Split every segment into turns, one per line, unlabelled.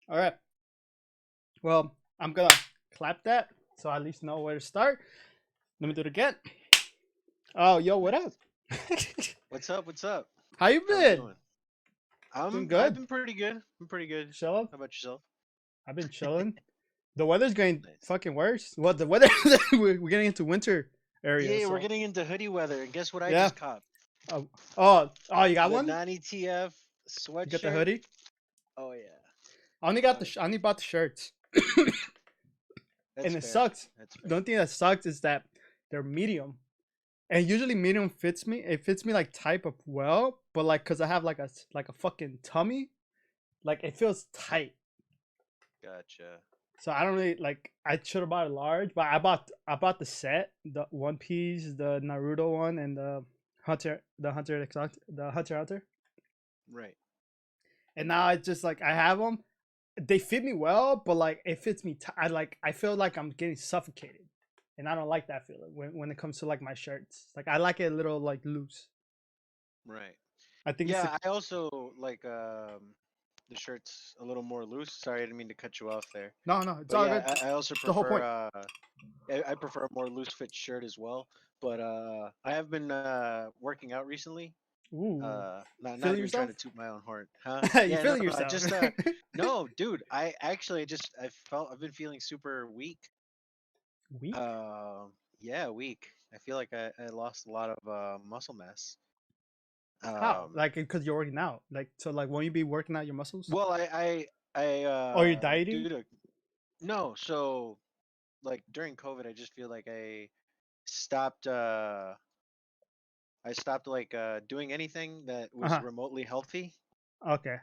All right. Well, I'm gonna clap that so I at least know where to start. Let me do it again. Oh, yo, what up?
What's up? What's up?
How you
How we
been?
doing?
Doing
I've
good.
been pretty good. I'm pretty good.
Chilling.
How about yourself?
I've been chilling. The weather's getting
Nice.
fucking worse. Well, the weather we're getting into winter area.
Yeah, we're
So
getting into hoodie weather, and guess what I
yeah.
just copped?
Oh, you got
The
one?
90TF
You got the
sweatshirt.
hoodie?
Oh yeah.
I only got
Uh,
I only bought the shirts,
that's
and it
fair.
sucks.
That's
The
fair.
only thing that sucks is that they're medium, and usually medium fits me. It fits me like type of well, but like cause I have like a fucking tummy, like it feels tight.
Gotcha.
So I don't really like. I should have bought a large, but I bought the set, the One Piece, the Naruto one, and the Hunter.
Right.
And now it's just like I have them. They fit me well, but like it fits me. I feel like I'm getting suffocated, and I don't like that feeling when it comes to like my shirts. Like I like it a little like loose.
Right.
I think it's the
Yeah, I also like the shirts a little more loose. Sorry, I didn't mean to cut you off there.
no, it's
But
all good.
yeah, I also
It's the whole
prefer
point.
I prefer a more loose fit shirt as well. But I have been working out recently.
Ooh,
Not
feeling
even trying
yourself?
to toot my own horn, huh?
You
Yeah, no,
feeling
no. I
yourself?
just no, dude. I actually just I've been feeling super weak.
Weak?
Uh, yeah, weak. I feel like I lost a lot of muscle mass.
How?
Um,
Like because you're working out. Like so, like won't you be working out your muscles?
well, I
Or you're dieting?
due to no, so like during COVID, I just feel like stopped I stopped like doing anything that
Uh
was
huh.
remotely healthy.
Okay.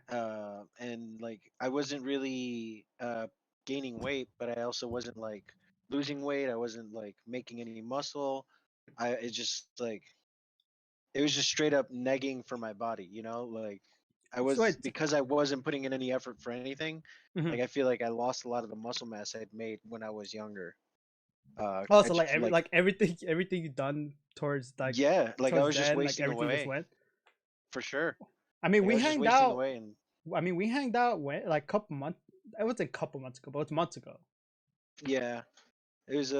And like I wasn't really gaining weight, but I also wasn't like losing weight. I wasn't like making any muscle. It just like it was just straight up negging for my body, like I
So
was,
wait.
because I wasn't putting in any effort for anything.
Mhm.
Like I feel like I lost a lot of the muscle mass I'd made when I was younger. I
Also, like
just like
everything you done towards
Yeah, like I
towards
was just
then, like
wasting
everything just
away
went.
for sure.
I mean,
Like I
we
was just
hanged
wasting
out.
away, and
I mean, we hanged out when like a couple months. I would say a couple months ago, but it's months ago.
yeah, it was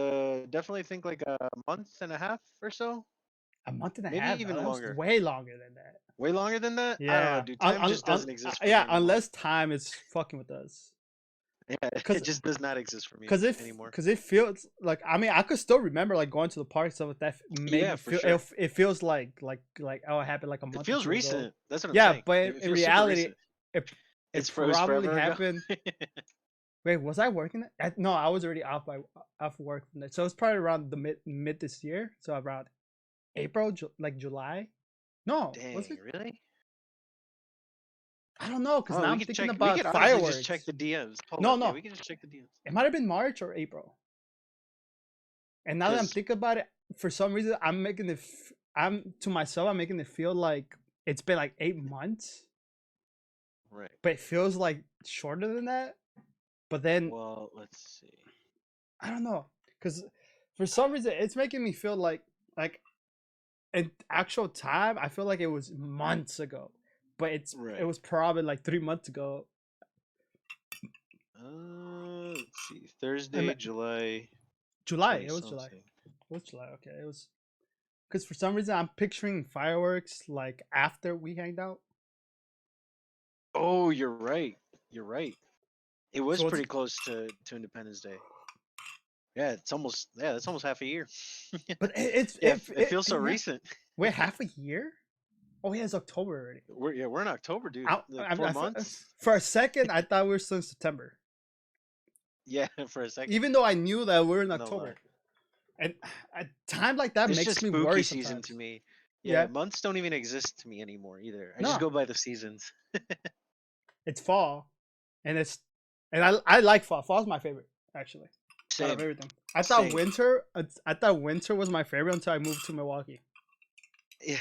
definitely think like a month and a half or so,
A month and a
maybe
half. Now
even
that was
longer.
way longer than that.
Way longer than that? I don't know,
Yeah.
dude. Time just doesn't exist for
Yeah.
me anymore.
Unless time is fucking with us.
Yeah,
Cause
it just does not exist for me
Cause if
anymore.
cause it feels like I mean I could still remember like going to the park stuff like that made
Yeah,
me
for
feel
sure.
it feels like oh it happened like a
It
month or
feels
two ago.
recent. That's what I'm
Yeah,
saying.
but
It
in
feels super
reality,
recent.
it it
It was
probably
forever ago.
happened. Wait, was I working? No, I was already off work from that. So it's probably around the mid this year. So around April, like July. No, was
Dang,
it?
really?
I don't know, cause
Oh,
now
we
I'm
could
thinking
check. We
about
could honestly just check
fireworks.
the DMs. Hold
No,
up. Yeah,
no,
we can just check the DMs.
it might have been March or April. And now that I'm
Cause
thinking about it, for some reason, I'm to myself, I'm making it feel like it's been like 8 months,
right.
but it feels like shorter than that. But then
Well, let's see.
I don't know, because for some reason, it's making me feel like in actual time, I feel like it was months ago, but it
Right.
was probably like 3 months ago.
Let's see.
I mean,
Thursday, July
July.
twenty
It was July.
something.
It was July. Okay, it was because for some reason I'm picturing fireworks like after we hanged out.
Oh, you're right. You're right. It was
So it's
pretty close to Independence Day. Yeah, that's almost half a year.
but it's
Yeah, it feels so
yeah.
recent.
Wait, half a year? Oh yeah, it's October already.
We're in October, dude. Like 4 months.
For a second, I thought we were still in September,
Yeah, for a second.
even though I knew that we are in
No lie.
October. And a time like that
It's
makes
just
me
spooky
worry
season to
sometimes.
me. Yeah,
Yeah,
months don't even exist to me anymore either. I just
no,
go by the seasons.
it's fall, and I like fall. Fall's my favorite actually out of
Same,
everything. I thought
same.
winter was my favorite until I moved to Milwaukee.
Yeah,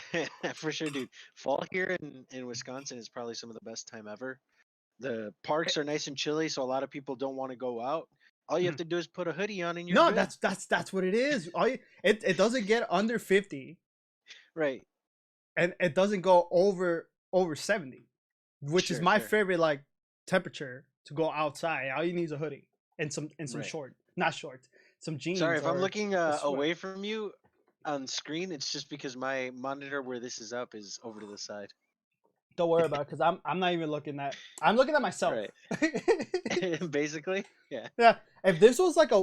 for sure, dude. Fall here in Wisconsin is probably some of the best time ever. The
Eh,
parks are nice and chilly, so a lot of people don't want to go out. All you have
mhm.
to do is put a hoodie on and you're
No,
good.
that's what it is. It doesn't get under 50,
Right.
and it doesn't go over 70, which is
Sure,
my
sure.
favorite like temperature. to go outside. All you need is a hoodie and some
Right.
short, not shorts, some
Sorry
jeans
if I'm
or
looking
a sweat.
away from you on screen. It's just because my monitor where this is up is over to the side.
Don't worry about it, because I'm not even looking at. I'm looking at myself.
Right. Basically, yeah.
Yeah. If this was like a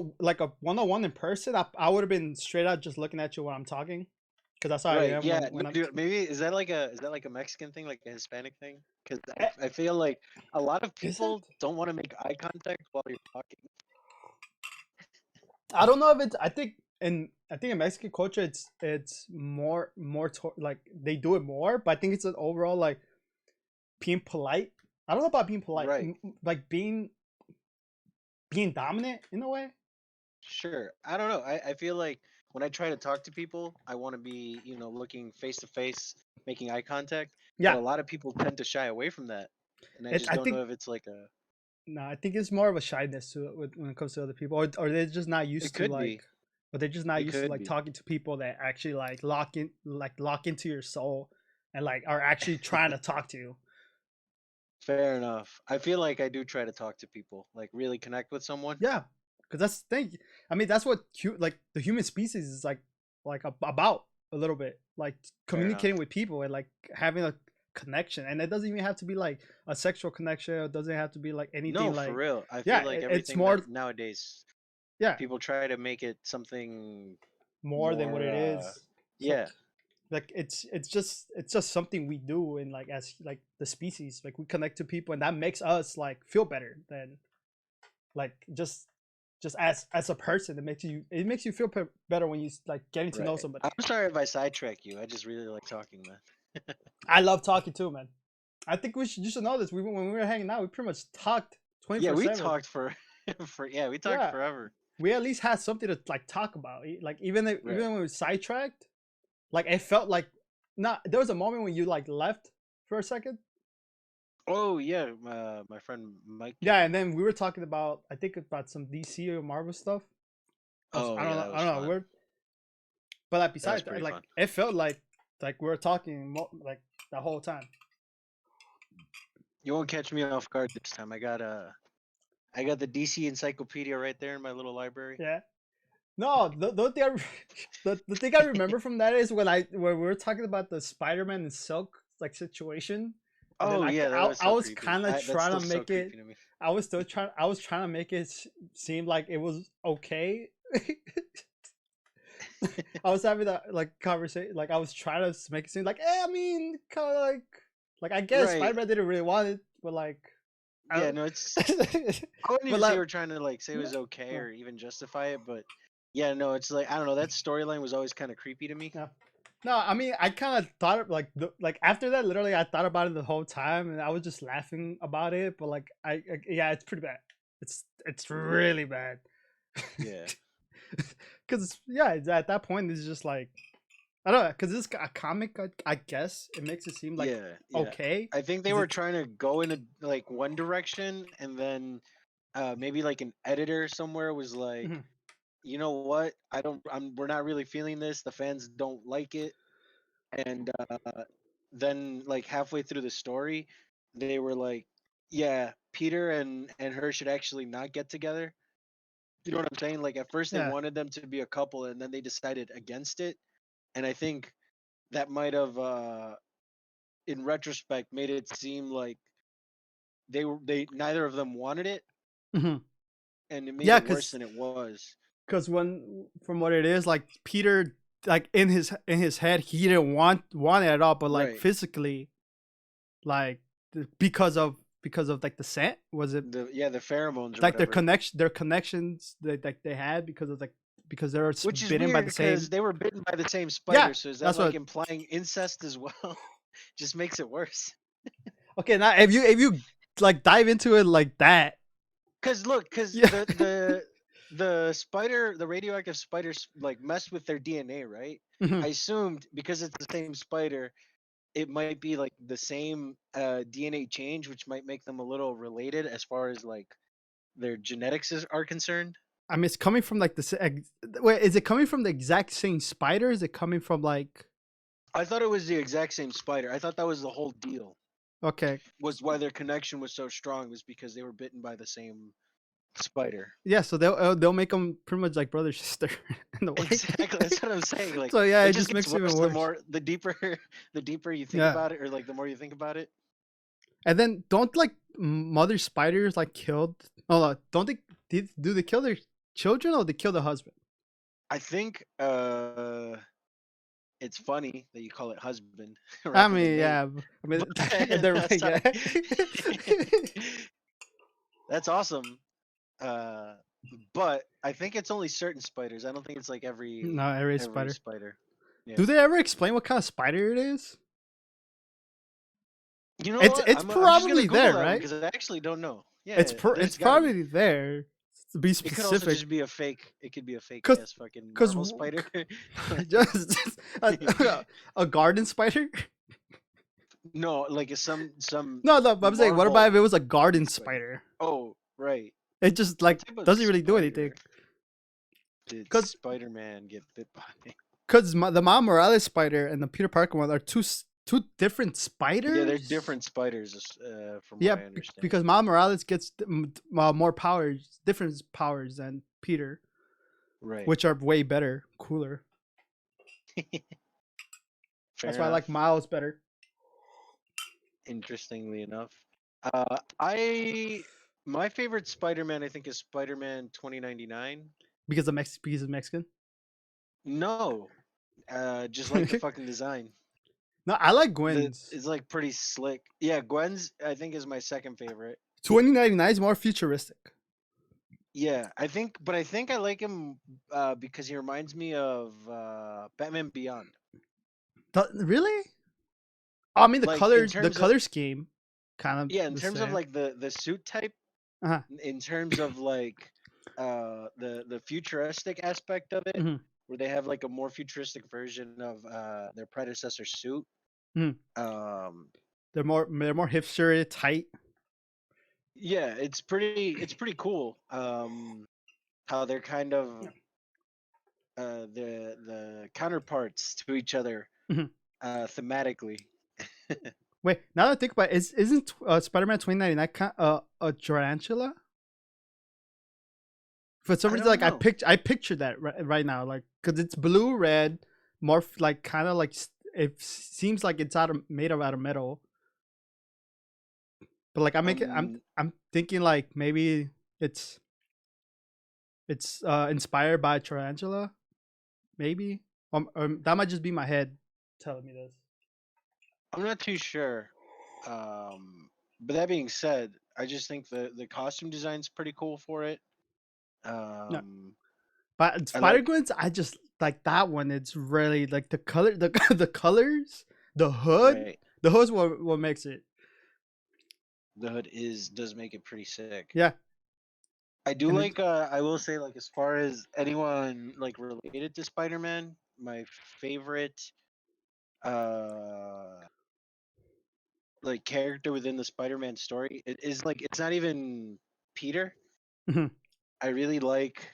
1-on-1 in person, I would have been straight out just looking at you when I'm talking, because that's how I
Right.
am
Yeah.
when
No,
I'm.
dude, maybe is that like a Mexican thing, like a Hispanic thing? Because
Eh,
I feel like a lot of
Is it?
people don't want to make eye contact while you're talking.
I don't know if it's. I think in Mexican culture, it's like they do it more, but I think it's an overall like being polite. I don't know about being polite,
Right.
like being dominant in a way.
Sure. I don't know. I feel like when I try to talk to people, I want to be, looking face to face, making eye contact. But
Yeah,
a lot of people tend to shy away from that. And I
it.
just
I
don't know
think
if it's like a.
no, I think it's more of a shyness to it when it comes to other people, or they're just not
It
used to
could
like,
be.
or they're just not
It
used to
could
like
be.
talking to people that actually like lock into your soul, and like are actually trying to talk to you.
Fair enough. I feel like I do try to talk to people, like really connect with someone.
Yeah, because that's the thing. I mean, that's what like the human species is like about a little bit, like
Fair
communicating
enough.
with people and like having a connection, and it doesn't even have to be like a sexual connection. It doesn't have to be like anything
No, for
like.
real. I feel
Yeah,
like
it's
everything
more.
that nowadays
Yeah,
people try to make it something
more than what
more
it is. It's
yeah,
like it's just something we do, and like as like the species, like we connect to people, and that makes us like feel better than like just as a person. It makes you feel better when you like getting to
right.
know somebody.
I'm sorry if I sidetrack you. I just really like talking, man.
I love talking too, man. I think you should know this. When we were hanging out, we pretty much talked
Yeah, we
24/7.
talked for we talked
Yeah,
forever.
we at least had something to like talk about. Like
Right.
even when we were sidetracked, like it felt like not. There was a moment when you like left for a second.
Oh yeah, my friend Mike
Yeah,
came.
and then we were talking about, I think, about some DC or Marvel stuff.
Oh
I don't
yeah,
know.
that
I
was
don't know.
fun.
But like
That was
besides that,
pretty
like
fun.
it felt like we were talking like the whole time.
You won't catch me off guard this time. I got the DC encyclopedia right there in my little library.
Yeah. No, the thing the thing I remember from that is when we were talking about the Spider-Man and Silk like situation, and then
Oh yeah, that was
I
so
was
creepy.
kind of
That's
trying
still
to
so
make it.
creepy to me.
I was trying to make it seem like it was okay. I was having that like conversation, like I was trying to make it seem like, I mean, kind of like I guess
Right.
Spider-Man didn't really want it, but like, I
Yeah,
don't.
no, I wouldn't
But
even say
like,
we're trying to like say it
no,
was okay
no,
or even justify it, but yeah, no, it's like I don't know. That storyline was always kind of creepy to me.
no. No, I mean, I kind of thought like like after that, literally, I thought about it the whole time, and I was just laughing about it. But like, yeah, it's pretty bad. It's really bad.
Yeah,
Because yeah, at that point, it's just like I don't know. Because it's a comic, I guess it makes it seem like
yeah.
okay.
I think they
Because
were
it's
trying to go in a like one direction, and then maybe like an editor somewhere was like,
mhm,
you know what? We're not really feeling this. The fans don't like it, and then like halfway through the story, they were like, yeah, Peter and her should actually not get together. You know what I'm saying? Like at first they
yeah.
wanted them to be a couple, and then they decided against it. And I think that might have, in retrospect, made it seem like they neither of them wanted it,
Mhm.
and it made
Yeah,
it worse than it was.
because when from what it is, like Peter, like in his head, he didn't want it at all, but like
Right.
physically, like because of like the scent, was it
The pheromones or
like
whatever.
their connections that like they had because of like because they were
Which is
bitten by
weird
the
because
same.
they were bitten by the same
Yeah,
spider. So is that
that's
like
what.
implying incest as well? Just makes it worse.
Okay, now if you like dive into it like that,
Cause look, cause
yeah.
the spider, the radioactive spiders like messed with their DNA, right?
Mhm.
I assumed because it's the same spider, it might be like the same DNA change, which might make them a little related as far as like their genetics are concerned.
I mean, it's coming from like wait, is it coming from the exact same spider? Is it coming from like
I thought it was the exact same spider. I thought that was the whole deal.
Okay.
Was why their connection was so strong was because they were bitten by the same spider.
Yeah, so they'll make them pretty much like brother sister in a way.
Exactly. That's what I'm saying. Like
So yeah,
it
it
just
just
gets
makes it even
worse the
worse.
more the deeper the deeper you think
Yeah,
about it, or like the more you think about it.
and then don't like mother spiders like killed? Oh, don't they? Do they kill their children or they kill the husband?
I think it's funny that you call it husband
I
rather than
mean,
mate.
yeah, I mean,
But
they're
sorry.
yeah.
That's awesome. Uh, but I think it's only certain spiders. I don't think it's like
No,
every
every
every
spider.
spider. Yeah.
Do they ever explain what kind of spider it is?
You know
It's
what?
it's
I'm just gonna
probably
Google
there,
that one
right?
because I actually don't know.
It's
Yeah,
it's
there's got to be.
probably there. To be
It could also
specific,
just be a fake. It could be a fake
cause
ass fucking
cause
Marvel spider.
just a garden spider.
No, like it's some
No, I'm saying, what about
Marvel
if it was a garden
spider.
spider?
Oh, right.
It just
What
like
type of
doesn't really do anything.
spider did
Cause
Spider-Man get bit by?
the Miles Morales spider and the Peter Parker one are two different
Yeah, they're
spiders.
different spiders, from what
Yeah,
I understand.
because Miles Morales gets more powers, different powers than Peter,
Right.
which are way better, cooler.
Fair
That's why I
enough.
like Miles better.
Interestingly enough, I my favorite Spider-Man I think is Spider-Man 2099.
Because of Mexican.
No, just like the fucking design.
No, I like
The
Gwen's.
It's like pretty slick. Yeah, Gwen's I think is my second favorite.
2099 is more futuristic.
Yeah, I think I like him because he reminds me of Batman Beyond.
Really? Oh, I mean
Like
the color scheme, kind of
in
the
terms of
same.
like the suit type,
Uh-huh.
in terms of like the futuristic aspect of it,
Hmm.
where they have like a more futuristic version of their predecessor suit.
Hmm.
Um,
They're more hipster, tight.
yeah, it's pretty cool. How they're kind of the counterparts to each other
Mhm.
thematically.
Wait, now that I think about it, isn't Spider-Man 2099 a tarantula? For some
I
reason,
don't
like
know.
I picture that right now, like because it's blue red, more like kind of like it seems like it's made out of metal. But like
Um,
I'm thinking like maybe it's inspired by tarantula, maybe. That might just be my head telling me this.
I'm not too sure. But that being said, I just think the costume design's pretty cool for it.
No,
Um,
but
I
Spider
like
Gwen's, I just like that one. It's really like the color, the colors, the hood.
right.
The hood's what makes it.
The hood is does make it pretty sick.
Yeah,
I do
and it,
like. I will say, like, as far as anyone like related to Spider-Man, my favorite uh like character within the Spider-Man story, it is like it's not even Peter.
mhm.
I really like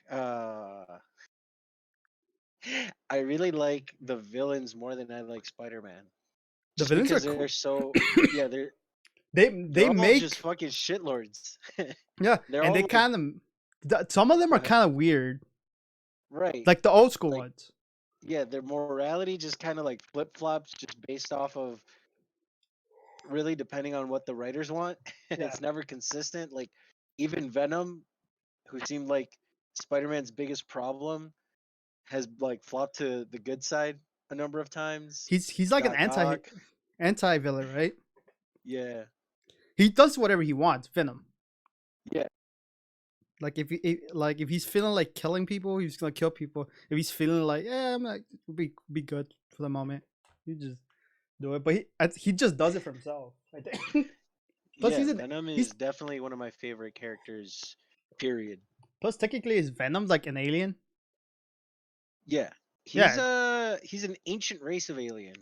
I really like the villains more than I like Spider-Man.
The
Just
villains are
because
cool.
they're so yeah, they're
They
all just
make
fucking shitlords.
yeah,
They're
and
all
they
like
kind of some of them
go
are
ahead.
kind of weird,
Right.
like the old school
Like
ones.
yeah, their morality just kind of like flip-flops just based off of really depending on what the writers want.
Yeah,
It's never consistent. Like even Venom, who seemed like Spider-Man's biggest problem, has like flopped to the good side a number of times.
he's like an
Doc Ock,
anti villain, right?
yeah,
He does whatever he wants. Venom.
yeah,
Like like if he's feeling like killing people, he's gonna kill people. If he's feeling like I'm like be good for the moment, he just do it. But he just does it for himself. I think. Plus
yeah. Venom
he's
is definitely one of my favorite characters. Period.
plus technically is Venom's like an alien.
Yeah,
Yeah.
he's an ancient race of alien.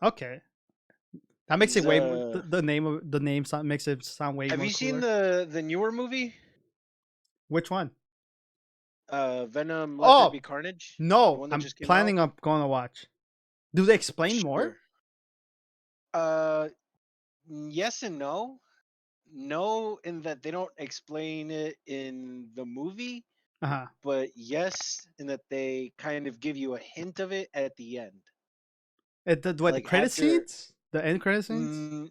Okay. That makes
He's
it way more, the name makes it sound way
Have
more
you seen
cooler.
the newer movie?
Which one?
Venom, Let There
Oh
Be Carnage, the
no,
one that
I'm
just came out.
planning on going to watch. Do they explain more?
Sure. Uh, Yes and no. No, in that they don't explain it in the movie,
Uh huh.
but yes, in that they kind of give you a hint of it at the end.
The
Like
credit
after,
scenes, the end credit scenes,
mm,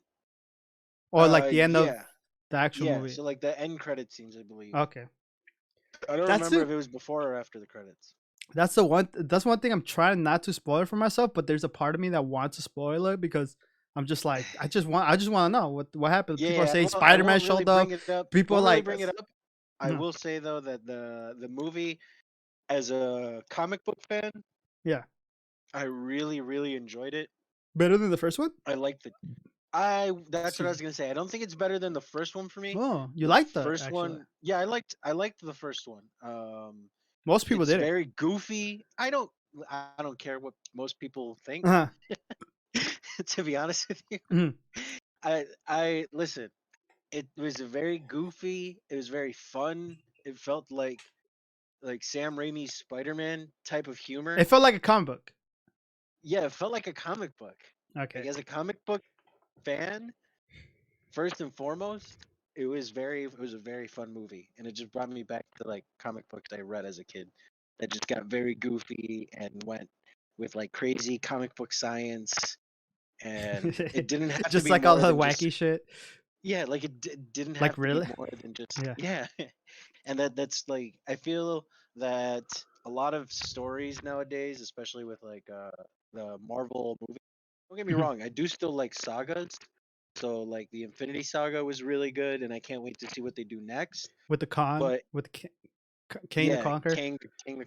or like the end of
yeah,
the actual
yeah.
movie.
So like the end credit scenes, I believe.
Okay,
I don't
that's
remember
the
if it was before or after the credits.
that's the one. That's one thing I'm trying not to spoil it for myself. But there's a part of me that wants to spoil it because I'm just like I just want to know what happened.
Yeah,
People are
yeah,
saying
I
Spider Man
won't really
showed
bring
up.
it up.
People are
Won't really
like,
bring it up. I
mhm,
will say though that the movie, as a comic book fan,
yeah,
I really really enjoyed it.
better than the first one.
I like the I that's what I
Excuse me.
was gonna say. I don't think it's better than the first one for me.
Oh, you
The
liked that
first
actually.
one, yeah, I liked the first one.
Most people
It's
did it.
very goofy. I don't care what most people think.
Uh-huh.
To be honest with you,
Mhm.
I listen. It was very goofy. It was very fun. It felt like Sam Raimi's Spider-Man type of
It
humor.
felt like a comic book.
Yeah, it felt like a comic book. Like
Okay.
as a comic book fan, first and foremost, it was a very fun movie, and it just brought me back to like comic books I read as a kid that just got very goofy and went with like crazy comic book science, and it didn't have to
Just
be
like all
more
the
than just,
wacky shit.
yeah, like didn't
Like
have to be
really?
more than just,
Yeah.
yeah. And that's like, I feel that a lot of stories nowadays, especially with like the Marvel movie, don't get me
Mhm.
wrong, I do still like sagas. So like the Infinity Saga was really good, and I can't wait to see what they do next.
With the con,
But
with Kane the
yeah,
Conquer.
King the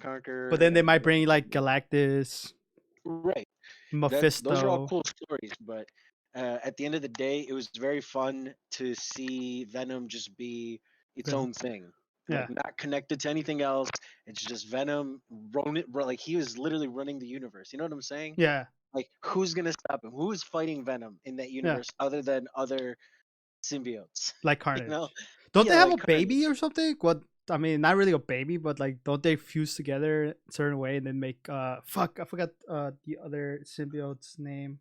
But
Conqueror
then they
and
might
whatever.
bring like Galactus,
Right. That those are all
Mephisto.
cool stories, but at the end of the day, it was very fun to see Venom just be its
Venom.
own thing,
Yeah.
like not connected to anything else. It's just Venom like he was literally running the universe. You know what I'm saying?
Yeah.
Like who's gonna stop him? Who is fighting Venom in that
Yeah.
universe other than other symbiotes?
Like
You know?
Carnage. Don't they
Yeah,
have a
like
baby
Carnage.
or something? What I mean, not really a baby, but like don't they fuse together a certain way and then make fuck, I forgot the other symbiote's name.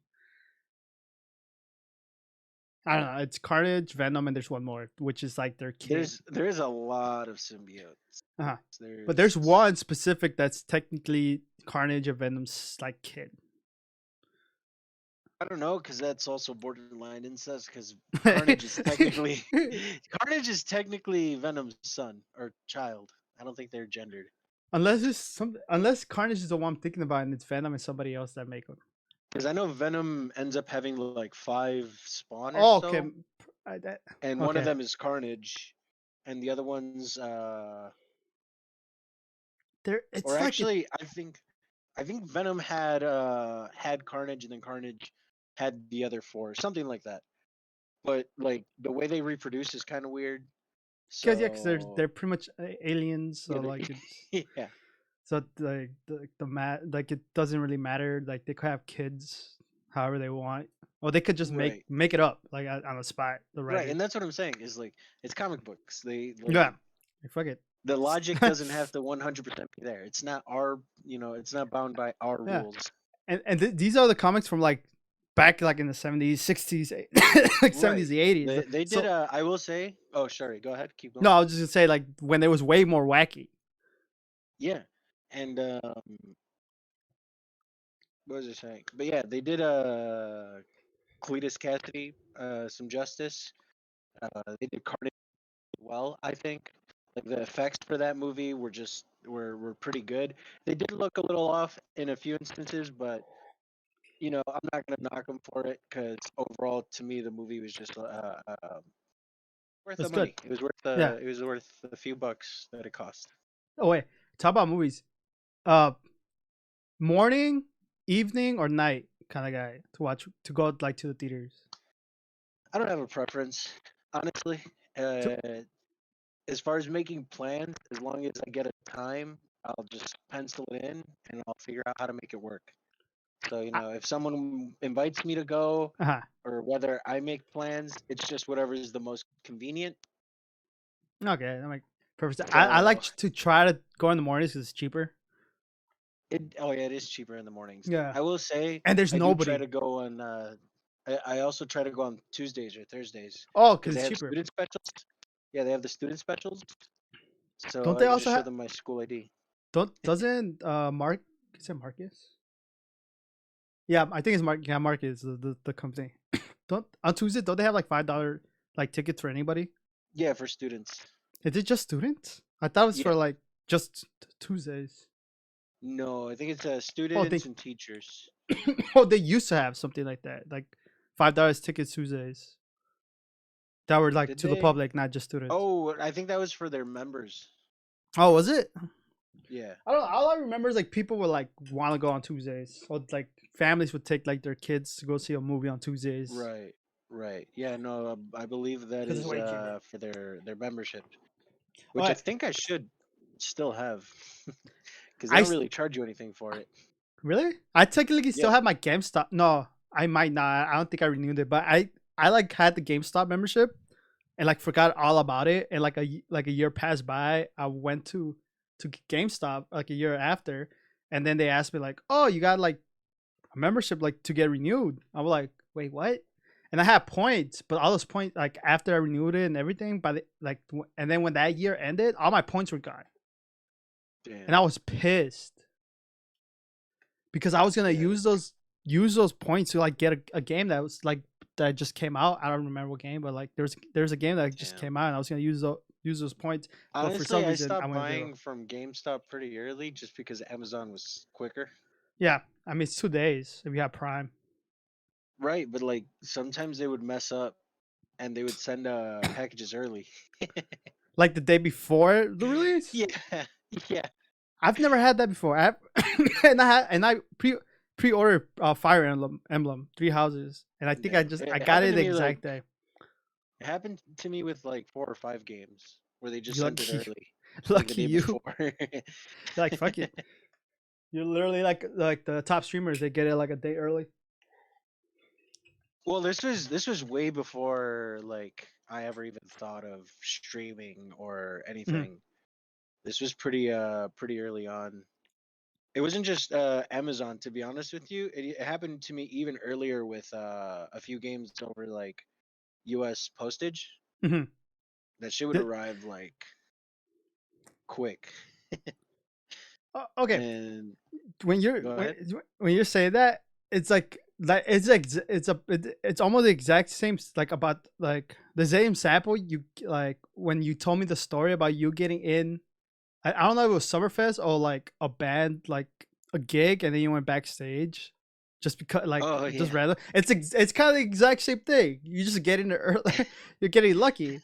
I don't know. It's Carnage, Venom, and there's one more, which is like their kid.
There is a lot of symbiotes.
Uh-huh. But
There's
there's one specific that's technically Carnage and Venom's like kid.
I don't know, because that's also borderline incest. Because Carnage is technically Carnage is technically Venom's son or child. I don't think they're gendered.
Unless Carnage is the one I'm thinking about and it's Venom and somebody else that make him.
Because I know Venom ends up having like five spawn or
Oh, okay.
so,
That,
and one of
okay.
them is Carnage, and the other one's
There
or
it's like it
actually I think Venom had Carnage, and then Carnage had the other four, something like that. But like the way they reproduce is kind of weird.
because yeah, because
So
they're pretty much aliens,
yeah,
so like it's
yeah,
so like like it doesn't really matter. Like they could have kids however they want, or they could just
right,
make it up like on the spot. The
right,
writer,
and that's what I'm saying is like it's comic books. They
yeah,
like
like, fuck it,
the logic doesn't have to 100% be there. It's not our, it's not bound by our
yeah.
rules.
And these are the comics from like back like in the 70s, 60s, like
Right.
70s, the 80s.
They did.
So
I will say. Oh, sorry. Go ahead. Keep
no,
going.
I was just gonna say like when it was way more wacky.
Yeah. And what was I saying? But yeah, they did Cletus Cassidy some justice. They did Carnage well, I think. Like the effects for that movie were pretty good. They did look a little off in a few instances, but I'm not gonna knock them for it because overall, to me, the movie was just worth the
It's good.
money. It was worth
Yeah.
a few bucks that it cost.
Oh wait, talk about movies. Uh, morning, evening, or night kind of guy to watch to go like to the theaters.
I don't have a preference, honestly.
To,
Uh, as far as making plans, as long as I get a time, I'll just pencil it in and I'll figure out how to make it work. So, if someone invites me to go
uh-huh.
or whether I make plans, it's just whatever is the most convenient.
Okay, that make perfect. I
So,
like to try to go in the mornings because it's cheaper.
oh yeah, it is cheaper in the mornings.
Yeah,
I will say
and there's
I do try
nobody.
to go on I also try to go on Tuesdays or Thursdays
Oh,
because
because
they
it's
have
cheaper.
student specials. Yeah, they have the student specials, so
Don't
I
they
can
also
just show
have?
them my school ID.
Doesn't Mark? Is it Marcus? Yeah, I think it's Mark. Yeah, Marcus, the company. Don't on Tuesday? Don't they have like $5 like tickets for anybody?
Yeah, for students.
Is it just students? I thought it was
Yeah,
for like just Tuesdays.
no, I think it's
Oh, they
students and teachers.
oh they used to have something like that, like $5 tickets Tuesdays that were like
Did
to the
they?
public, not just students.
Oh, I think that was for their members.
Oh, was it?
Yeah,
I don't know. All I remember is like people would like want to go on Tuesdays, or like families would take like their kids to go see a movie on Tuesdays
right, right. Yeah, no, I believe that
because it's
is
way cheaper.
for their membership,
All
which I
right,
think I should still have because they
I
don't really charge you anything for it.
really, I technically still
Yeah,
have my GameStop. No, I might not. I don't think I renewed it, but I like had the GameStop membership and like forgot all about it. And like a year passed by, I went to GameStop like a year after, and then they asked me like, "Oh, you got like a membership like to get renewed." I was like, "Wait, what?" And I had points, but all those points like after I renewed it and everything, by the like, and then when that year ended, all my points were gone, and I
damn.
was pissed because I was gonna
Yeah,
use those points to like get a game that was like that just came out. I don't remember what game, but like there's a game that just
damn.
came out, and I was gonna use those points, but for some
Honestly, I
reason I
stopped
went zero.
buying from GameStop pretty early just because Amazon was quicker.
Yeah, I mean it's 2 days if you have Prime.
Right, but like sometimes they would mess up and they would send packages early.
Like the day before the release.
Yeah, yeah,
I've never had that before. And I pre-ordered Fire Emblem Three Houses, and I think
no.
I
It
got
happened
it
to
the
me
exact
like
day.
it happened to me with like 4 or 5 games where they just
You're
sent it
lucky,
early, like the
lucky
day
you.
before.
You're like fuck it. You're literally like the top streamers. They get it like a day early.
Well, this was way before like I ever even thought of streaming or
Mhm.
anything. This was pretty early on. It wasn't just Amazon, to be honest with you. It happened to me even earlier with a few games over like U.S. postage.
Mhm.
That shit would
The-
arrive like quick.
okay,
And
when you're
go
when,
ahead.
when you're saying that, it's like it's like it's almost the exact same like about like the same sample you like when you told me the story about you getting in. I don't know if it was Summerfest or like a band like a gig and then you went backstage just because like
Oh
just
yeah,
random. It's kind of the exact same thing. You just get in there early. You're getting lucky.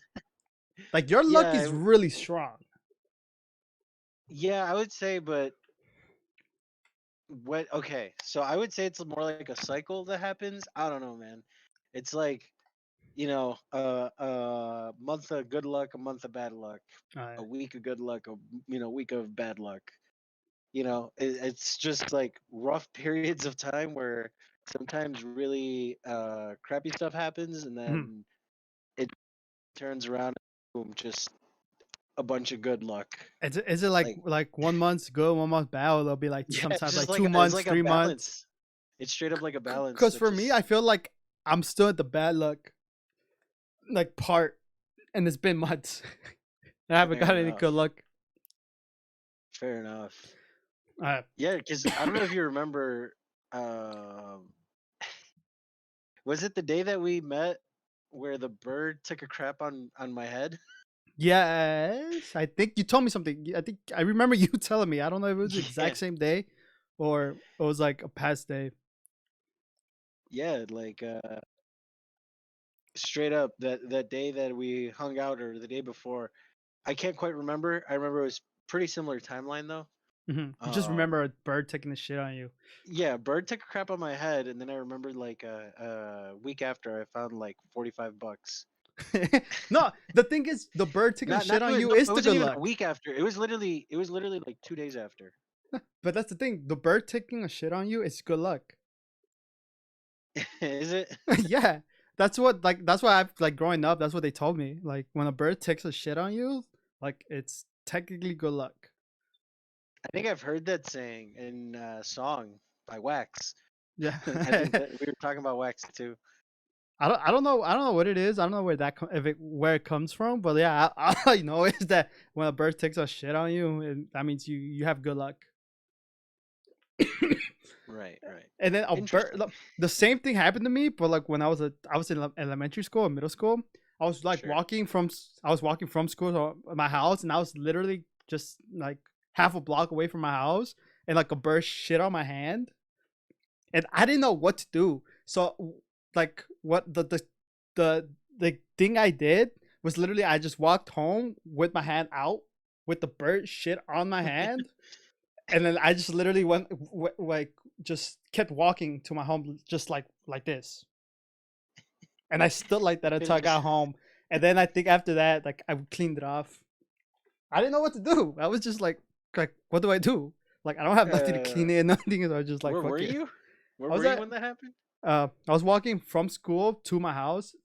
Like your luck is
yeah,
really strong.
yeah. I would say, but what? Okay, so I would say it's more like a cycle that happens. I don't know, man. It's like a month of good luck, a month of bad luck,
Uh,
a week of good luck, a week of bad luck. It's just like rough periods of time where sometimes really crappy stuff happens, and
mhm.
then it turns around, boom, just a bunch of good luck.
Is it
Like,
like 1 month's good, 1 month bad, or they'll be like
yeah, it's
sometimes
just
like
like
two
it's
months,
like a
3 months?
balance. It's straight up like a balance
Because
that
for me,
just
I feel like I'm still at the bad luck like part, and it's been months. I haven't
fair
got any good
enough.
luck.
Fair enough.
Uh,
Yeah, because I don't know if you remember. Um, was it the day that we met where the bird took a crap on my head?
yes, I think you told me something. I think I remember you telling me. I don't know if it was the
Yeah,
exact same day, or it was like a past day.
yeah, like straight up that day that we hung out or the day before. I can't quite remember. I remember it was pretty similar timeline though.
You just
Um,
remember a bird taking the shit on you.
yeah, bird took a crap on my head, and then I remember like a week after I found like $45.
No, the thing is, the bird taking the
Not
shit on
even
you
no,
is
it
the
wasn't
good
even a
luck.
week after. It was literally like 2 days after.
But that's the thing. The bird taking a shit on you is good luck.
Is it?
Yeah, that's why I've like growing up. That's what they told me. Like when a bird takes a shit on you, like it's technically good luck.
I think I've heard that saying in a song by Wax.
Yeah.
I think that we were talking about Wax too.
I don't know what it is. I don't know where where it comes from. But yeah, all I know is that when a bird takes a shit on you, and that means you have good luck.
Right, right.
And then a bird,
Interesting.
the same thing happened to me, but like when I was in elementary school and middle school, I was like
Sure.
I was walking from school to my house, and I was literally just like half a block away from my house, and like a bird shit on my hand, and I didn't know what to do. So like what the the thing I did was literally I just walked home with my hand out with the bird shit on my hand, and then I just literally like just kept walking to my home just like this, and I stood like that until I got home, and then I think after that like I cleaned it off. I didn't know what to do. I was just like what do I do? Like I don't have nothing to
uh,
clean it, nothing. So I was just like
where were
fuck it.
you? Where
I was
were you
at
when that happened?
I was walking from school to my house,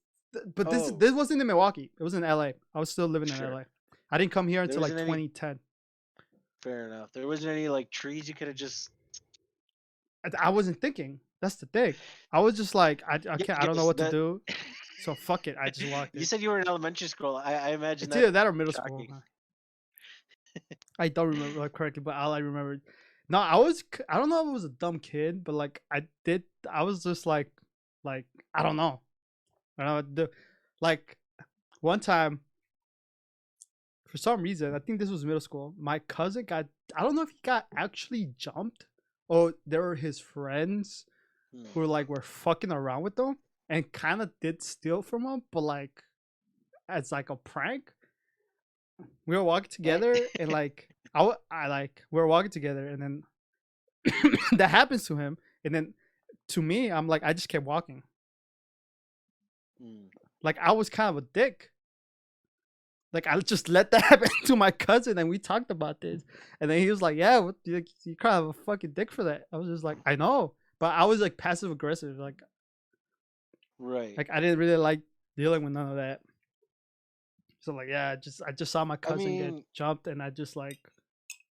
but
Oh,
this wasn't in Milwaukee. It was in LA. I was still living in
sure.
LA. I didn't come here
There
until like
wasn't any.
2010.
Fair enough. There wasn't any like trees you could have just.
I wasn't thinking. That's the thing. I was just like, I
Yeah,
can't.
I
I don't know
guess
what to
that.
do. So fuck it. I just walked
You
in.
said you were in elementary school. I imagine
It's
that
either that or middle school.
shocking.
I don't remember like, correctly, but all I remembered. No, I don't know if I was a dumb kid, but like I did. I was just like I don't know. I don't know what to do. Like one time, for some reason, I think this was middle school. My cousin got. I don't know if he got actually jumped, or there were his friends
Hmm.
who were fucking around with them and kind of did steal from him, but like as like a prank. We were walking
Eh,
together, and like I like we were walking together, and then that happens to him, and then to me, I'm like I just kept walking.
hmm.
Like I was kind of a dick. Like I just let that happen to my cousin, and we talked about this, and then he was like, "Yeah, what, you kind of a fucking dick for that." I was just like, "I know," but I was like passive aggressive,
Right.
like I didn't really like dealing with none of that. So like, yeah, I just saw my
I
cousin get
mean,
jumped, and I just like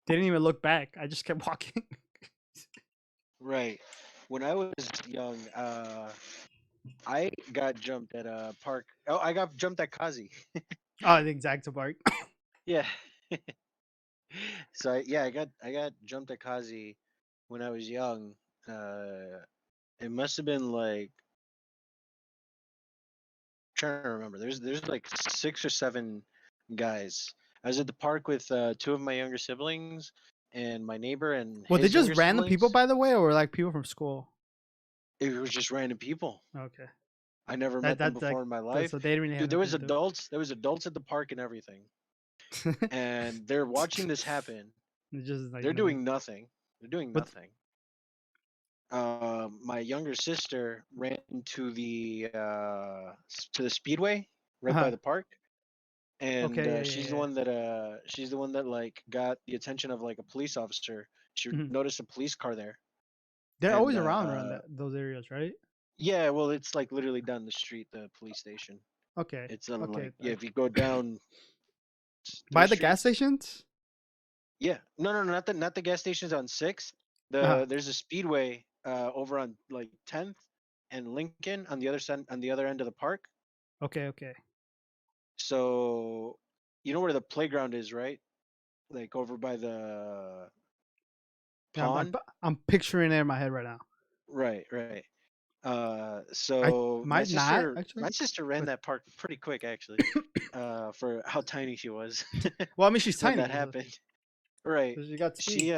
didn't even look back. I just kept walking.
right. When I was young, I got jumped at a park. Oh, I got jumped at Kazi.
Oh, the exact bark.
Yeah. So I got jumped at Kazi when I was young. Uh, it must have been like trying to remember. There's like 6 or 7 guys. I was at the park with 2 of my younger siblings and my neighbor and
Well, they
his
just
younger
random people,
siblings.
by the way, or like people from school.
It was just random people.
Okay,
I never
that
met them
that's like
before in my life.
so they didn't really have
Dude, there
nothing
was
to do.
adults. There was adults at the park and everything, and they're watching this happen.
It's just like
They're
nothing.
doing nothing. They're doing
But
nothing. My younger sister ran to the speedway right by
uh
the park, and
okay, yeah, yeah, yeah.
she's the one that like got the attention of like a police officer. She
Mhm.
noticed a police car there,
They're
and
always around those areas, right?
yeah, well, it's like literally down the street, the police station.
Okay,
It's on
okay.
like yeah, if you go down three
By the gas
streets,
stations.
yeah, no, not the gas stations on Sixth.
Uh
There's a speedway over on like 10th and Lincoln on the other side on the other end of the park.
okay, okay.
So you know where the playground is, right? Like over by the
Yeah,
pond.
I'm picturing it in my head right now.
Right, right.
I
So my
might not
sister,
actually,
my sister ran
but
that park pretty quick, actually, for how tiny she was
well, I mean, she's
when
tiny,
that
so
happened. Right.
she got speed.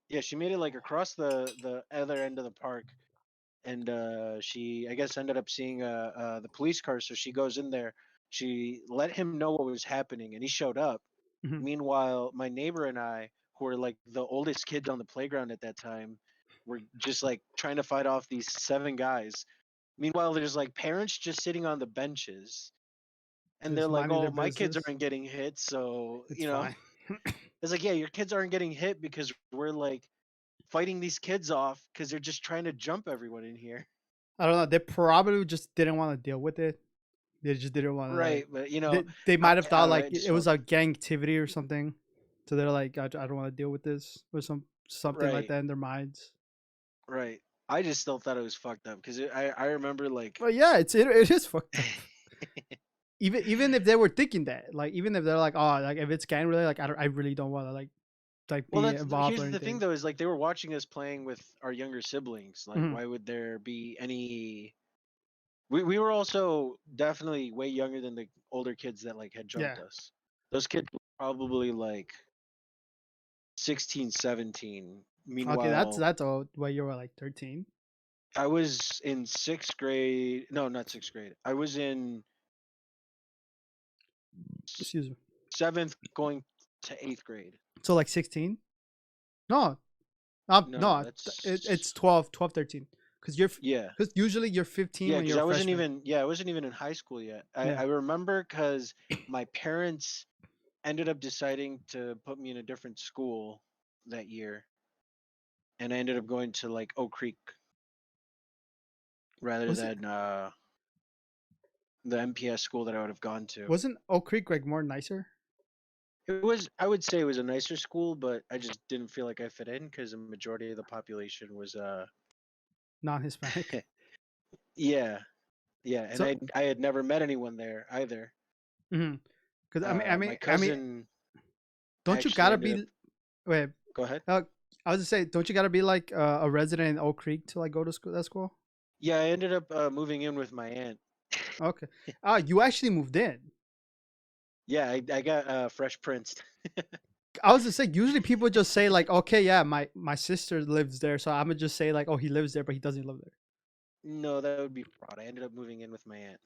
Yeah, she made it like across the other end of the park, and she I guess ended up seeing the police car, so she goes in there. She let him know what was happening, and he showed up.
Mhm.
Meanwhile, my neighbor and I, who were like the oldest kids on the playground at that time, were just like trying to fight off these 7 guys. Meanwhile, there's like parents just sitting on the benches, and they're
Just
like,
minding their
"Oh, my kids
business.
aren't getting hit, so
It's fine.
it's like, yeah, your kids aren't getting hit because we're like fighting these kids off because they're just trying to jump everyone in here."
I don't know. They probably just didn't want to deal with it. They just didn't want to
Right, but
they
I,
might have
I
thought
don't know.
like
I
it
just
was
felt
a gang activity or something. So they're like, I don't want to deal with this or something like
right,
that in their minds.
right. I just still thought it was fucked up because I remember like
But yeah, it is fucked up. Even if they were thinking that, like even if they're like, oh, like if it's gang related, like I really don't want to like
well
be
that's
involved or
here's the thing
anything.
though is like they were watching us playing with our younger siblings. Like
Hmm.
why would there be any we were also definitely way younger than the older kids that like had
Yeah.
jumped us. Those kids were probably like 16, 17.
Okay,
Meanwhile,
that's old. Well, you were like 13.
I was in 6th grade. No, not 6th grade. I was in s-
Excuse me.
7th going to 8th grade.
So like 16? No,
No,
no,
that's
it's 12, 12, 13. Because
yeah.
because usually you're 15
Yeah,
when
because
you're a
I wasn't
freshman.
even in high school yet.
Yeah.
I remember because my parents ended up deciding to put me in a different school that year, and I ended up going to like Oak Creek rather
Was it
than the MPS school that I would have gone to.
wasn't Oak Creek like more nicer?
It was I would say it was a nicer school, but I just didn't feel like I fit in because the majority of the population was
Non-Hispanic.
yeah, yeah, and
So,
I had never met anyone there either.
because
My
I mean,
cousin
don't you
actually
gotta
ended up.
be wait?
Go ahead.
Uh, I was to say, don't you gotta be like a resident in Oak Creek to like go to school? That school?
Yeah, I ended up moving in with my aunt.
Okay. Ah, you actually moved in.
Yeah, I got Fresh Prince.
I was to say, usually people just say like, okay, yeah, my sister lives there, so I'm gonna just say like, oh, he lives there, but he doesn't live there.
No, that would be fraud. I ended up moving in with my aunt.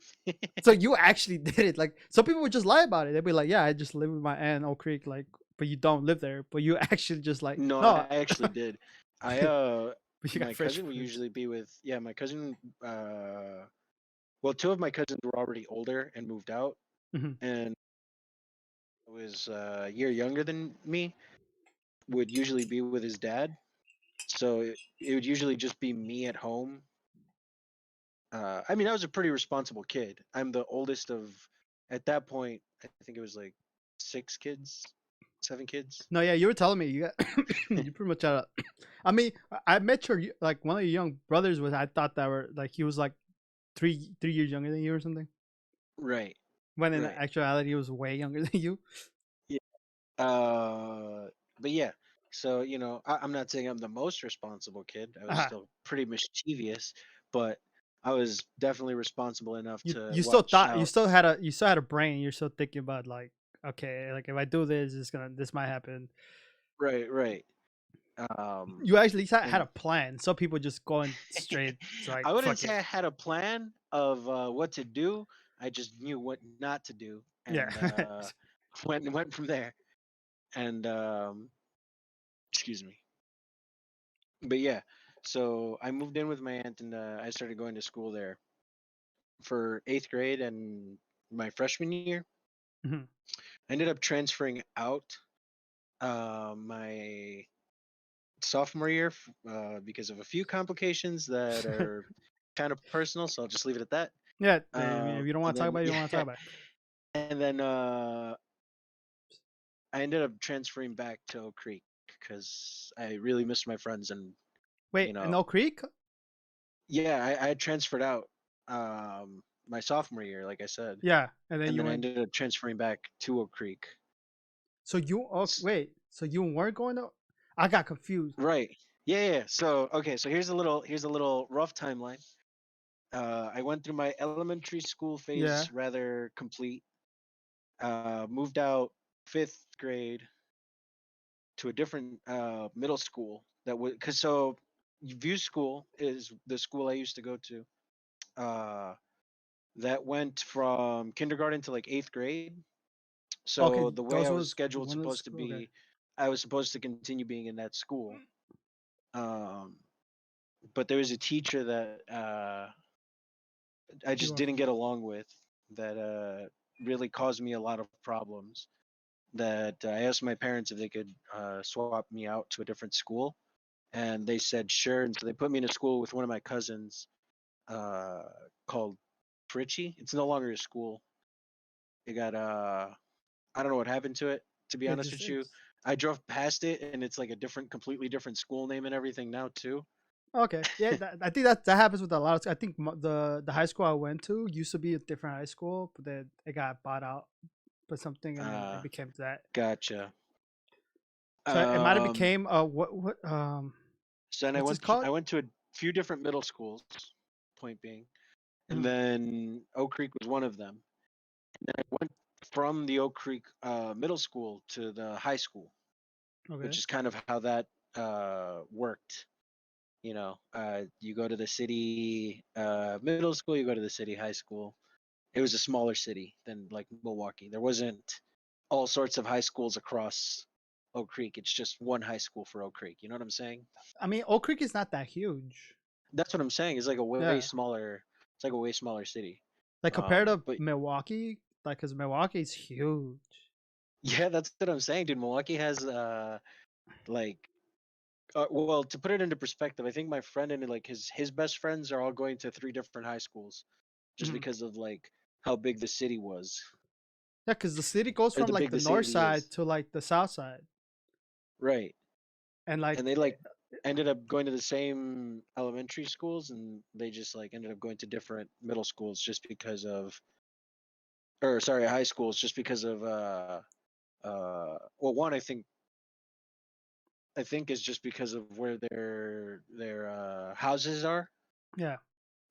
So you actually did it. Like some people would just lie about it. They'd be like, yeah, I just live with my aunt in Oak Creek, like, but you don't live there. But you actually just like,
No, I
no,
actually did. I
but you got
my
fresh
cousin would
prints.
usually be with my cousin well, two of my cousins were already older and moved out,
Hmm.
and was a year younger than me. Would usually be with his dad, so it would usually just be me at home. I mean, I was a pretty responsible kid. I'm the oldest of, at that point, I think it was like 6 kids, 7 kids.
No, yeah, you were telling me you got you pretty much had a. I mean, I met your like one of your young brothers was I thought that were like he was like 3 years younger than you or something.
Right,
When in
right.
actuality he was way younger than you.
Yeah. Uh, but yeah. So I'm not saying I'm the most responsible kid. I was
Uh-huh.
still pretty mischievous, but I was definitely responsible enough to
You still
watch
thought
out.
you still had a brain. You're still thinking about like okay, like if I do this, this might happen.
Right, right. Um,
You actually had a
and
plan. Some people just going straight it's like
I wouldn't
fuck
say
it.
I had a plan of what to do. I just knew what not to do,
Yeah.
and went from there. And excuse me. But yeah, so I moved in with my aunt, and I started going to school there for 8th grade and my freshman year.
Mhm.
I ended up transferring out my sophomore year because of a few complications that are kind of personal. So I'll just leave it at that.
Yeah, I mean, if you don't want
And
to talk
then
about it, you don't
yeah,
want to talk about it.
and then I ended up transferring back to Oak Creek because I really missed my friends, and
Wait,
you
in
know,
Oak Creek?
yeah, I had transferred out my sophomore year, like I said,
Yeah, and then
and
you
then I
went.
ended up transferring back to Oak Creek.
So you
S-
wait, so you weren't going to? I got confused.
Right. Yeah, yeah. So okay, so here's a little rough timeline. I went through my elementary school
Yeah.
phase rather complete. Moved out 5th grade to a different middle school that would because so View School is the school I used to go to. Uh, that went from kindergarten to like 8th grade. So
Okay,
the way
those
I was
was
scheduled
one of the
supposed to
school. Okay.
be, I was supposed to continue being in that school. Um, but there was a teacher that I
Keep
just
going.
didn't get along with that really caused me a lot of problems. That I asked my parents if they could swap me out to a different school, and they said sure. And so they put me in a school with one of my cousins uh, called Pritchie. It's no longer a school. It got I don't know what happened to it. To be
It
honest
just
with you,
it's
I drove past it, and it's like a completely different school name and everything now too.
Okay, yeah, I think that happens with a lot of. I think the high school I went to used to be a different high school, but then it got bought out by something, and then it
Uh,
became that.
gotcha.
So it might have
Um,
became what
so then
what's this called?
I went to a few different middle schools. Point being, and
Mhm.
then Oak Creek was one of them. And then I went from the Oak Creek middle school to the high school,
Okay.
which is kind of how that worked. You know, you go to the city middle school, you go to the city high school. It was a smaller city than like Milwaukee. There wasn't all sorts of high schools across Oak Creek. It's just one high school for Oak Creek. You know what I'm saying?
I mean, Oak Creek is not that huge.
That's what I'm saying. It's like a way
Yeah,
smaller. It's like a way smaller city.
like compared to
But
Milwaukee, like because Milwaukee's huge.
yeah, that's what I'm saying, dude. Milwaukee has like well, to put it into perspective, I think my friend and like his best friends are all going to three different high schools just
Mhm.
because of like how big the city was
Yeah, because the city goes
or
from
the
like
big
the
the
north
city
side
is.
to like the south side,
Right.
and like
And they like ended up going to the same elementary schools and they just like ended up going to different middle schools just because of or sorry, high schools just because of well one I think is just because of where their houses are.
yeah,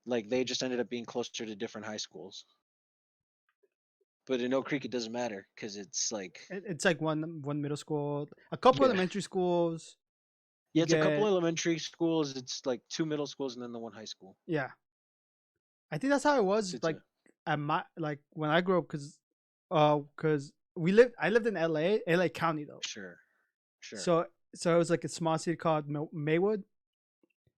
Like they just ended up being closer to different high schools. But in Oak Creek, it doesn't matter because it's like,
it's like one middle school, a couple
yeah,
elementary schools.
yeah,
You
it's a couple
get
elementary schools. It's like two middle schools and then the one high school.
yeah. I think that's how it
So
was
it's
like
a
at my like when I grew up because I lived in LA County though.
sure, sure,
So it was like a small city called Maywood,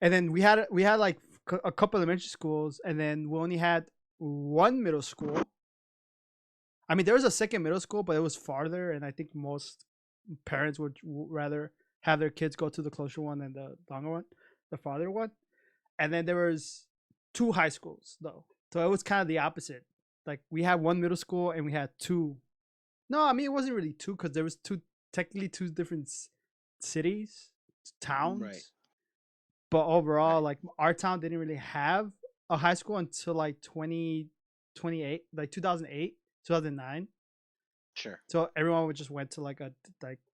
and then we had like a couple elementary schools, and then we only had one middle school. I mean, there was a second middle school, but it was farther, and I think most parents would rather have their kids go to the closer one than the longer one, the farther one. And then there was two high schools though, so it was kind of the opposite. Like we had one middle school and we had two. No, I mean it wasn't really two because there was technically two different cities,
right,
towns. But overall,
right,
like our town didn't really have a high school until like 2028, like 2008, 2009.
sure,
So everyone would just went to like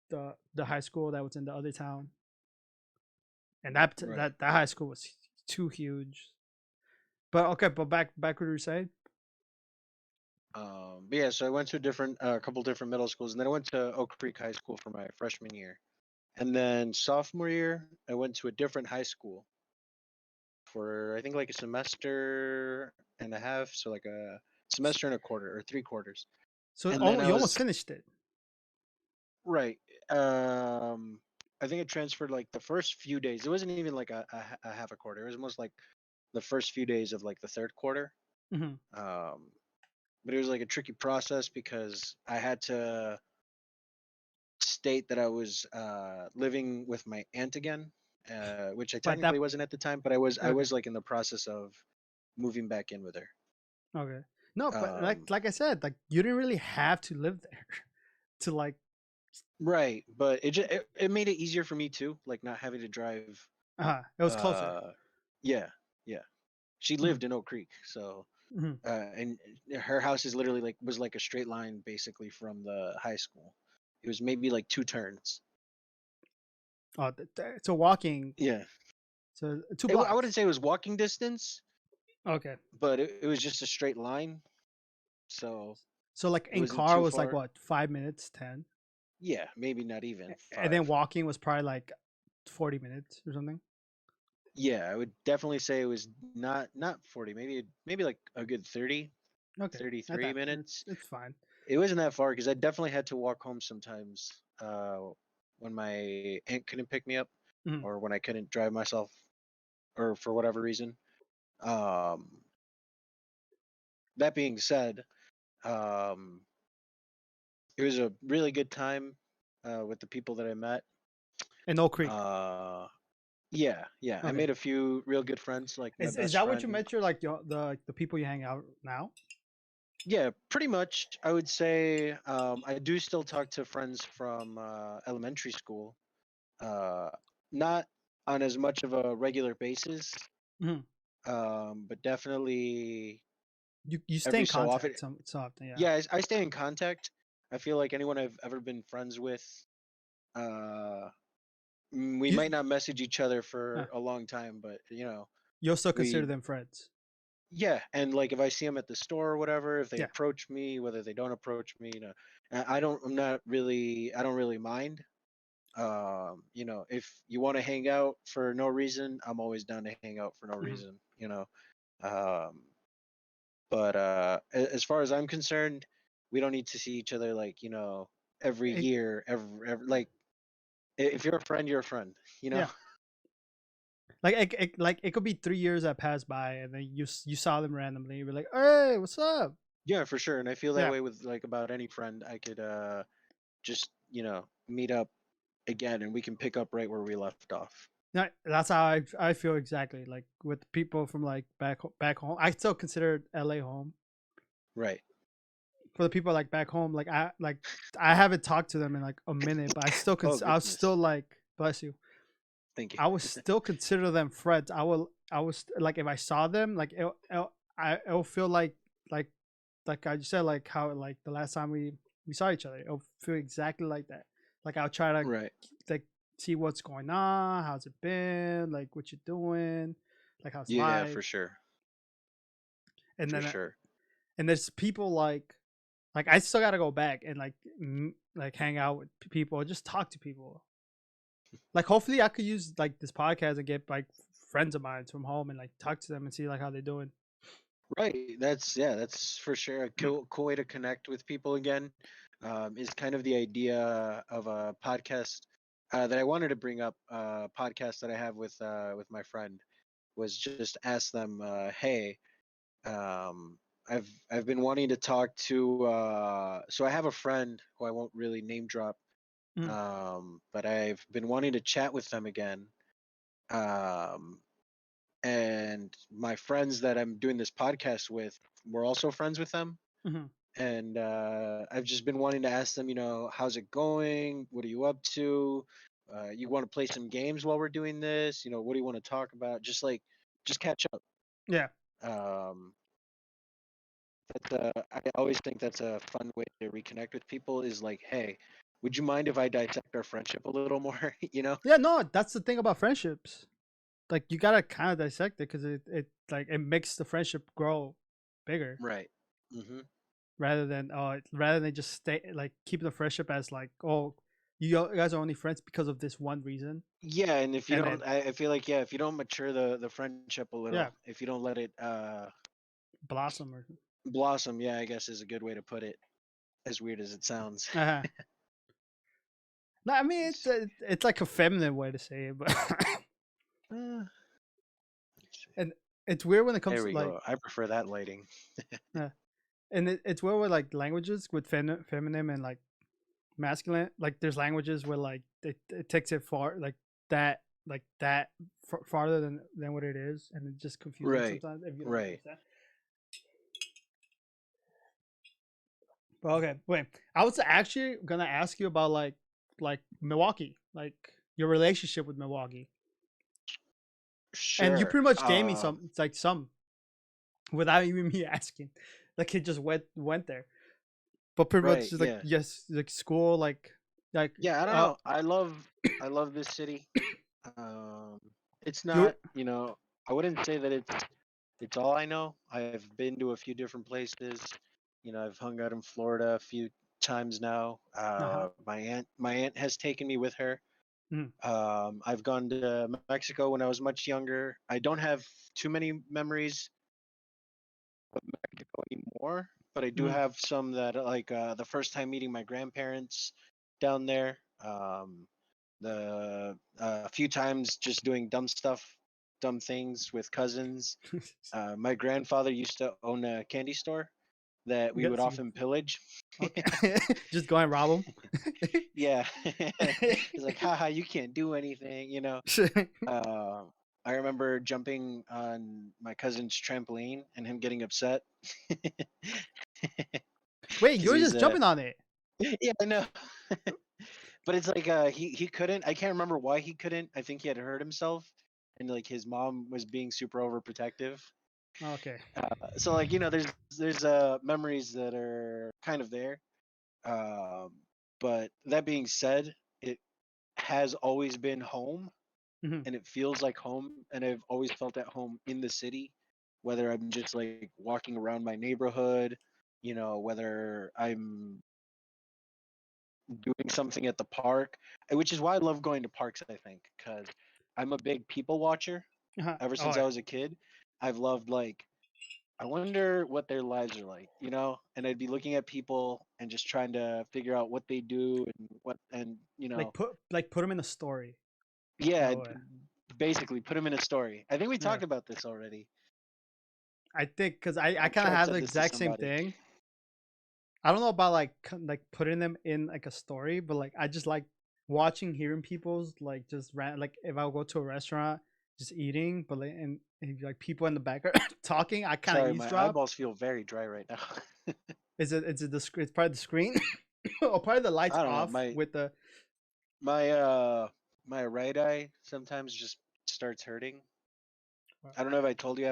the high school that was in the other town, and
right.
that high school was too huge. But okay, but back what you were saying.
But yeah, so I went to a different, a couple different middle schools, and then I went to Oak Creek High School for my freshman year, and then sophomore year I went to a different high school for I think like a semester and a half, so like a semester and a quarter or 3 quarters,
So
and then I
you almost
was
finished it.
right. Um, I think I transferred like the first few days. It wasn't even like a half a quarter. It was almost like the first few days of like the third quarter.
Hmm.
Um, but it was like a tricky process because I had to state that I was living with my aunt again, which I
But
technically wasn't at the time, but I
okay,
was like in the process of moving back in with her.
okay. No, but
Um,
like I said, like you didn't really have to live there to like.
right, but it made it easier for me too, like not having to drive.
It was closer.
Uh, yeah, yeah. She
Hmm.
lived in Oak Creek, so
Hmm.
and her house is literally like was like a straight line basically from the high school. It was maybe like two turns.
Oh, so walking.
Yeah,
So two
I
blocks.
wouldn't say it was walking distance,
Okay.
but it was just a straight line, so
So like
it
in
wasn't
car
too
was like
far.
what 5 minutes, 10,
Yeah, maybe not even
and then
5.
walking was probably like 40 minutes or something.
Yeah, I would definitely say it was not 40, maybe like a good 30,
Okay, at
33
that
minutes.
it's fine.
It wasn't that far because I definitely had to walk home sometimes when my aunt couldn't pick me up
Mhm.
or when I couldn't drive myself or for whatever reason. Um, that being said, um, it was a really good time with the people that I met.
In Oak Creek.
Uh, yeah, yeah, I
Okay.
made a few real good friends, like my
Is
best
that what you
friend.
met your the people you hang out now?
Yeah, pretty much. I would say I do still talk to friends from elementary school. Uh, not on as much of a regular basis.
Mhm.
But definitely
You stay
every
in
so often.
contact so often, yeah.
Yeah, I stay in contact. I feel like anyone I've ever been friends with, uh, we
You
might not message each other
uh,
for a long time, but
you'll still consider
we
them friends.
yeah, and like if I see them at the store or whatever, if they
Yeah.
approach me, whether they don't approach me, I don't, I'm not really, I don't really mind. If you want to hang out for no reason, I'm always down to hang out for no
Mhm.
reason. Um, but as far as I'm concerned, we don't need to see each other like every
It,
year, every like if you're a friend, you're a friend. You know.
yeah. Like it could be 3 years that pass by, and then you saw them randomly. You're like, "Hey, what's up?"
Yeah, for sure. And I feel that
Yeah.
way with like about any friend. I could just meet up again, and we can pick up right where we left off.
Yeah, that's how I feel exactly. Like with people from like back home, I still consider LA home.
Right.
For the people like back home, I haven't talked to them in like a minute, but
Oh
I was still
goodness.
like, bless you.
Thank you.
I would still consider them friends. I was like, if I saw them, like it'll feel like like I just said, like how like the last time we saw each other, it'll feel exactly like that. Like I'll try to
Right.
like see what's going on, how's it been, like what you doing, like how's
Yeah,
life,
for sure.
and
For
then
sure.
and there's people like I still gotta go back and like hang out with people, just talk to people. Like hopefully I could use like this podcast and get like friends of mine from home and like talk to them and see like how they're doing.
Right. That's for sure a cool way to connect with people again. Is kind of the idea of a podcast that I wanted to bring up. A podcast that I have with my friend was just ask them, hey, um, I've been wanting to talk to. So I have a friend who I won't really name drop,
Mhm.
but I've been wanting to chat with them again. Um, and my friends that I'm doing this podcast with were also friends with them.
Mhm.
And I've just been wanting to ask them, how's it going? What are you up to? You want to play some games while we're doing this? What do you want to talk about? Just catch up.
Yeah.
Um, I always think that's a fun way to reconnect with people. Is like, hey, would you mind if I dissect our friendship a little more?
Yeah, no, that's the thing about friendships. Like you gotta kind of dissect it because it like it makes the friendship grow bigger
Right. Hmm.
rather than just stay like keep the friendship as like, oh, you guys are only friends because of this one reason,
Yeah, and if you
and
don't,
then
I feel like, yeah, if you don't mature the friendship a
yeah,
little, if you don't let it
blossom or
blossom, yeah, I guess is a good way to put it. As weird as it sounds.
uh-huh. No, I mean
Let's
it's like a feminine way to say it, but
uh, let's see.
and it's weird when it comes
There
to
we
like
go. I prefer that lighting.
uh, and it's weird with like languages with feminine and like masculine. Like there's languages where like it takes it far like that farther than what it is, and it's just confusing
Right.
sometimes if you don't
Right.
understand. But okay, wait. I was actually gonna ask you about like Milwaukee, like your relationship with Milwaukee, and you
Sure.
pretty much gave me some like some without even me asking. Like it just went there, but pretty much
Right.
just like
Yeah.
yes, like school, like
Yeah. I don't
uh
know. I love this city. Um, it's
you
not. I wouldn't say that it's all I know. I've been to a few different places. I've hung out in Florida a few times now.
uh-huh.
My aunt has taken me with her.
Mm,
I've gone to Mexico when I was much younger. I don't have too many memories of Mexico anymore, but I do
mm.
have some that like the first time meeting my grandparents down there. The a few times just doing dumb stuff, dumb things with cousins. My grandfather used to own a candy store that we would
Yes,
often pillage.
okay. Just go and rob
Yeah,
them.
it's like, haha, you can't do anything. Uh, I remember jumping on my cousin's trampoline and him getting upset
Wait,
because
you're
he's
just
a
jumping on it.
yeah, I know. but it's like he couldn't. I can't remember why he couldn't. I think he had hurt himself, and like his mom was being super overprotective.
Okay.
So like there's memories that are kind of there. Um, but that being said, it has always been home,
Hmm.
and it feels like home, and I've always felt at home in the city, whether I'm just like walking around my neighborhood, whether I'm doing something at the park, which is why I love going to parks, I think, because I'm a big people watcher.
Uh-huh.
Ever
Oh
since I
yeah.
was a kid, I've loved like I wonder what their lives are like, and I'd be looking at people and just trying to figure out what they do and
Like put them in a story
yeah,
that way.
basically put them in a story. I think we
Yeah.
talked about this already.
I think because I
I've
kind of
tried to
have the
send this to
exact same
somebody.
thing. I don't know about like putting them in like a story, but like I just like watching, hearing people's like just like if I go to a restaurant, just eating, but and like people in the background talking, I kind of
Sorry, my
eavesdrop.
eyeballs feel very dry right now.
Is it it's probably the screen or probably the lights
I don't know.
off
My
with the.
my uh my right eye sometimes just starts hurting. I don't know if I told you I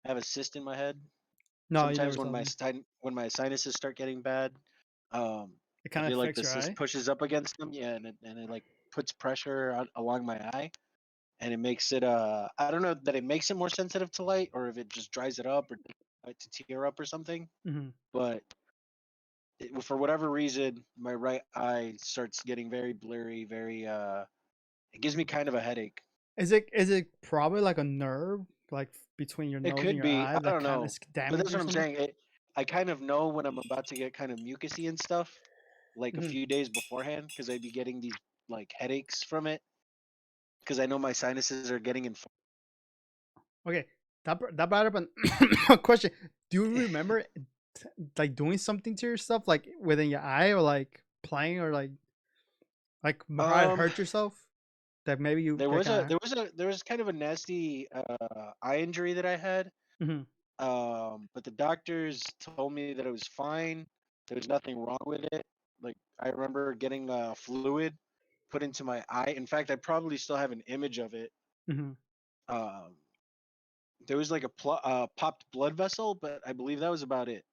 have a cyst in my head.
No, you never
Sometimes
told me.
when my sinuses start getting bad, um,
It
I
kind of
feel like
affects
the
your
cyst
eye.
pushes up against them, yeah, and it like puts pressure along my eye, and it makes it I don't know that it makes it more sensitive to light or if it just dries it up or to tear up or something,
Hmm.
but for whatever reason, my right eye starts getting very blurry, very it gives me kind of a headache.
Is it probably like a nerve like between your
It
nose and
could
your
be.
eye
I
that
don't
kind of
know.
is
But that's
damaged or
what I'm
something?
saying. I kind of know when I'm about to get kind of mucusy and stuff, like a
Hmm.
few days beforehand, because I'd be getting these like headaches from it, because I know my sinuses are getting inflamed.
Okay, that brought up a question. Do you remember like doing something to yourself, like within your eye, or like playing, or like probably
Um,
hurt yourself? That maybe you
there
like
was a
kind
there was a there was kind of a nasty eye injury that I had.
of. Hmm.
But the doctors told me that it was fine. There was nothing wrong with it. Like I remember getting fluid put into my eye. In fact, I probably still have an image of it.
Hmm.
Um, there was like a popped blood vessel, but I believe that was about it.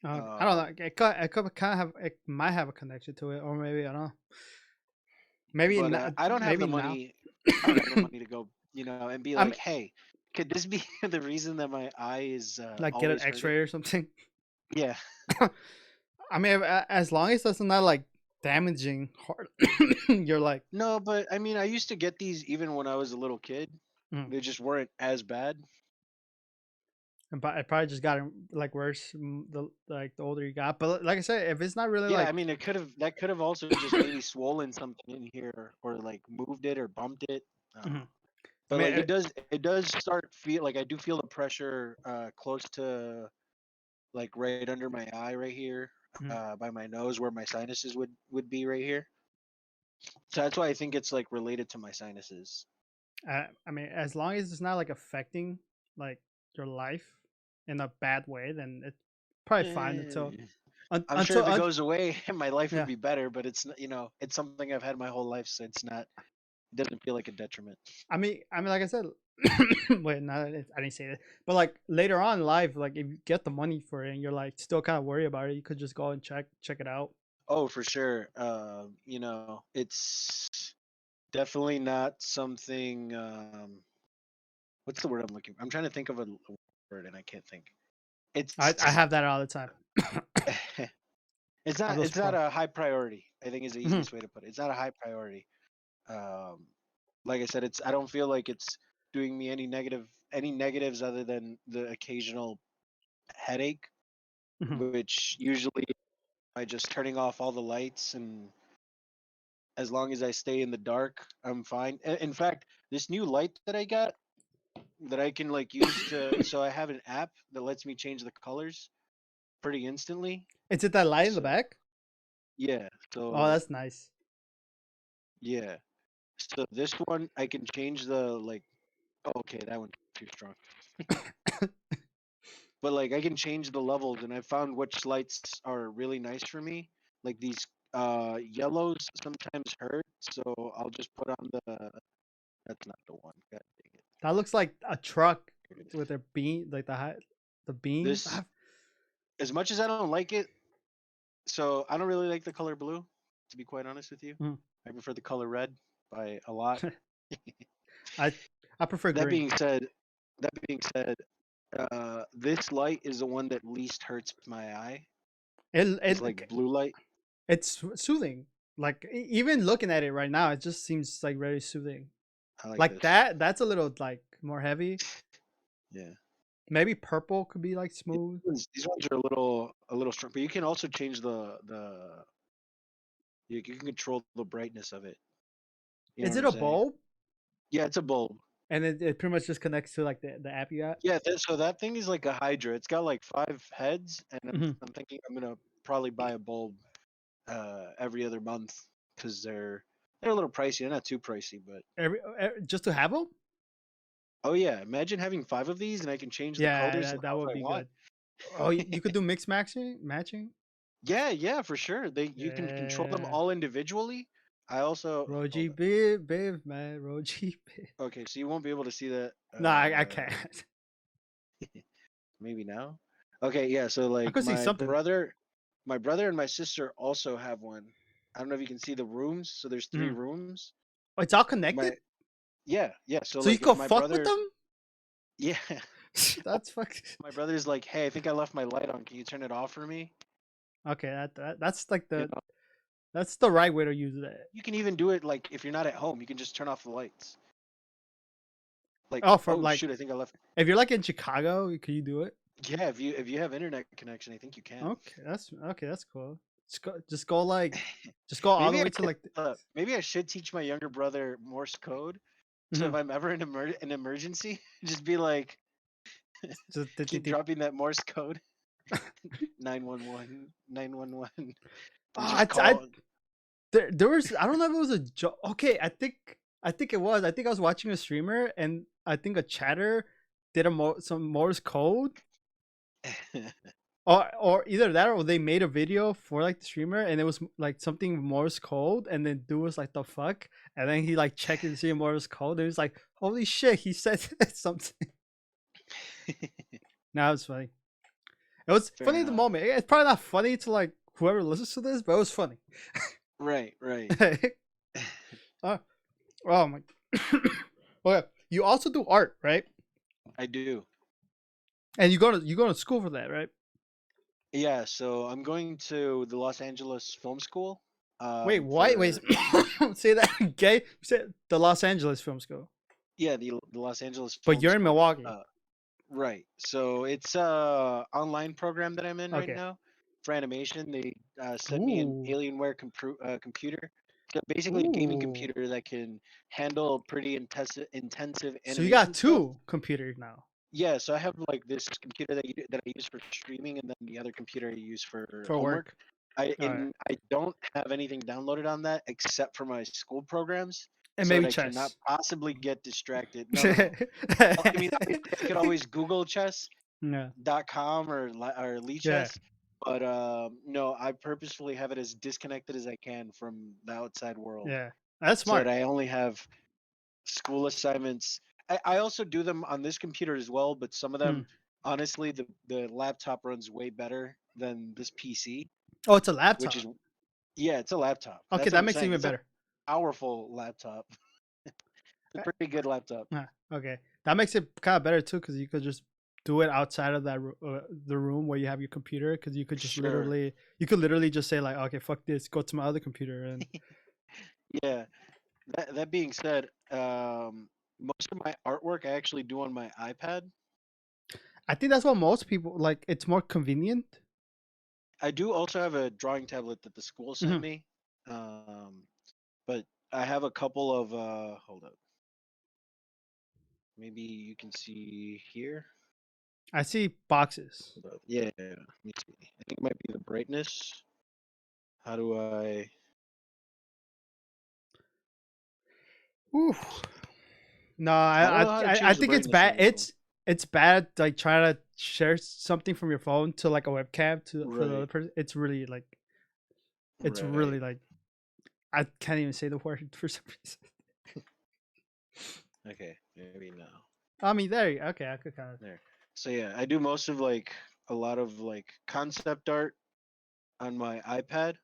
I don't
Um,
know. It could kind of have. It might have a connection to it, or maybe I don't know. Maybe
but
not.
I don't have the
Maybe now.
money. I don't have the money to go, and be
I'm
like, hey, could this be the reason that my eye is
like get an
always hurting?
X-ray or something.
Yeah.
I mean, as long as that's not like damaging heart, you're like,
No, but I mean, I used to get these even when I was a little kid.
mm.
They just weren't as bad.
But it probably just got like worse the older you got. But like I said, if it's not really
Yeah, I
like,
mean, that could have also just maybe swollen something in here, or like moved it or bumped it.
mhm. I
But
mean,
like it does start feel like I do feel the pressure close to like right under my eye right here,
mhm.
by my nose where my sinuses would be right here. So that's why I think it's like related to my sinuses.
I mean, as long as it's not like affecting like your life in a bad way, then it's probably fine until
Eh, I'm sure
until
if it goes away, my life would
yeah.
be better. But it's something I've had my whole life, so it doesn't feel like a detriment.
I mean, like I said, wait, no, I didn't say that. But like later on in life, like if you get the money for it and you're like still kind of worried about it, you could just go and check it out.
Oh, for sure. It's definitely not something. What's the word I'm looking for? I'm trying to think of a word and I can't think.
I
It's
have that all the time.
it's
Of
not
those
it's not
pro.
a high priority. I think is the
Mhm.
easiest way to put it. It's not a high priority. Um, like I said, I don't feel like it's doing me any negatives other than the occasional headache,
Mhm.
which usually by just turning off all the lights, and as long as I stay in the dark, I'm fine. In fact, this new light that I got that I can like use to so I have an app that lets me change the colors pretty instantly.
Is it that light in the
So
back?
yeah,
Oh,
so
that's nice.
yeah. So this one I can change the like oh, okay, that one's too strong. But like I can change the levels and I found which lights are really nice for me. Like these Yellows sometimes hurt, so I'll just put on the. That's not the one. God dang it.
That looks like a truck
Here it is.
with a beam, like the beams.
This, as much as I don't like it, so I don't really like the color blue. To be quite honest with you,
Mm.
I prefer the color red by a lot.
I I prefer
That
green.
being said, that being said, this light is the one that least hurts my eye. It's like blue light.
it's soothing. Like even looking at it right now, it just seems like very soothing.
I like
Like
this.
that's a little like more heavy.
Yeah.
Maybe purple could be like smooth.
These ones are a little strong, but you can also change the you can control the brightness of it. You know
Is
what
it
I'm
a
saying?
bulb?
Yeah, it's a bulb.
And it pretty much just connects to like the app you got.
Yeah, so that thing is like a Hydra. It's got like 5 heads, and
Mhm.
I'm thinking I'm gonna probably buy a bulb every other month because they're a little pricey. They're not too pricey, but
Just to have them.
oh yeah, imagine having 5 of these, and I can change the
Yeah,
colors and
that
how
would
I
be
want.
good. Oh, you could do mix matching.
Yeah, yeah, for sure. You can control them
Yeah.
all individually. I also hold
Roji
up.
Biv, man. Roji Biv.
Okay, so you won't be able to see that.
No, I can't.
Maybe now. Okay, yeah. So
I
like
could see something.
my brother and my sister also have one. I don't know if you can see the rooms. So there's 3 rooms.
Oh, it's all
My
connected,
yeah, yeah. So
so you
like if
could
my
fuck with
brother,
them.
yeah,
That's fuck.
my brother's like, hey, I think I left my light on. Can you turn it off for me?
Okay, that's like
You
the
know,
that's the right way to use that.
you can even do it like if you're not at home, you can just turn off the lights. Like,
Oh, from
oh
like
shoot, I think I left.
if you're like in Chicago, can you do it?
Yeah, if you have internet connection, I think you can.
Okay. That's cool. Just go all the way to like.
Maybe I should teach my younger brother Morse code. So if
Mhm.
I'm ever in an emergency, just be like,
Just
keep dropping that Morse code, 911, 911, and
Ah,
just call.
there was I don't know if it was a joke. Okay, I think it was. I think I was watching a streamer and I think a chatter did some Morse code, or either that or they made a video for like the streamer and it was like something Morse code and then dude was like the fuck and then he like checked and see Morse code and he was like holy shit he said something. Now it's funny. It was
Fair
funny at the
enough.
moment. It's probably not funny to like whoever listens to this, but it was funny.
Right, right.
uh, oh my. Okay, you also do art, right?
I do.
And you go to school for that, right?
Yeah, so I'm going to the Los Angeles Film School.
Wait, why? Wait,
For
say that again. You said the Los Angeles Film School,
yeah, the Los Angeles
but
Film
you're in
School.
Milwaukee.
Right. So it's a online program that I'm in right
Okay.
now for animation. They sent me an
Ooh,
Alienware computer. So basically, a gaming
ooh.
computer that can handle pretty intensive
So you got
animation stuff.
two computers now
Yeah. So I have like this computer that I use for streaming, and then the other computer I use for
for
homework.
work. All right,
I don't have anything downloaded on that except for my school programs,
and
so that
maybe
I cannot
chess.
possibly get distracted. No, no, no. I mean, I could always Google chess,
Yeah,
.com or
yeah,
Lichess, but no, I purposefully have it as disconnected as I can from the outside world,
yeah. That's
so that
smart.
I only have school assignments. I also do them on this computer as well, but some of
Hmm.
them, honestly, the laptop runs way better than this PC,
Oh, it's a
which is
laptop.
yeah, it's a laptop.
Okay,
That's what
that
I'm
makes it
saying.
even
It's a
better.
powerful laptop. It's a
Uh,
pretty good laptop.
Okay, that makes it kind of better too because you could just do it outside of that the room where you have your computer because
Sure.
you could literally just say like okay fuck this go to my other computer and
Yeah. That being said, most of my artwork I actually do on my iPad.
I think that's what most people like. It's more convenient.
I do also have a drawing tablet that the school sent
Hmm.
me, but I have a couple of. Hold up, maybe you can see here.
I see boxes.
Hold up. Yeah, let me see. I think it might be the brightness. How do I?
Ooh. No,
I don't know how to
I
change the
think it's
brightness
bad.
on this one.
It's bad like trying to share something from your phone to like a webcam to for the other
Right.
person. It's really like It's
Right.
really like I can't even say the word for some reason.
Okay, maybe now.
I mean, there. Okay, I could kind of.
There. So yeah, I do most of like a lot of like concept art on my iPad,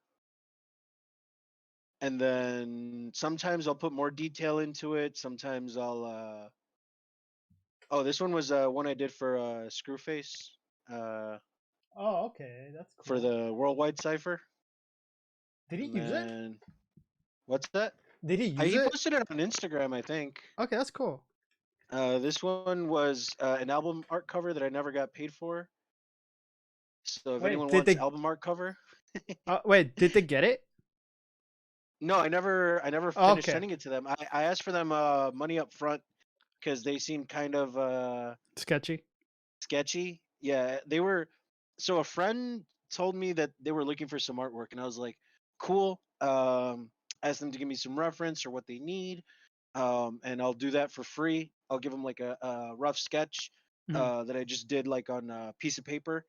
and then sometimes I'll put more detail into it. Sometimes I'll oh, this one was one I did for Screwface uh
Oh, okay, that's
for
cool.
the Worldwide Cipher.
Did he
And
use it?
then what's that?
Did he use
He
it?
posted it on Instagram, I think.
Okay, that's cool.
This one was an album art cover that I never got paid for. So if
Wait,
anyone
did
wants
they?
album art cover,
Wait, did they get it?
no, I never
Oh,
finished
okay,
sending it to them. I asked for them money up front because they seemed kind of
sketchy.
sketchy. Yeah, they were. So a friend told me that they were looking for some artwork, and I was like, cool. Ask them to give me some reference or what they need, and I'll do that for free. I'll give them like a rough sketch
Mhm.
that I just did like on a piece of paper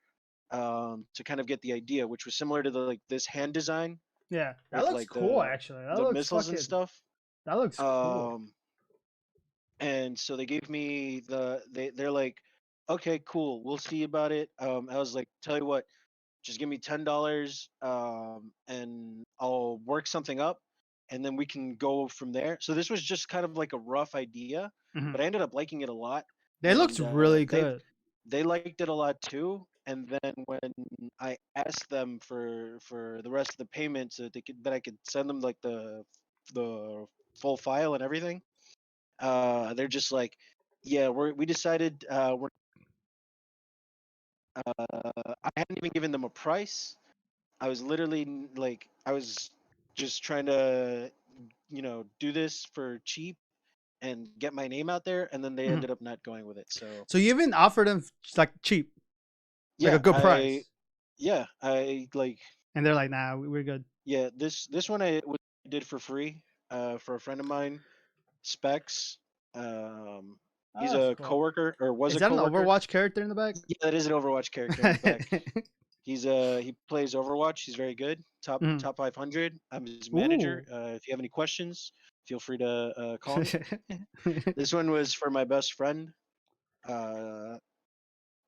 to kind of get the idea, which was similar to the like this hand design
Yeah, that
with
looks
like
cool. Actually, that
the
looks
missiles and
fucking.
stuff.
That looks cool.
Um, and so they gave me they're like, okay, cool, we'll see about it. I was like, tell you what, just give me $10, and I'll work something up, and then we can go from there. So this was just kind of like a rough idea,
Hmm.
but I ended up liking it a lot,
It looks
and
really good.
they liked it a lot too. And then when I asked them for the rest of the payment so that I could send them like the full file and everything, they're just like, yeah, we decided I hadn't even given them a price. I was literally like, I was just trying to, do this for cheap and get my name out there, and then they
Hmm.
ended up not going with it. So
So you even offered them like cheap, like a
yeah,
good price,
I like,
and they're like, "Nah, we're good."
yeah, this one did for free for a friend of mine, Specs. Um,
Oh,
he's
that's
a
cool.
coworker or was
Is
a
that an
coworker.
Overwatch character in the back?
Yeah, that is an Overwatch character in the back. He plays Overwatch. He's very good. Top
Mhm.
top 500. I'm his manager.
Ooh.
If you have any questions, feel free to call me. This one was for my best friend, uh,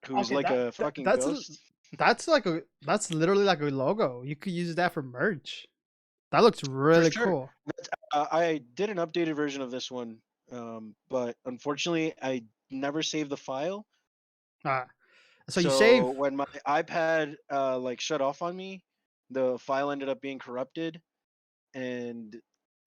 who's
Okay,
like
that,
a
that
fucking
that's
ghost.
that's literally like a logo. You could use that for merch. That looks
For
really
sure.
cool.
I did an updated version of this one, but unfortunately, I never saved the file.
Ah, so you save.
So when my iPad like shut off on me, the file ended up being corrupted, and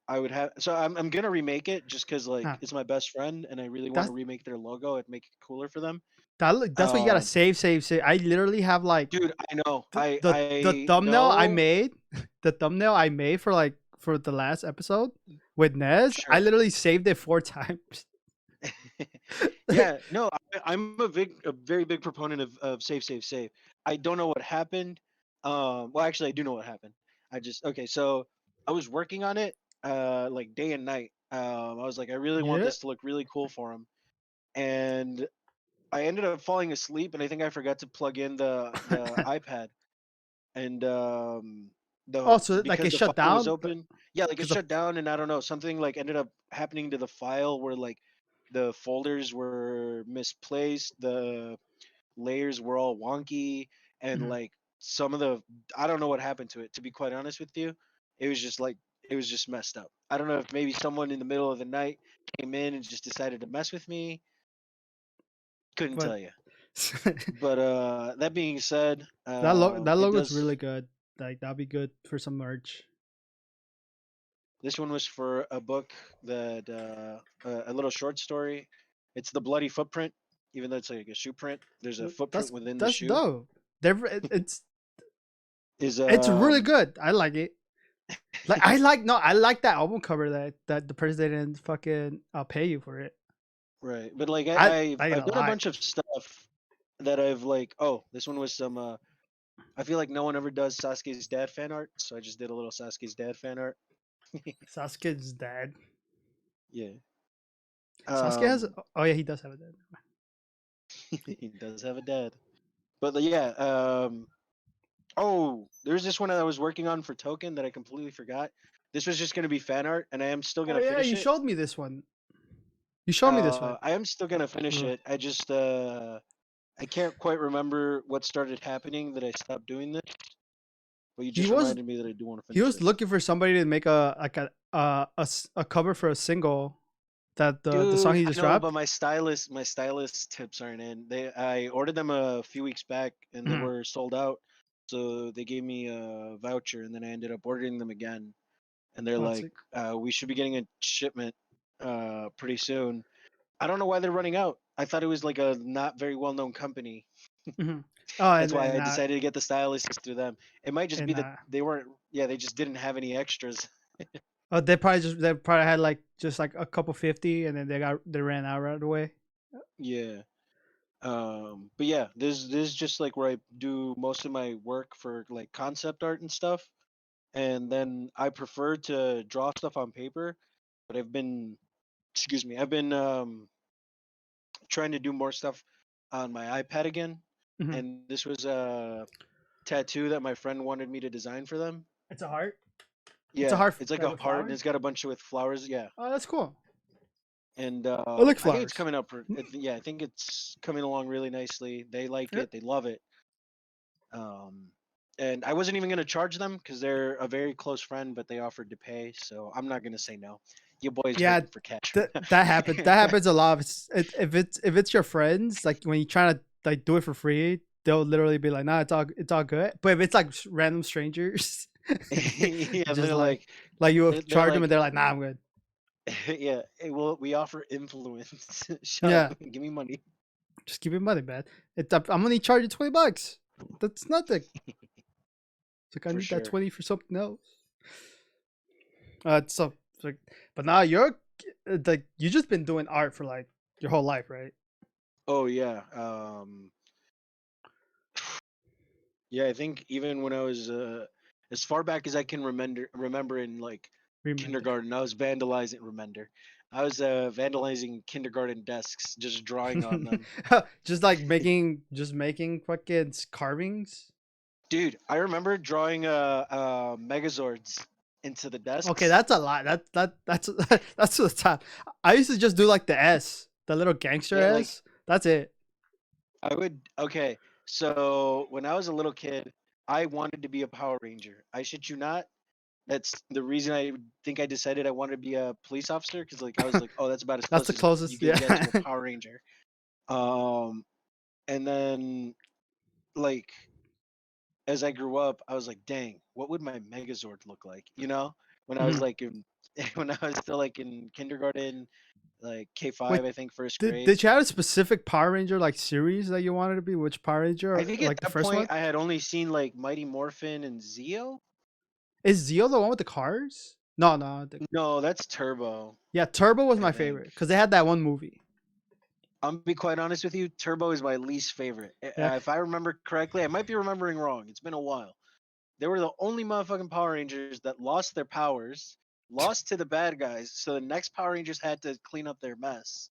I would have. So I'm gonna remake it just because like
Ah,
it's my best friend, and I really want to
that's
remake their logo and make it cooler for them.
that's what you gotta
Um,
save. I literally have like
dude, I know.
the
I
the, the
I
thumbnail I
know.
made, the thumbnail I made for like for the last episode with Nez. I
Sure.
literally saved it 4 times.
Yeah, no, I'm a very big proponent of save, save, save. I don't know what happened. Well, actually, I do know what happened. Okay. So I was working on it, like day and night. I was like, I really want
Yeah.
this to look really cool for him, and I ended up falling asleep, and I think I forgot to plug in the iPad, and
Oh,
the
so like
because
it
the
shut
file was
down
open. Yeah, like it
because the
shut down, and I don't know, something like ended up happening to the file where like the folders were misplaced, the layers were all wonky, and
Mhm.
like some of the I don't know what happened to it. To be quite honest with you, it was just like it was just messed up. I don't know if maybe someone in the middle of the night came in and just decided to mess with me. Couldn't
but
tell you. But that being said,
that
it
logo's
does.
really good. Like that'd be good for some merch.
This one was for a book that a little short story. It's the bloody footprint, even though it's like a shoe print. There's a footprint within the
That's
shoe.
dope.
Is
It's really good. I like it. Like I like no, I like that album cover that the person didn't fucking pay you for it.
right, but like
I
I've
like it
I've
a
done a
lot.
bunch of stuff that I've like. Oh, this one was some. I feel like no one ever does Sasuke's dad fan art, so I just did a little Sasuke's dad fan art.
Sasuke's dad.
Yeah.
Sasuke has.
Um,
Oh yeah, he does have a dad.
he does have a dad, but yeah. Oh, there's this one that I was working on for Token that I completely forgot. This was just gonna be fan art, and I am still
Oh
gonna
yeah,
finish
you
it.
showed me this one. You showed me this one.
I am still gonna finish
Ugh.
it. I just I can't quite remember what started happening that I stopped doing this, but you
He
just
was
reminded me that I do want to
he
finish
was
this.
looking for somebody to make a like a cover for a single that the song
Dude,
he
I
just
know, but
dropped.
my stylist tips aren't in. I ordered them a few weeks back and they
Mhm.
were sold out. So they gave me a voucher and then I ended up ordering them again. And they're
Oh, it's
like,
like,
we should be getting a shipment pretty soon. I don't know why they're running out. I thought it was like a not very well known company.
mhm. Oh,
That's why I
and
decided to get the stylists through them. It might just be
and
that they weren't, yeah, they just didn't have any extras.
oh, they probably had like just like a couple 50, and then they ran out right away.
Yeah. But yeah, this is just like where I do most of my work for like concept art and stuff. And then I prefer to draw stuff on paper, but I've been trying to do more stuff on my iPad again.
Mhm.
And this was a tattoo that my friend wanted me to design for them.
It's a heart. It's a
Yeah,
heart
it's like
like
a
with
heart and
flowers.
it's got a bunch of with flowers. Yeah,
Oh, that's cool.
and
I like
I think it's
flowers.
coming up. Yeah, I think it's coming along really nicely. They like
Yeah,
it. They love it. Um, and I wasn't even gonna charge them because they're a very close friend, but they offered to pay, so I'm not gonna say no. Your boy's
yeah,
hurting for cash right
that happens.
now.
That happens a lot. If it's your friends, like when you try to like do it for free, they'll literally be like, "Nah, it's all good." But if it's like random strangers,
Yeah,
just
they're like,
like you
they're
charge them and
like,
they're like, "Nah, I'm good."
yeah. Well, we offer influence. Shut up,
Yeah,
give me money.
just give me money, man. I'm only charging $20. That's nothing. It's like I
For
need that
sure.
20 for something else. So it's like, but now you're like you just been doing art for like your whole life, right?
Oh yeah. Yeah, I think even when I was as far back as I can remember in like
Remember.
kindergarten, I was vandalizing remember. I was vandalizing kindergarten desks, just drawing on them.
just just making fucking carvings.
Dude, I remember drawing Megazords into the
Okay,
desks.
that's a lot. That's that's the top. I used to just do like the S, the little gangster
Yeah, like
S. That's it.
I would. Okay, so when I was a little kid, I wanted to be a Power Ranger. I shit you not. That's the reason I think I decided I wanted to be a police officer because like I was like, oh, that's about as
That's
close
the
as you
closest.
can
Yeah.
get to a Power Ranger. Um, and then like as I grew up, I was like, dang, what would my Megazord look like? You know, when I was
Mhm.
like in when I was still like in kindergarten, like
Wait,
K5, I think first
did
grade.
you have a specific Power Ranger like series that you wanted to be? Which Power Ranger?
I
Or,
think at
like the
that
first
point
one?
I had only seen like Mighty Morphin and Zeo.
Is Zeo the one with the cars? No, no.
No, that's Turbo,
Yeah, Turbo was
I
my
think.
favorite because they had that one movie.
I'm gonna be quite honest with you. Turbo is my least favorite.
Yeah,
If I remember correctly, I might be remembering wrong. It's been a while. They were the only motherfucking Power Rangers that lost their powers, lost to the bad guys, so the next Power Rangers had to clean up their mess.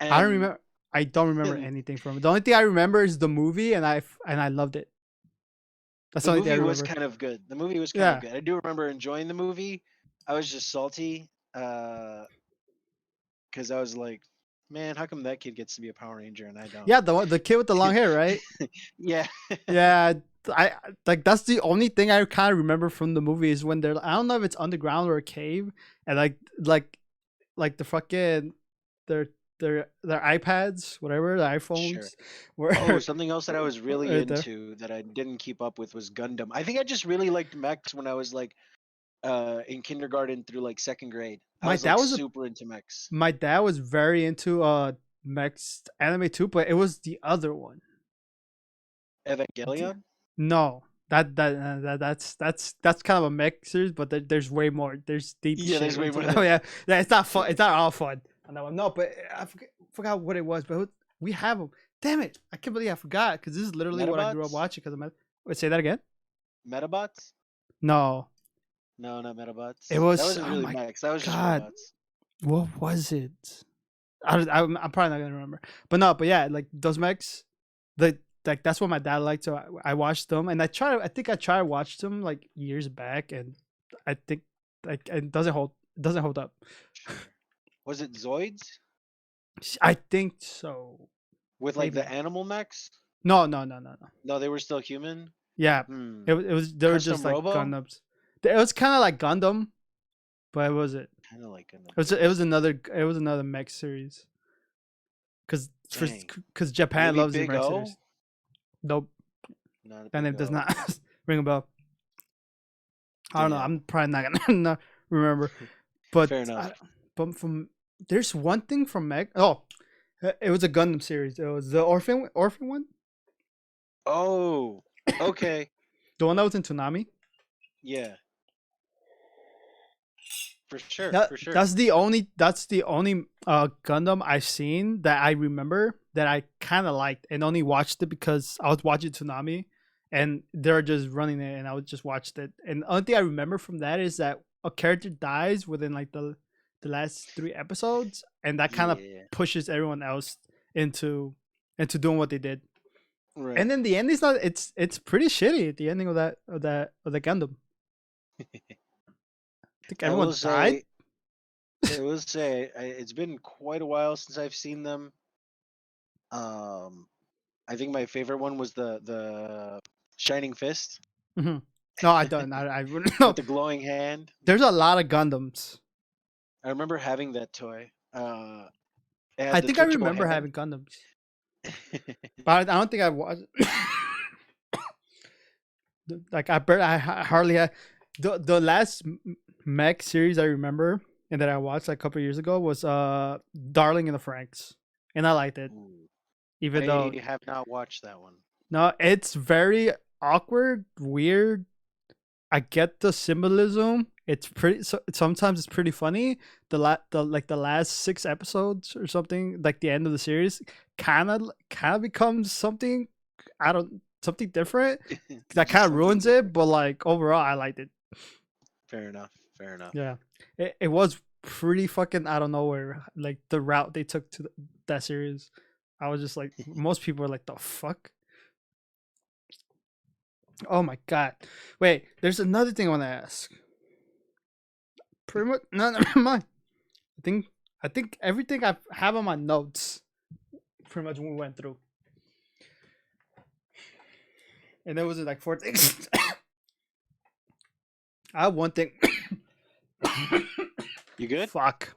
I don't
And
remember. I don't remember
the
anything from it. The only thing I remember is the movie, and I loved it. That's the only thing I
movie was
remember.
kind of good. The movie was kind of
Yeah,
good. I do remember enjoying the movie. I was just salty because I was like, man, how come that kid gets to be a Power Ranger and I don't?
yeah. The kid with the long hair, right?
Yeah.
Yeah, I like that's the only thing I kind of remember from the movie is when they're I don't know if it's underground or a cave, and like the fucking their their iPads, whatever, the
Sure.
iPhones,
Oh,
were
something else that I was really
right there.
into that I didn't keep up with was Gundam. I think I just really liked mechs when I was like in kindergarten through like second grade. I
My
was
dad
like
was a
super into mechs.
my dad was very into Mex anime too, but it was the other one. D-
Evangelion?
no, that's kind of a mix series, but there's way more. There's deep
Yeah,
shit
there's way
into
more
that. Oh
than
yeah, yeah. It's not fun.
yeah.
It's not all fun on that one. No, but forgot what it was. But we have them. Damn it! I can't believe I forgot because this is literally what I grew up
Metabots?
watching. Because I'm. Wait, say that again.
Metabots?
No,
No, not
it
Metabots. That
was.
wasn't
Oh
really
my
mechs. That was just
god,
robots.
what was it? I'm probably not gonna remember. But no, but yeah, like those mechs, the like that's what my dad liked, so I watched them, and I think I tried to watch them like years back, and I think like it doesn't hold up.
Sure. Was it Zoids
I think so.
with like
Maybe.
the animal mechs?
No.
No, they were still human.
Yeah,
Hmm.
it was they were just
Custom
like
Robo.
Gundams. It was kind of like Gundam, but it wasn't.
Kind of like Gundam.
It was another mech series.
Dang.
Cause Japan
Maybe
loves the
Big
mech
O.
series. Nope,
Not a
that name
Big
does
O.
not ring a bell. I don't know.
Damn.
I'm probably not gonna not remember, but
Fair enough.
but from there's one thing from mech. Oh, it was a Gundam series. It was the orphan one,
Oh. Okay.
the one that was in Toonami.
Yeah. For sure.
That
For sure.
that's the only Gundam I've seen that I remember that I kind of liked and only watched it because I was watching Toonami and they're just running it and I would just watched it. And the only thing I remember from that is that a character dies within like the last 3 episodes, and that kind of
Yeah.
pushes everyone else into doing what they did.
Right.
And then the ending's not it's pretty shitty at the ending of the Gundam. I think everyone died.
I will say it's been quite a while since I've seen them. I think my favorite one was the Shining Fist
Mhm. No, I don't. I wouldn't know.
with the glowing hand.
There's a lot of Gundams.
I remember having that toy. It had
I
the
think I
twitchable
remember
hand.
having Gundams, but I don't think I was. Like I hardly had the last mech series I remember and that I watched like a couple years ago was Darling in the Franxx, and I liked it,
Ooh,
even
I
though
have not watched that one.
no, it's very awkward, weird. I get the symbolism. It's pretty. So, sometimes it's pretty funny. The last 6 episodes or something, like the end of the series, kind of becomes something. I don't something different that
Just
kind of
something
ruins
different.
it. But like overall, I liked it.
Fair enough. Fair enough.
Yeah, it was pretty fucking out of nowhere. Like the route they took to that series, I was just like, most people are like, the fuck. Oh my god! Wait, there's another thing I want to ask. Pretty much, no, never mind. I think everything I have on my notes, pretty much we went through, and there was like 4 things. I have one thing.
You good?
Fuck.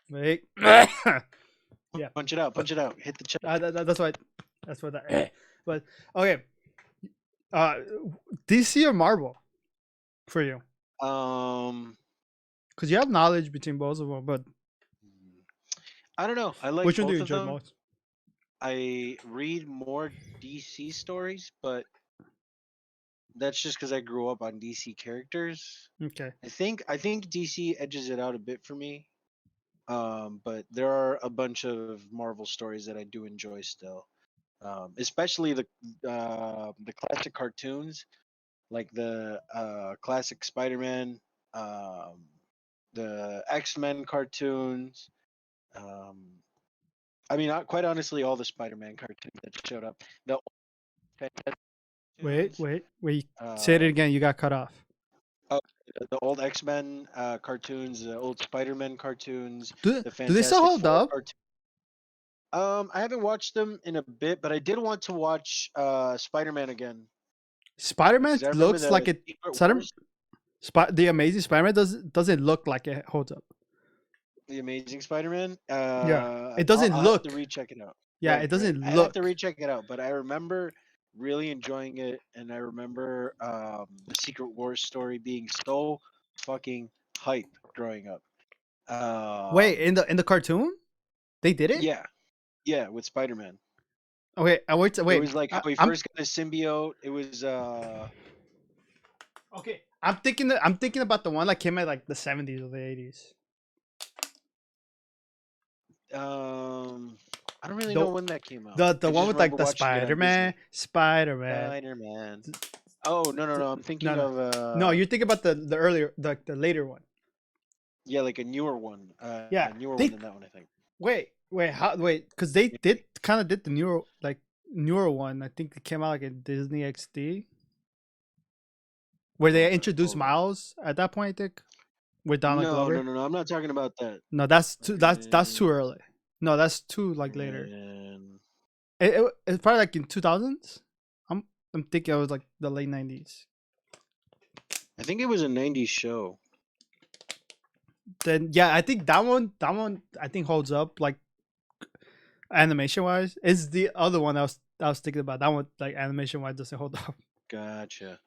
Wait. Yeah.
Punch it out. Punch it out. Hit the chest.
That's why. That's what that. But okay. DC or Marvel for you? Because you have knowledge between both of them, but
I don't know. I like
which one do
both
you
of
enjoy
them.
most?
I read more DC stories, but that's just because I grew up on DC characters.
Okay.
I think DC edges it out a bit for me. But there are a bunch of Marvel stories that I do enjoy still. Especially the classic cartoons, like the classic Spider-Man, the X-Men cartoons. Um, I mean, quite honestly, all the Spider-Man cartoons that showed up. The old Fantastic
Wait.
cartoons,
Say it
um,
again. You got cut off.
oh, the old X-Men cartoons, the old Spider-Man cartoons,
Do
the
do they still
Fantastic
hold
Four
up?
cartoons. I haven't watched them in a bit, but I did want to watch Spider-Man again
Spider-Man
because I remember
looks like
the
it.
Secret
Spider,
Wars,
the Amazing Spider-Man doesn't look like it holds up.
the Amazing Spider-Man.
Yeah, it doesn't
I'll have to
look.
recheck it out.
Yeah,
Right,
it
right.
doesn't
I have to
look.
recheck it out, but I remember really enjoying it, and I remember the Secret Wars story being so fucking hype growing up.
Wait,
Um,
in the cartoon, they did it.
yeah, yeah, with Spider-Man.
Okay, I wait.
It
Wait,
was like how he
I'm
first got his symbiote. It was
okay. I'm thinking about the one that came out like the 70s or the 80s.
I don't really
The
know when that came out.
the
I
one
just
with like
remember
the
watching it on Disney.
Spider-Man.
Spider-Man. Oh, no, I'm
No,
thinking
no,
of
no. You're thinking about the earlier the later one.
yeah, like a newer one.
Yeah,
A newer one
they
than that one, I think.
wait, how wait, because they did kind of did the newer like newer one. I think it came out like in Disney XD, where they
Okay,
introduced
hold on.
Miles at that point. I think with Donald
No, no,
Glover.
no, no. I'm not talking about that.
No, that's too. That's too
Man,
early. No, that's too like later.
man.
It's probably like in 2000s. I'm I'm thinking it was like the late 90s.
I think it was a '90s show.
Then yeah, I think that one I think holds up like animation wise. Is the other one I was thinking about. That one like animation wise doesn't hold up.
Gotcha.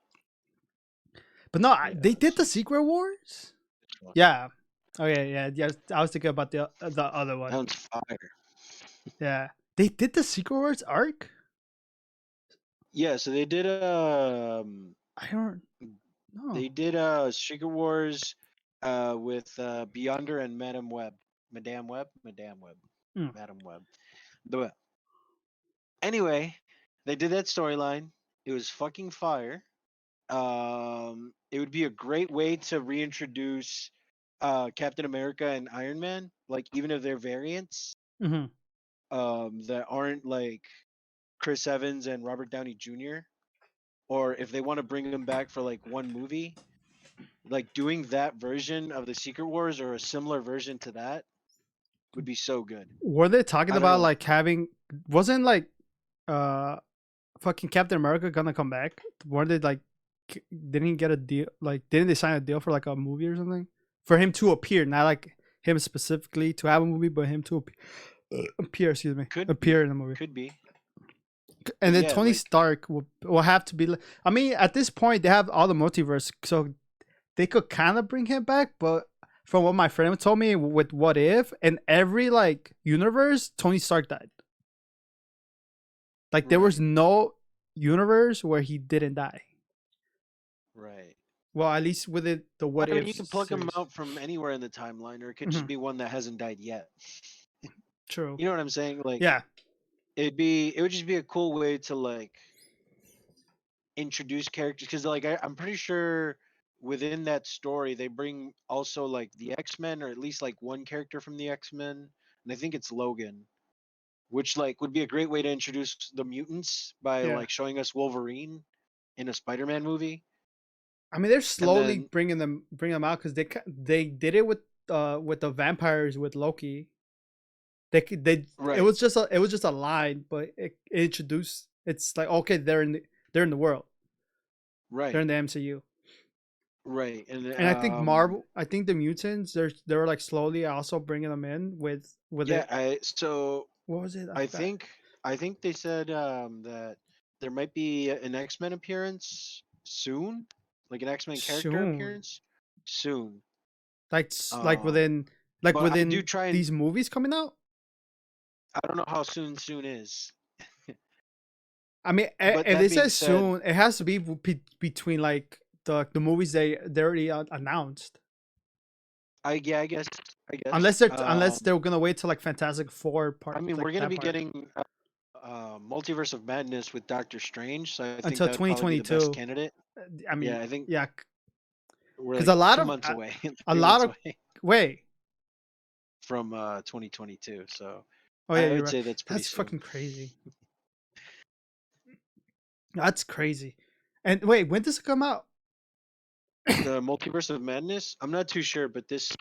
But no,
Yeah.
they did the Secret Wars.
This one.
Yeah. Okay, yeah. I was thinking about the other
That
one.
one's fire.
Yeah, they did the Secret Wars arc.
Yeah, so they did
I don't know.
Secret Wars with Beyonder and Madame Web. Madame Web.
Hmm.
Madame Web. The Anyway, they did that storyline. It was fucking fire. It would be a great way to reintroduce Captain America and Iron Man, like even if they're variants
Mm-hmm.
that aren't like Chris Evans and Robert Downey Jr. Or if they want to bring them back for like one movie, like doing that version of the Secret Wars or a similar version to that would be so good.
Were they talking
I don't
about
know.
like having? Wasn't like uh fucking Captain America gonna come back? Weren't they like? Didn't he get a deal? Like, didn't they sign a deal for like a movie or something for him to appear? Not like him specifically to have a movie, but him to appear. Excuse me,
Could
appear
be,
in the movie.
could be,
And
but
then
yeah,
Tony
like
Stark will have to be. I mean, at this point, they have all the multiverse, so they could kind of bring him back. But from what my friend told me, with What If, in every like universe, Tony Stark died. Like there was
right,
no universe where he didn't die.
right.
Well, at least with it, the What
I mean,
If
you can plug them
series.
out from anywhere in the timeline, or it could just
Hmm.
be one that hasn't died yet.
True.
You know what I'm saying? Like
Yeah.
it would just be a cool way to like introduce characters because like I'm pretty sure within that story they bring also like the X-Men or at least like one character from the X-Men, and I think it's Logan, which like would be a great way to introduce the mutants by
Yeah.
like showing us Wolverine in a Spider-Man movie.
I mean, they're
And
slowly
then
bringing them out because they did it with the vampires with Loki. They it
right,
was just a line, but it introduced. It's like okay, they're in the world. They're in
right,
the MCU.
right, and
And I think Marvel, I think the mutants, they were like slowly also bringing them in with
yeah,
it. What was it? I
I
forgot.
think I think they said that there might be an X-Men appearance soon, like an X-Men character
Soon,
appearance soon.
like
Um, but I do
within
try and
these movies coming out.
I don't know how soon is.
I mean,
But
if
that
they
being
say
said,
soon, it has to be between like the movies they already announced.
I guess.
Unless they're gonna wait till like Fantastic Four
I
part
mean, we're
like
gonna
that
be
part
getting Multiverse of Madness with Doctor Strange, so I think
until
that would probably be the best
2022.
candidate.
I
Yeah,
mean,
I think
yeah,
we're
because
like 2 months away,
a
3 months
lot of
away
wait.
from 2022. So
Oh yeah,
I
you're
would
right.
say that's pretty
That's
soon.
fucking crazy. That's crazy. And wait, when does it come out?
The Multiverse of Madness. I'm not too sure, but this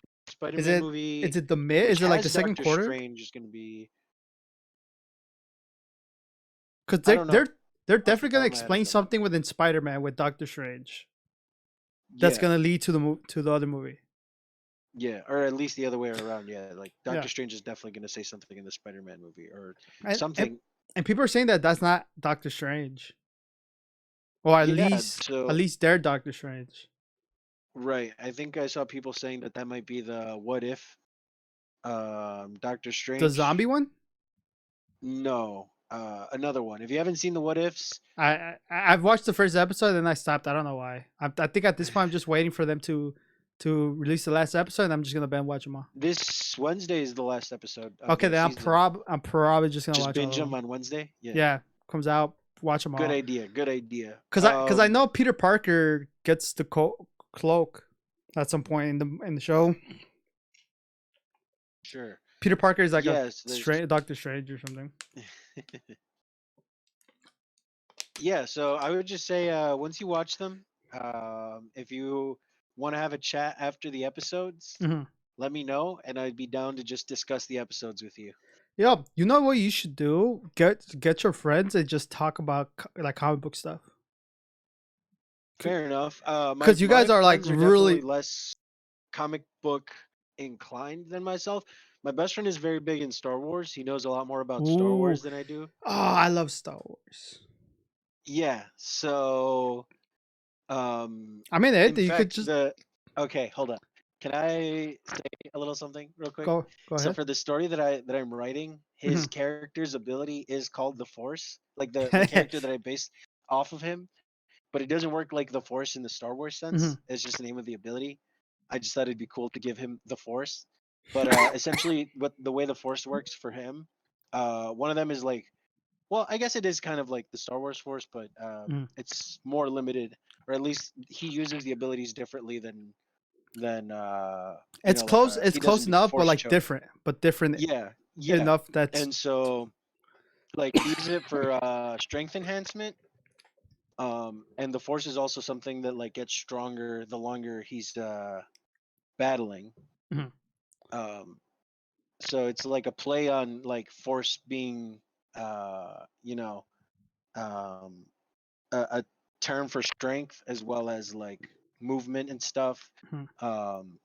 Is
Spider-Man
it
movie,
the mid?
which
Is it like the
has
second
Doctor
quarter?
Strange, is going to be.
Because
I don't know
they're
off the
definitely
top
gonna
of my head. I
explain
don't know.
something within Spider-Man with Doctor Strange. That's
Yeah,
gonna lead to to the other movie.
yeah, or at least the other way around. Yeah, like
Yeah,
Doctor Strange is definitely going to say something in the Spider-Man movie or
and and,
something.
and people are saying that that's not Doctor Strange, or
Yeah,
at
so
least their Doctor Strange,
right. I think I saw people saying that that might be the what if Doctor
the
Strange.
zombie one.
No, another one. If you haven't seen the what ifs,
I've watched the first episode and I stopped. I don't know why. I think at this point I'm just waiting for them to release the last episode and I'm just gonna binge watch them all.
this Wednesday is the last episode of
Okay,
the
then
season.
I'm probably just gonna
Just
watch all
binge
of
them
them.
on Wednesday. Yeah,
Yeah, comes out, watch them
good
all.
idea. Good idea.
Cause I know Peter Parker gets the cloak at some point in the show.
Sure.
Peter Parker is like a
Yes, there's
Doctor Strange or something.
Yeah, so I would just say once you watch them, if you want to have a chat after the episodes,
Hmm.
let me know, and I'd be down to just discuss the episodes with you.
Yeah, you know what you should do? Get your friends and just talk about like comic book stuff.
Fair enough. My
Because you guys
my
are like
friends are definitely
really.
less comic book inclined than myself. My best friend is very big in Star Wars. He knows a lot more about Star
Ooh,
Wars than I do.
oh, I love Star Wars.
Yeah, so
I mean,
in
anything you could
fact,
just
the okay, hold on. Can I say a little something real quick?
go
So
ahead.
for the story that I'm writing, his
Hmm.
character's ability is called the Force, like the character that I based off of him, but it doesn't work like the Force in the Star Wars
Hmm.
sense. It's just the name of the ability. I just thought it'd be cool to give him the Force. But essentially, what the way the Force works for him, one of them is like, well, I guess it is kind of like the Star Wars Force, but it's more limited, or at least he uses the abilities differently than
It's
like
close. It's
he doesn't
close
be
enough, but
Force
like
choke.
different, but different
Yeah, yeah,
enough. That's
and so like he uses it for strength enhancement. And the Force is also something that like gets stronger the longer he's battling.
mhm,
Um, so it's like a play on like Force being uh, you know um, a term for strength as well as like movement and stuff.
mhm.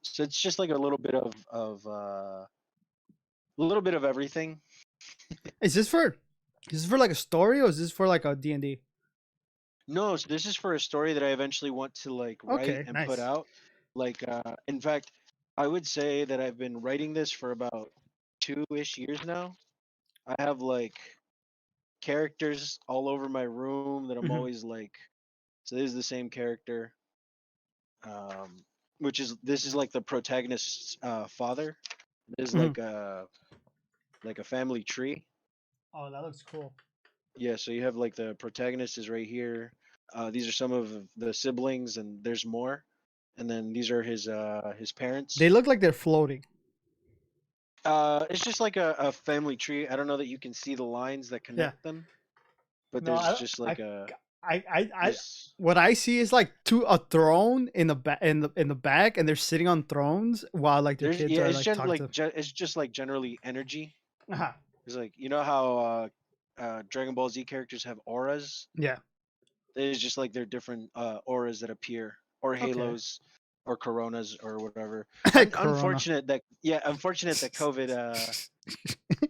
So it's just like a little bit of everything.
Is this for? Is this for like a story or is this for like a D and D?
No, so this is for a story that I eventually want to like write
Okay,
and put
nice.
out. Like, in fact, I would say that I've been writing this for about 2-ish years now. I have like characters all over my room that I'm
Hmm.
always like. So this is the same character, which is this is like the protagonist's father. This is
Hmm.
like a family tree.
Oh, that looks cool.
Yeah, so you have like the protagonist is right here. These are some of the siblings, and there's more. And then these are his
They
parents.
look like they're floating.
It's just like a family tree. I don't know that you can see the lines that
Yeah.
connect them, but
No,
there's
I,
just
I,
like a
I.
there's
What I see is like a throne in the back in the back, and they're sitting on thrones while like their
there's
kids
yeah.
are
It's
like talking to.
it's just like generally energy.
Uh-huh.
It's like you know how Dragon Ball Z characters have auras.
Yeah.
There's just like their different auras that appear, or
Okay.
halos, or coronas, or whatever.
Corona.
Unfortunate that unfortunate that COVID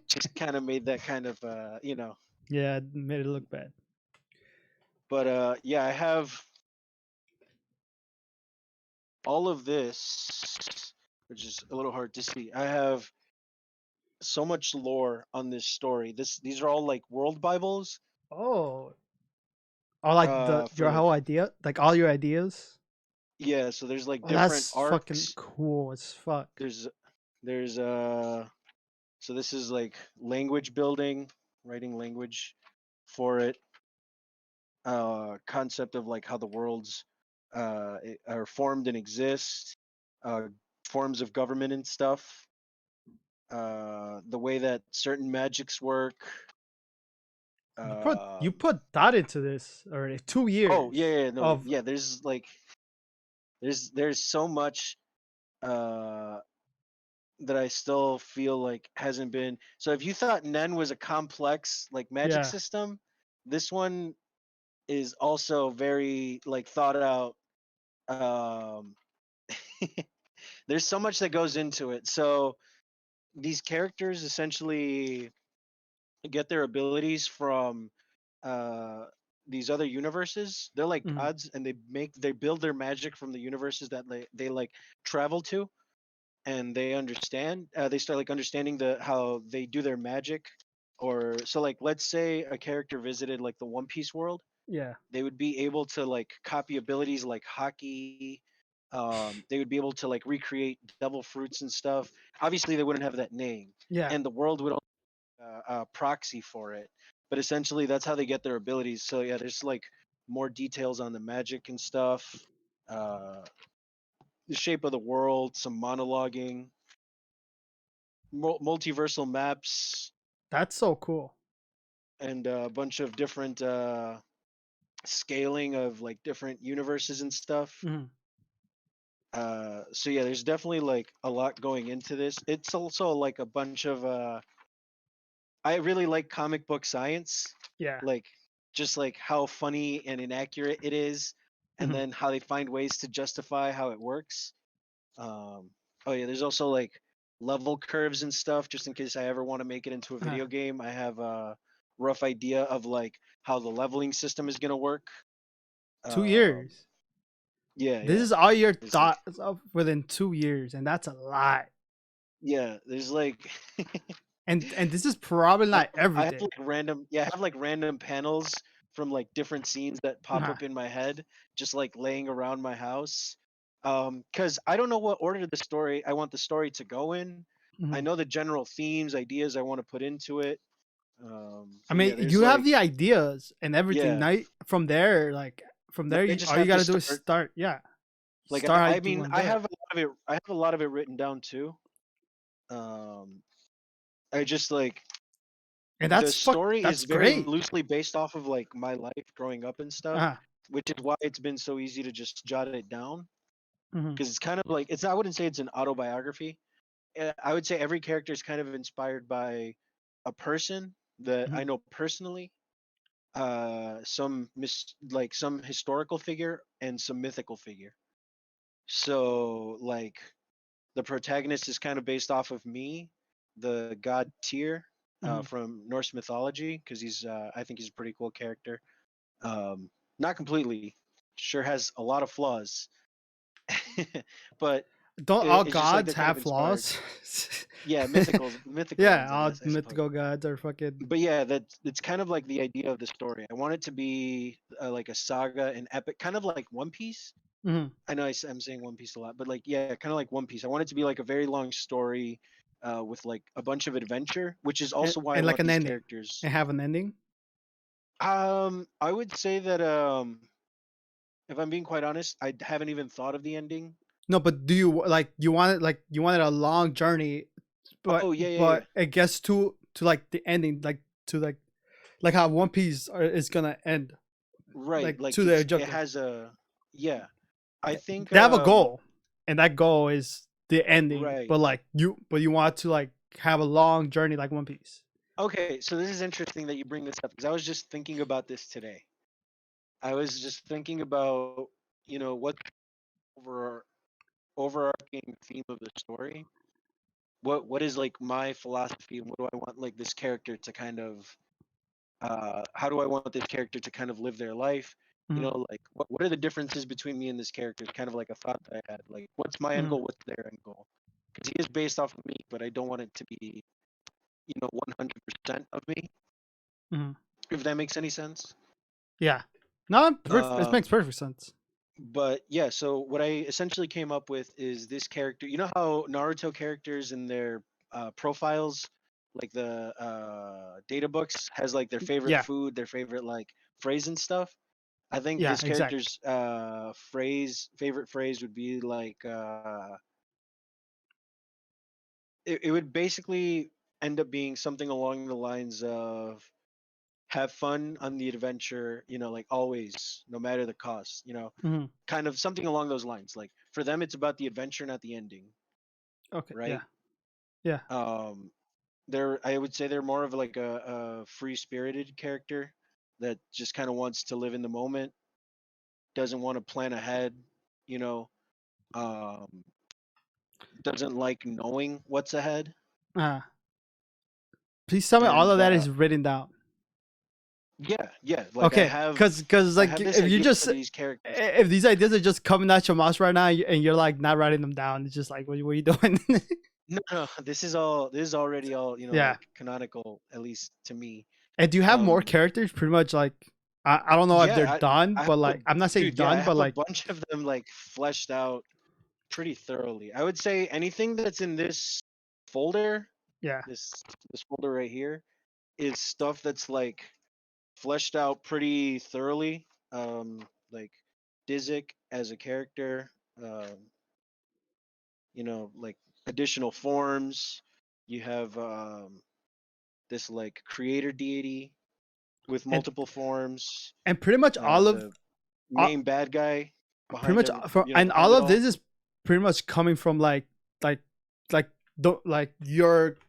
just kind of made that kind of
Yeah, it made it look bad.
But yeah, I have all of this, which is a little hard to see. I have so much lore on this story. These are all like world Bibles.
Oh, or like
For
your
like
whole idea, like all your ideas.
yeah, so there's like
Oh,
different
that's fucking
arcs.
cool as fuck.
There's there's so this is like language building, writing language for it. Concept of like how the worlds are formed and exist. Uh, forms of government and stuff. The way that certain magics work.
You
Um,
put that into this already. Two
oh
years
yeah, yeah, no,
of
yeah. There's like there's so much uh, that I still feel like hasn't been. So if you thought Nen was a complex like magic
yeah,
system, this one is also very like thought out. Um, there's so much that goes into it. So these characters essentially get their abilities from uh these other universes. They're like
mhm,
gods, and they build their magic from the universes that they like travel to, and they start like understanding the how they do their magic. Or so like let's say a character visited like the One Piece world,
yeah,
they would be able to like copy abilities like hockey. They would be able to like recreate devil fruits and stuff. Obviously they wouldn't have that name,
yeah.
and the world would proxy for it. But essentially, that's how they get their abilities. So yeah, there's like more details on the magic and stuff, uh, the shape of the world, some monologuing, multiversal maps,
That's so cool.
and a bunch of different. scaling of like different universes and stuff.
Mhm.
So yeah, there's definitely like a lot going into this. It's also like a bunch of I really like comic book science,
Yeah.
like just like how funny and inaccurate it is, and
Mhm.
then how they find ways to justify how it works. Oh yeah, there's also like level curves and stuff, just in case I ever want to make it into a
Uh,
video game. I have a rough idea of like how the leveling system is gonna work.
2 years.
Um, yeah,
This
yeah.
is all your
There's like
thoughts of within 2 years, and that's a lot.
yeah, there's like
And this is probably
I
not
I have
everything.
like random yeah, I have like random panels from like different scenes that pop
Uh,
up in my head, just like laying around my house. Because I don't know what order I want the story to go in. I
mhm.
know the general themes, ideas I want to put into it.
I
But yeah,
mean,
there's
you have
like
the ideas and everything.
yeah,
Now, from there, like from
now
there,
I just
all you
have to
gotta do is
start.
start. Yeah,
Like
start how
I
you
mean,
want to
I
do it.
have a lot of it. I have a lot of it written down too. Um, I just like
And
the
that's fuck.
story is
That's
very
great.
loosely based off of like my life growing up and stuff,
Uh,
which is why it's been so easy to just jot it down
mhm,
because it's kind of like it's I wouldn't say it's an autobiography. I would say every character is kind of inspired by a person that I
mhm,
know personally, like some historical figure and some mythical figure. So like the protagonist is kind of based off of me, the god Tyr,
mhm.
from Norse mythology, because I think he's a pretty cool character. Um, Not completely, sure has a lot of flaws, but
Don't all
it's just like
gods
they're kind
have
of inspired.
flaws?
Yeah, mythical
Yeah,
ones, I
all
guess, I suppose.
mythical gods are fucking.
But yeah, that's kind of like the idea of the story. I want it to be like a saga, an epic, kind of like One Piece.
Mhm.
I know I'm saying One Piece a lot, but like yeah, kind of like One Piece. I want it to be like a very long story with like a bunch of adventure, which is
and,
also why I
and like
want
an
these
ending.
characters.
And have an ending.
I would say that if I'm being quite honest, I haven't even thought of the ending.
No, but do you like you wanted a long journey,
Oh yeah, yeah, yeah.
but it gets to like the ending, to like how One Piece is gonna end,
Right,
like
like
to the
it
objective.
has a yeah. I think
They have a goal, and that goal is the ending.
right.
But you want to like have a long journey like One Piece.
Okay, so this is interesting that you bring this up because I was just thinking about this today. I was just thinking about, what over overarching theme of the story. What is like my philosophy and what do I want like this character to kind of how do I want this character to kind of live their life?
Mhm,
Like what are the differences between me and this character? It's kind of like a thought that I had. Like what's my end
mhm,
goal, what's their end goal? Because he is based off of me, but I don't want it to be, 100% of me,
mhm.
if that makes any sense.
Yeah, no, it makes
Um
perfect sense.
but yeah, so what I essentially came up with is this character. You know how Naruto characters in their profiles, like the data books, has like their favorite
Yeah,
food, their favorite like phrase and stuff. I think
yeah,
this
exactly.
character's favorite phrase would be like it would basically end up being something along the lines of have fun on the adventure, like always, no matter the cost,
Mhm.
kind of something along those lines. Like for them, it's about the adventure, not the ending,
Okay, yeah,
right?
yeah.
Um, I would say they're more of like a free spirited character that just kind of wants to live in the moment, doesn't want to plan ahead, you know, um, doesn't like knowing what's ahead,
Uh, Please tell me all
and
of that is written down.
yeah, yeah. Like
Okay, because
I
like
have this
if you
idea
just
for these characters.
if these ideas are just coming out your mouth right now and you're like not writing them down, it's just like what are you doing?
No, no, this is already all
Yeah.
like canonical, at least to me.
And do you have more
Um,
characters? Pretty much like I don't know if they're
Yeah,
done,
I
but
have a
like I'm not saying
dude. Yeah, I
done, but
have a
like
bunch of them like fleshed out pretty thoroughly. I would say anything that's in this folder,
yeah.
this this folder right here, is stuff that's like fleshed out pretty thoroughly. Like Dizzy as a character, like additional forms. You have this like creator deity, with
and
multiple forms.
pretty much
The
all,
main bad guy
pretty
behind
much
every,
from, and
behind
all
it
of
all.
this is pretty much coming from like like like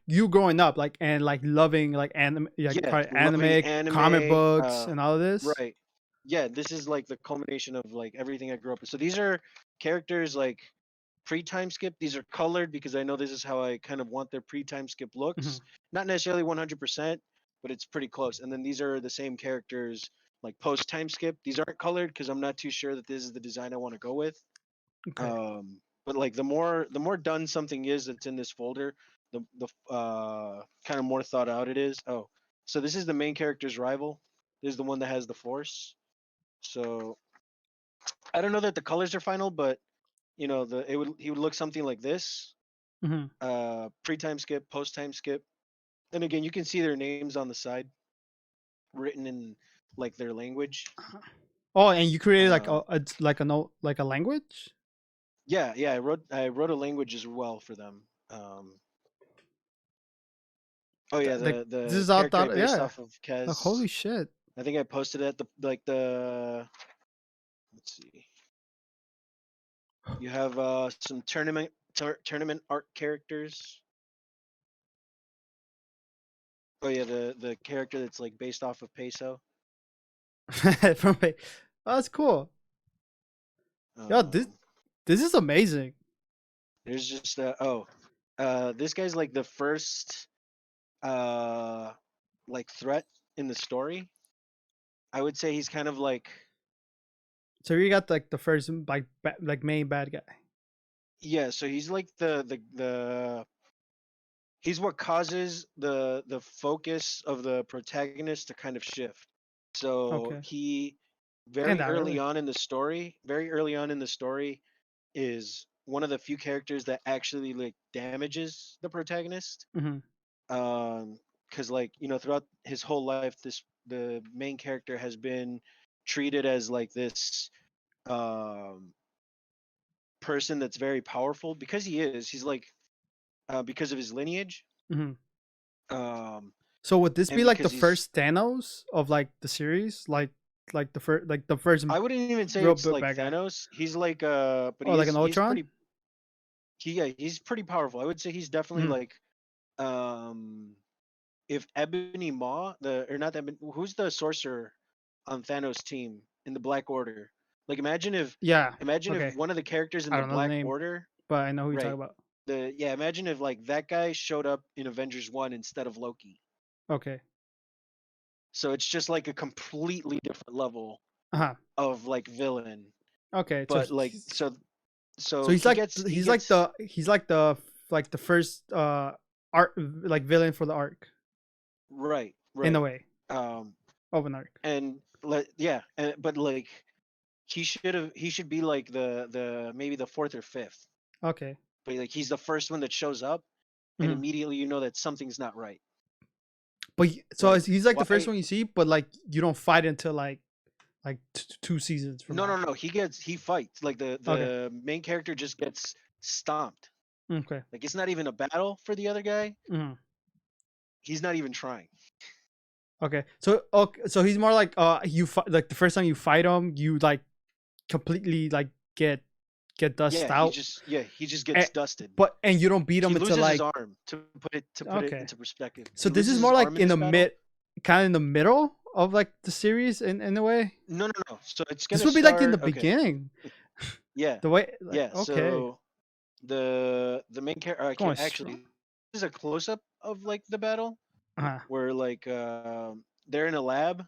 you growing up like and like loving like anime, like
Yeah,
probably
loving
anime, comic
anime.
books, and all of this.
Right. Yeah, this is like the culmination of like everything I grew up with. So these are characters like pre-time skip. These are colored because I know this is how I kind of want their pre-time skip
Hmm.
looks. Not necessarily 100%, but it's pretty close. And then these are the same characters like post-time skip. These aren't colored because I'm not too sure that this is the design I want to go with.
Okay.
But like the more done something is that's in this folder, the kind of more thought out it is. Oh, so this is the main character's rival. This is the one that has the force. So I don't know that the colors are final, but the it would he would look something like this.
Hmm.
Pre-time skip, post-time skip, and again you can see their names on the side written in like their language.
Oh, and you created like
Um,
like a no like a language.
yeah, I wrote a language as well for them. Oh yeah,
Like this
the
is all
character I
thought.
based
Yeah.
off of
Like,
Kez.
holy shit.
I think I posted it at the like the let's see. You have some tournament art characters. Oh yeah, the character that's like based off of Peso.
From a, oh, that's cool. Yo,
Um,
this is amazing.
there's just this guy's like the first uh like threat in the story. I would say he's kind of like
So you got like the first like like main bad guy.
yeah, so he's like the he's what causes the focus of the protagonist to kind of shift. So
Okay.
he
And
very
that
early
early.
on in the story, very early on in the story is one of the few characters that actually like damages the protagonist.
Hmm.
Because like throughout his whole life, the main character has been treated as like this um person that's very powerful because he is. He's like because of his lineage.
Hmm.
Um,
So would this
and
be like the
because he's
first Thanos of like the series, like the first
I wouldn't even say
real
it's like
bad guy,
Thanos. He's like but
or like an
he's
Ultron?
pretty he's pretty powerful. I would say he's definitely
Hmm.
like um if Ebony Maw, the or not Ebony, who's the sorcerer on Thanos' team in the Black Order? Like
Yeah.
imagine if
Okay.
one of the characters in
I
the
don't know the
Black
name,
Order,
but I know who you talk
right?
about.
Imagine if like that guy showed up in Avengers 1 instead of Loki.
Okay.
So it's just like a completely different level
Uh huh.
of like villain.
Okay. So
But like so
he's
he
like
gets he
he's like
gets
the first art like villain for the arc
right,
in a
right.
way
Um
of an arc.
and but like he should be like the maybe the fourth or fifth.
Okay.
But like he's the first one that shows up and
Hmm.
immediately you know that something's not right.
But so
Like
he's like the first
why
one you see, but like you don't fight until like two seasons from
no no
now.
no he fights. Like the
Okay.
the main character just gets stomped.
Okay.
Like it's not even a battle for the other guy.
Hmm.
He's not even trying.
Okay. So okay, so he's more like like the first time you fight him, you like completely like get dust out,
He just
and,
gets dusted.
and you don't beat
He
him until
loses his
like
arm to put it
okay.
into perspective.
So
He
this is
loses his
more like
arm in
in
this
the
battle.
kind of in the middle of like the series in a way.
No, no, no. So it's
This
gonna
would be like in the
start. Okay.
beginning.
Yeah,
The way like
yeah.
okay,
So the main character.
going strong.
Actually, this is a close up of like the battle
Uh-huh.
where like they're in a lab,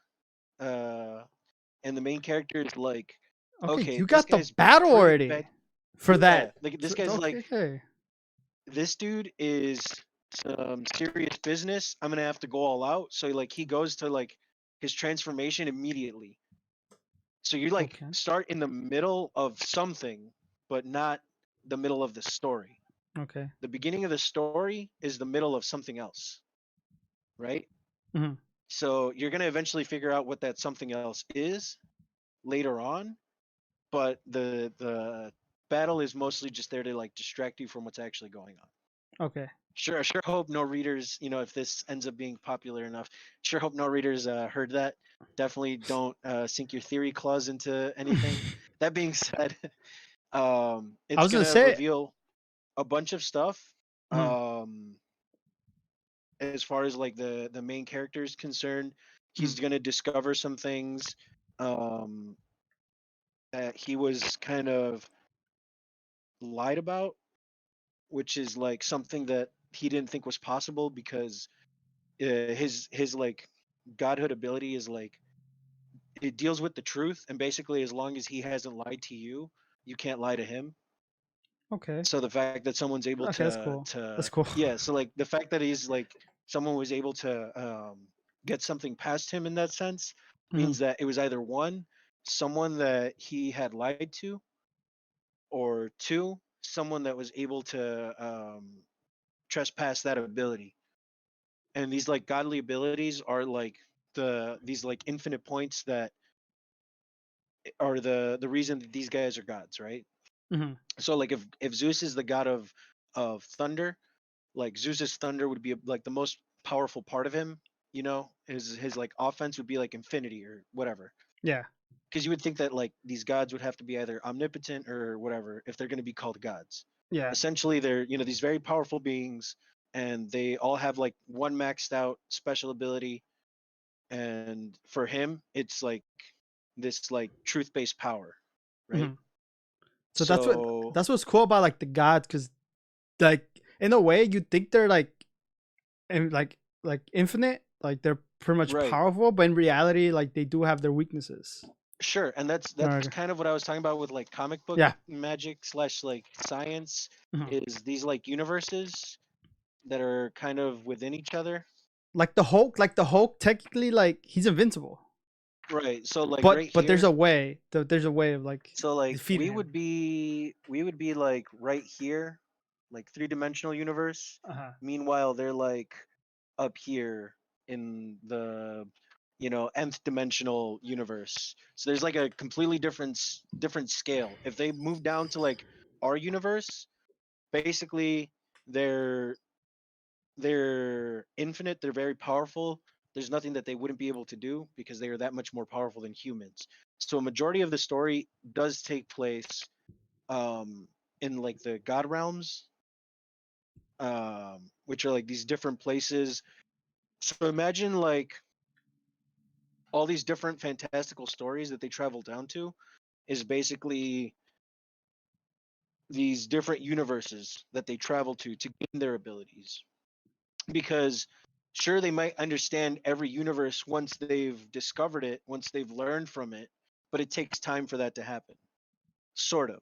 uh, and the main character is like,
Okay,
okay,
you
this
got the
guy's
battle
pretty
already
bad.
for
Yeah,
that.
like this
So,
guy's
okay,
like,
okay.
this dude is some serious business. I'm gonna have to go all out. So like he goes to like his transformation immediately. So you like
Okay.
start in the middle of something, but not the middle of the story.
Okay.
The beginning of the story is the middle of something else, right?
Hmm.
So you're gonna eventually figure out what that something else is later on, but the battle is mostly just there to like distract you from what's actually going on.
Okay.
Sure hope no readers, if this ends up being popular enough, sure hope no readers heard that. Definitely don't sink your theory clause into anything. That being said,
I
it's
was gonna
gonna
say.
reveal a bunch of stuff.
Mhm,
Um, as far as like the main character is concerned,
mhm,
he's gonna discover some things um, that he was kind of lied about, which is like something that he didn't think was possible because his like godhood ability is like it deals with the truth, and basically as long as he hasn't lied to you, you can't lie to him.
okay.
So the fact that someone's able
Okay, that's cool. That's
to
cool.
yeah, so like the fact that he's like someone was able to get something past him in that sense
Mhm,
means that it was either one, someone that he had lied to, or two, someone that was able to trespass that ability. And these like godly abilities are like these like infinite points that are the reason that these guys are gods, right?
mhm,
So like if Zeus is the god of thunder, like Zeus's thunder would be like the most powerful part of him. His like offense would be like infinity or whatever.
yeah,
Because you would think that like these gods would have to be either omnipotent or whatever if they're going to be called gods.
yeah.
Essentially, they're these very powerful beings, and they all have like one maxed out special ability. And for him, it's like this like truth based power, right?
Mhm. So
So
that's what's cool about like the gods, because like in a way you think they're like and like infinite, like they're pretty much
right.
powerful, but in reality, like they do have their weaknesses.
Sure, and that's
Okay.
kind of what I was talking about with like comic book
Yeah.
magic slash like science
Mhm.
is these like universes that are kind of within each other.
Like the Hulk, technically, like he's invincible,
Right. So like
but
right
there's
here,
a way. There's a way of like
so like
defeating him.
we would be like right here, like three-dimensional universe.
Uh huh.
Meanwhile, they're like up here in the nth dimensional universe. So there's like a completely different scale. If they move down to like our universe, basically they're they're infinite, they're very powerful. There's nothing that they wouldn't be able to do because they are that much more powerful than humans. So a majority of the story does take place um in like the god realms, which are like these different places. So imagine like all these different fantastical stories that they travel down to is basically these different universes that they travel to gain their abilities. Because sure, they might understand every universe once they've discovered it, once they've learned from it, but it takes time for that to happen, sort of.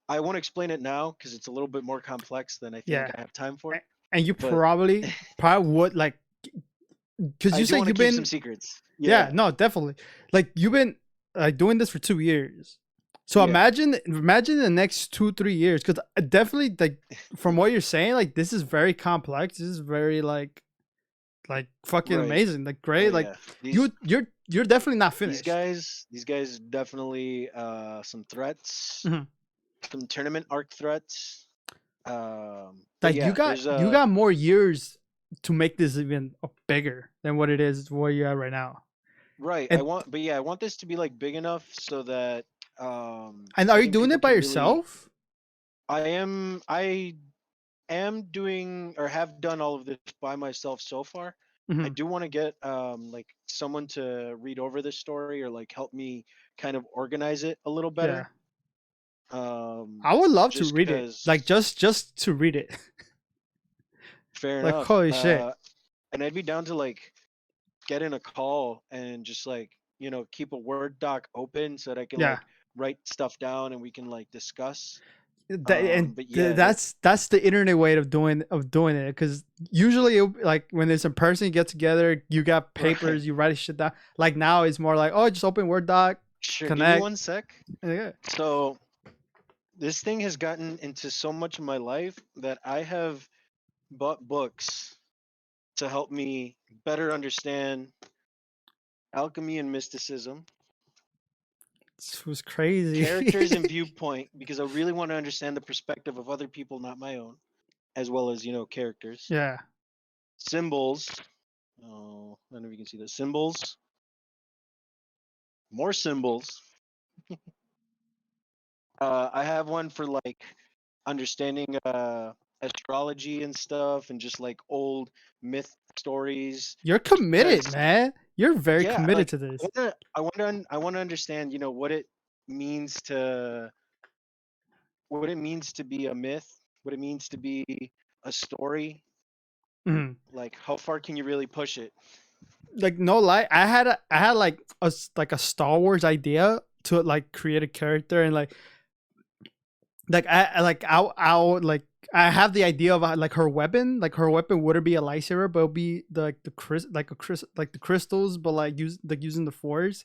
I won't explain it now because it's a little bit more complex than I think
Yeah.
I have time for.
And you
But
probably would like, because
I
you
do
said
want to
you've
keep some
been.
secrets.
Yeah,
Yeah,
no, definitely. Like you've been like doing this for 2 years. So
yeah,
imagine the next 2-3 years, because definitely like from what you're saying, like this is very complex. This is very like fucking
right.
amazing, like
Oh
great. Like
yeah, these
you're definitely not
these
finished.
guys these guys definitely some threats,
Mhm.
some tournament arc threats. But
Like
yeah, there's
you got more years to make this even bigger than what it is where you're at right now.
right.
And
But yeah, I want this to be like big enough so that
are
I
you
think
doing
people
it by
can really.
yourself?
I am doing or have done all of this by myself so far. I
Hmm.
do want to get like someone to read over this story or like help me kind of organize it a little
Yeah,
better.
I would love to
Just
read it.
because
Like just to read it.
fair
Like
enough.
holy shit.
And I'd be down to like get in a call and just like keep a Word doc open so that I can
Yeah.
like write stuff down and we can like discuss. But yeah,
That's the internet way of doing it, because usually like when it's in person, you get together, you got
right.
papers, you write shit down. Like now it's more like, oh, just open Word doc,
Sure, give me
connect.
1 sec.
Yeah.
So this thing has gotten into so much of my life that I have bought books to help me better understand alchemy and mysticism,
It was crazy.
characters and viewpoint, because I really want to understand the perspective of other people, not my own. as well as characters.
Yeah.
Symbols. Oh, I don't know if you can see the symbols. More symbols. I have one for like understanding astrology and stuff, and just like old myth stories.
You're committed,
Because
man. You're very
yeah,
committed
like
to this.
I want to understand, what it means to be a myth, what it means to be a story.
Mhm.
Like, how far can you really push it?
Like no lie, I had like like a Star Wars idea to like create a character and like I'll like I have the idea of like her weapon. Like her weapon wouldn't be a lightsaber, but it'll be like the crystals, but like using the force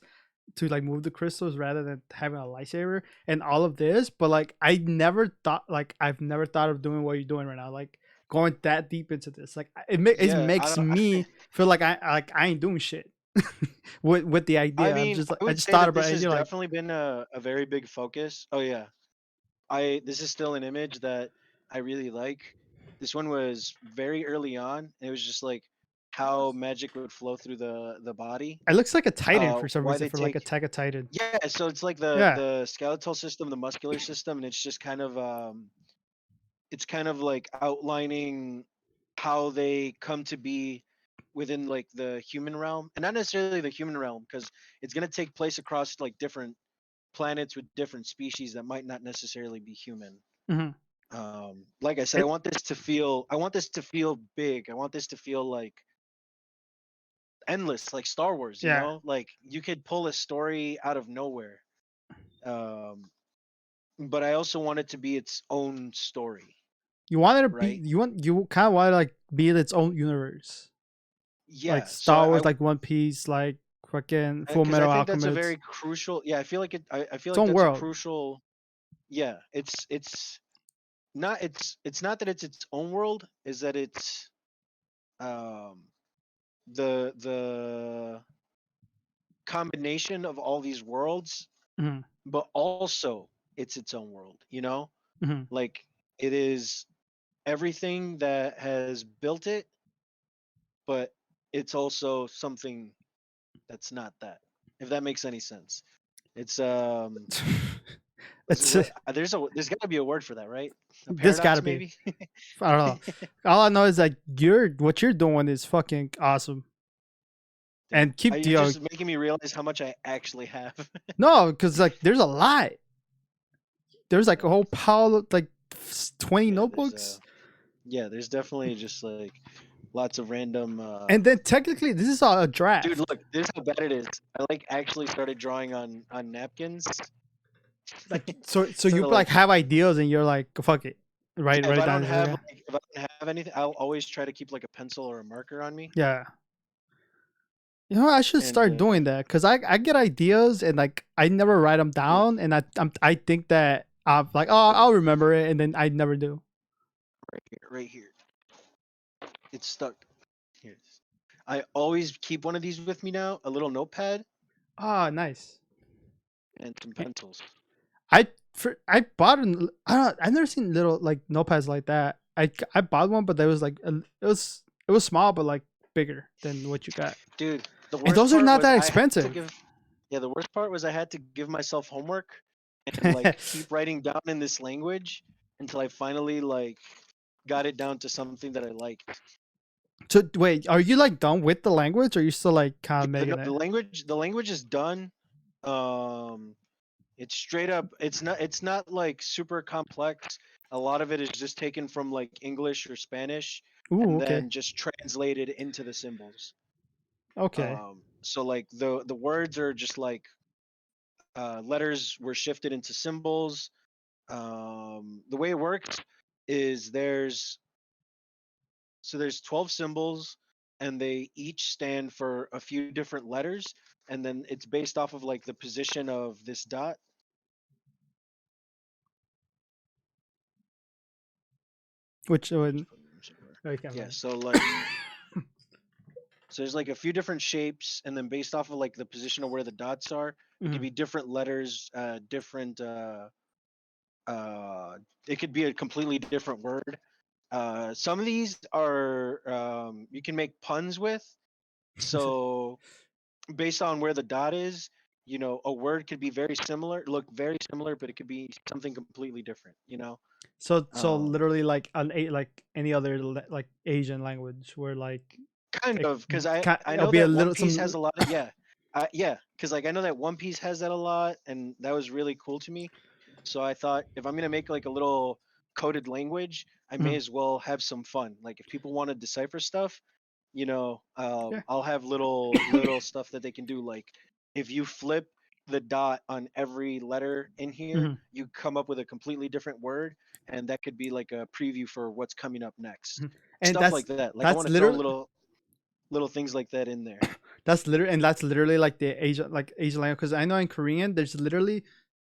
to like move the crystals rather than having a lightsaber and all of this. But like I've never thought of doing what you're doing right now. Like going that deep into this. Like it
Yeah, I
makes
don't.
me feel like I ain't doing shit with the
I
idea.
mean, I
I
would
just
say
thought
that
about
this
it and
has
you're like,
definitely been a very big focus. Oh yeah, I this is still an image that I really like. This one was very early on. It was just like how magic would flow through the body.
it looks like a Titan for some
Why
reason
they
for like
take
Attack a Titan.
Yeah, so it's like
Yeah.
the skeletal system, the muscular system, and it's kind of like outlining how they come to be within like the human realm, and not necessarily the human realm, because it's going to take place across like different planets with different species that might not necessarily be human.
Hmm.
Like I said,
It,
I want this to feel big. I want this to feel like endless, like Star Wars.
yeah.
Like you could pull a story out of nowhere. Um, but I also want it to be its own story,
You wanted to be
right?
you kind of want to like be in its own universe. Like
Yeah. So
Star Wars, like One Piece, like fucking Full
because I
Metal
think that's a
Alchemist.
very crucial. Yeah, I feel like I feel
Its
like
own
that's a
world.
crucial. Yeah, it's not that it's its own world. Is that it's um the combination of all these worlds,
Hmm.
but also it's its own world.
Hmm.
Like it is everything that has built it, but it's also something that's not that. If that makes any sense. It's
It's
there's got to be a word for that, right? A
this gotta
paradox,
be.
maybe.
I don't know. All I know is that what you're doing is fucking awesome.
Damn,
And keep
you're
the
just making me realize how much I actually have.
no, because like there's a lot. There's like a
Uh,
whole pile of like 20
yeah,
notebooks.
there's definitely just like lots of random.
And then technically this is all a
Dude,
draft.
look, this is how bad it is. I like actually started drawing on napkins.
Like so
So
you like
like,
have ideas and you're like fuck it.
yeah,
Write it down. Okay.
if I don't have anything, I'll always try to keep like a pencil or a marker on me.
Yeah. You know, I should
And
start doing that because I get ideas and like I never write them
look,
down and I think that I'm like oh
look,
I'll remember it and then I never do.
right here, it's stuck. Here. I always keep one of these with me now, a little notepad
Ah, nice.
and some pencils.
I bought an I don't I've never seen little like notepads like that. I bought one, but there was like it was small but like bigger than what you got.
Dude, the
And
worst
those are
part
not
was
that
I had to
expensive.
give yeah, the worst part was I had to give myself homework and like keep writing down in this language until I finally like got it down to something that I liked.
So wait, are you like done with the language or are you still like kind
Yeah,
of making it?
the language is done. Um it's straight up it's not like super complex. A lot of it is just taken from like English or Spanish
Ooh,
and
okay.
then just translated into the symbols.
Okay.
So like the words are just like letters were shifted into symbols. The way it works is there's 12 symbols, and they each stand for a few different letters, and then it's based off of like the position of this dot.
Which
Let me just
would
put them somewhere.
okay,
Yeah,
man.
so there's like a few different shapes, and then based off of like the position of where the dots are, it could
Mhm.
be different letters, different uh it could be a completely different word. Some of these are you can make puns with. So based on where the dot is, a word could be very similar, look very similar, but it could be something completely different.
So
Um,
literally like like any other like Asian language where like
Kind
it
of, because I
it'll
know
be a
that One
little
Piece
some.
has a lot of, yeah, yeah, because like I know that One Piece has that a lot, and that was really cool to me. So I thought if I'm gonna make like a little coded language, I may
Mhm.
as well have some fun. Like if people want to decipher stuff,
Yeah.
I'll have little stuff that they can do. Like if you flip the dot on every letter in here,
Mhm.
you come up with a completely different word, and that could be like a preview for what's coming up next.
Mhm. And
Stuff like that. Like I
that's
want to throw
literally
little things like that in there.
that's literally like the Asian language, because I know in Korean there's literally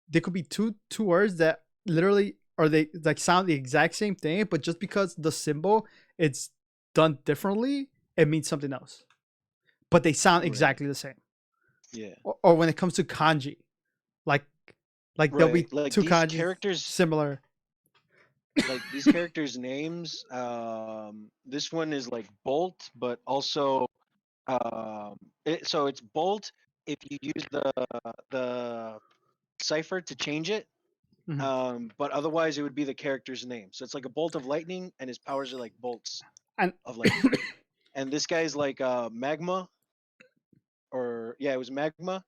there could be two words that literally or they like sound the exact same thing, but just because the symbol it's done differently, it means something else. But they sound
Right.
exactly the same.
Yeah.
Or when it comes to kanji, like there'll
Right.
be
Like
two
these
kanjis
characters,
similar.
like these characters' names. This one is like Bolt, but also so it's Bolt if you use the cipher to change it.
Mhm.
But otherwise it would be the character's name. So it's like a bolt of lightning, and his powers are like bolts
And
of lightning. And this guy's like magma, or yeah, it was magma.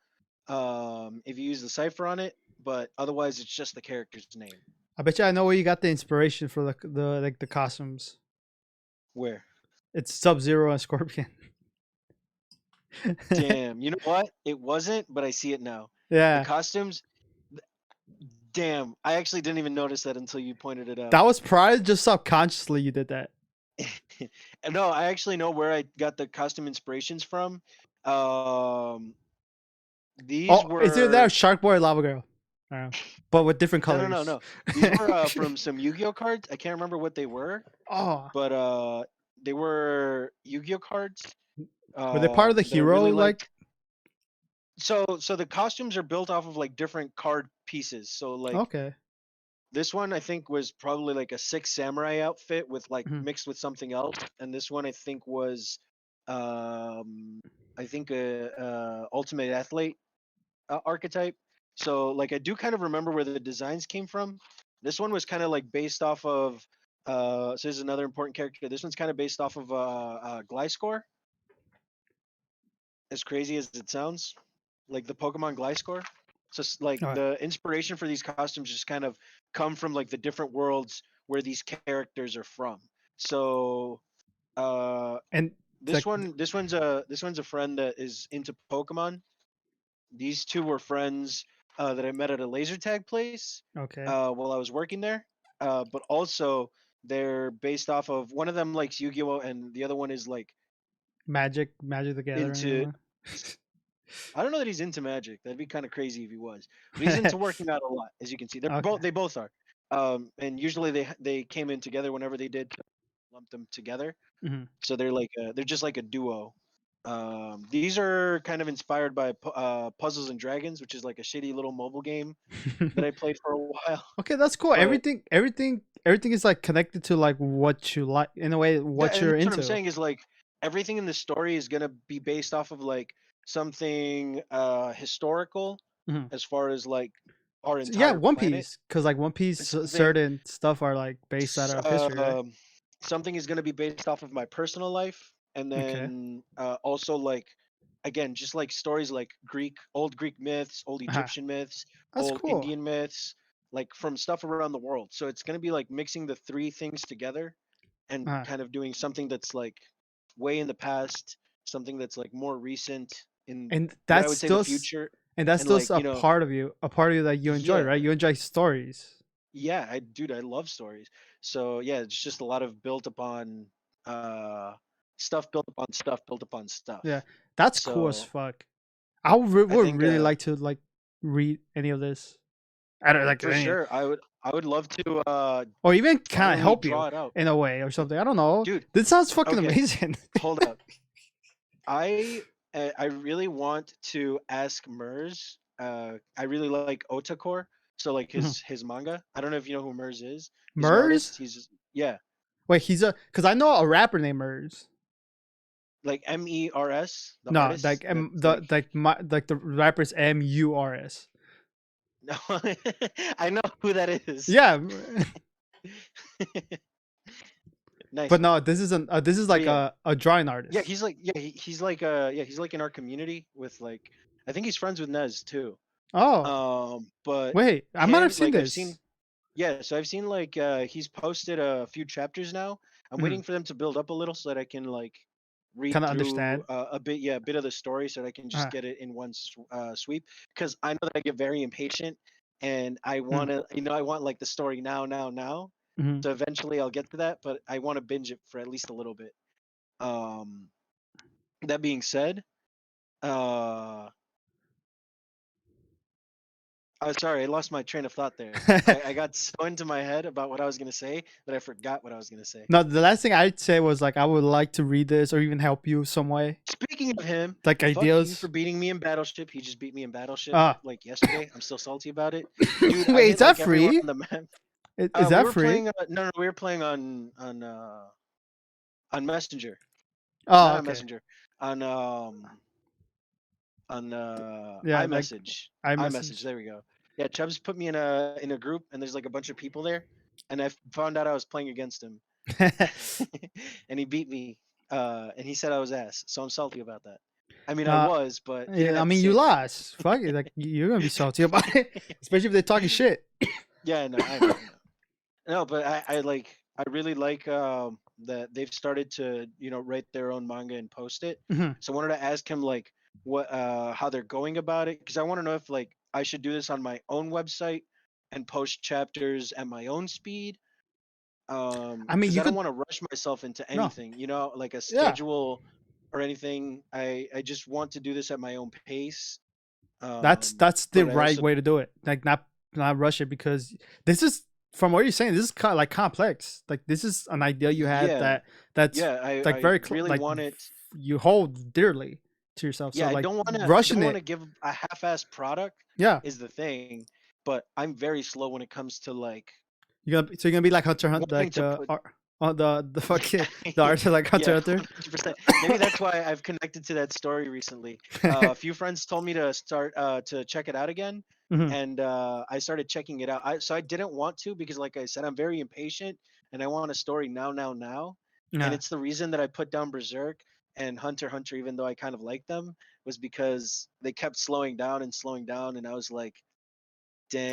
If you use the cipher on it, but otherwise it's just the character's name.
I bet you I know where you got the inspiration for the like the costumes.
Where?
It's Sub Zero and Scorpion.
Damn, you know what? It wasn't, but I see it now. The
Yeah,
costumes, damn, I actually didn't even notice that until you pointed it out.
that was probably just subconsciously you did that.
And no, I actually know where I got the costume inspirations from. Um, these
Oh, is it that
were
Shark Boy or Lava Girl? But with different
no, no, no,
colors.
no. These were from some Yu-Gi-Oh cards. I can't remember what they were,
Oh,
but they were Yu-Gi-Oh cards.
were they part of the
That I
hero?
really
Like,
liked. So the costumes are built off of like different card pieces. So like
okay.
this one I think was probably like a six samurai outfit with like
Mhm.
mixed with something else, and this one I think was, um, I think a ultimate athlete archetype. So like I do kind of remember where the designs came from. This one was kind of like based off of. So this is another important character. This one's kind of based off of Gliscor. As crazy as it sounds, like the Pokemon Gliscor. So like
All right.
the inspiration for these costumes just kind of come from like the different worlds where these characters are from. So uh
And like,
this one's a friend that is into Pokemon. These two were friends that I met at a laser tag place
okay,
while I was working there. But also they're based off of, one of them likes Yu-Gi-Oh and the other one is like
Magic the
into,
Gathering.
I don't know that he's into magic. That'd be kind of crazy if he was. But he's into working out a lot, as you can see.
Okay.
They both are. And usually they came in together whenever they did, lump them together.
Mhm.
So they're just like a duo. These are kind of inspired by Puzzles and Dragons, which is like a shitty little mobile game that I played for a while.
Okay, that's cool.
But
Everything is like connected to like what you like in a way,
yeah,
what
and
you're
that's what I'm
into.
saying is like everything in the story is gonna be based off of like something historical,
Mhm.
as far as like our
So, yeah,
entire
One
planet.
Piece, because like One Piece,
Something
certain stuff are like based out
s-
of history, right?
um, something is going to be based off of my personal life, and
Okay,
then also like, again, just like stories like old Greek myths, old
uh
Egyptian myths,
that's
old
cool.
Indian myths, like from stuff around the world. So it's going to be like mixing the three things together and
uh
kind of doing something that's like way in the past, something that's like more recent in
And
what I would say the future,
that's
and
still
like,
a part of you that you enjoy,
yeah.
right? You enjoy stories.
Yeah, I love stories. So yeah, it's just a lot of built upon uh stuff built upon stuff built upon stuff.
Yeah, that's cool as
So
fuck.
I
Would
think
really like to like read any of this. I don't like
for
any,
sure I would love to
or even kind of
finally
help you
draw it out.
in a way or something. I don't know.
Dude,
This sounds fucking
okay,
amazing.
hold up. I I really want to ask Mers. I really like Otakor. So like his manga. I don't know if you know who Mers is. He's an
Mers?
artist. He's, yeah.
Wait, he's a because I know a rapper named Mers.
Like MERS, the
No,
artist.
like
That's
the
like
like the rapper's Murs.
no, I know who that is.
Yeah,
Nice
but
man.
no, this is
But
like
yeah,
a drawing
yeah,
artist.
he's like he's like he's like in our community with like I think he's friends with Nez too.
Oh,
But
wait, I might have
him
seen
like I've seen
this.
yeah, so I've seen like he's posted a few chapters now. I'm
Hmm.
waiting for them to build up a little so that I can like read
Kind of
through
understand.
a bit, yeah, a bit of the story so that I can just
Uh,
get it in one sweep. Because I know that I get very impatient, and I
hmm.
want to, I want like the story now, now, now.
Hmm.
So eventually I'll get to that, but I want to binge it for at least a little bit. Um, that being said, uh, oh, sorry, I lost my train of thought there. I got so into my head about what I was gonna say that I forgot what I was gonna say.
No, the last thing I'd say was like I would like to read this or even help you some way,
Speaking of him,
like
fuck you for
ideas.
beating me in Battleship. He just beat me in Battleship
Ah,
like yesterday. I'm still salty about it. Dude, I
wait, is
hit
that
like everyone on
free?
the map.
Is
We
that
were
free?
playing no, no, we were playing on Messenger.
Oh,
Not on
okay.
Messenger. On
Yeah, like
iMessage. iMessage,
iMessage.
there we go. Yeah, Chubbs put me in a group and there's like a bunch of people there and I found out I was playing against him. And he beat me. And he said I was ass. So I'm salty about that. I mean, I
uh,
was, but he didn't
yeah, I
have to
mean, you
say that.
lost. Fuck it, like you're gonna be salty about it, especially if they're talking shit.
Yeah, I know, I know, I know. No, but I like I really like that they've started to write their own manga and post it.
Mhm.
So I wanted to ask him like what how they're going about it because I want to know if like I should do this on my own website and post chapters at my own speed.
I mean,
Because
you
I don't
could
want to rush myself into
no,
anything, like a
yeah,
schedule or anything. I just want to do this at my own pace.
that's the
But I
right
also
way to do it. Like not rush it because this is from what you're saying. This is kind of like complex. Like this is an idea you had
yeah
that's
yeah
like
I
very
really
like
want it.
you hold dearly to yourself.
Yeah,
So
I
like
don't want to. I don't
rushing
want to
it,
give a half-ass product
yeah,
is the thing, but I'm very slow when it comes to like
you're gonna be like Hunter Hunt,
wanting
like
to put.
the
Yeah,
fucking the art like Hunter
yeah,
Hunter.
100%. Maybe that's why I've connected to that story recently. A few friends told me to start to check it out again,
Hmm.
and I started checking it out. So I didn't want to because, like I said, I'm very impatient and I want a story now, now, now. And
Yeah,
it's the reason that I put down Berserk and Hunter x Hunter, even though I kind of like them, was because they kept slowing down, and I was like,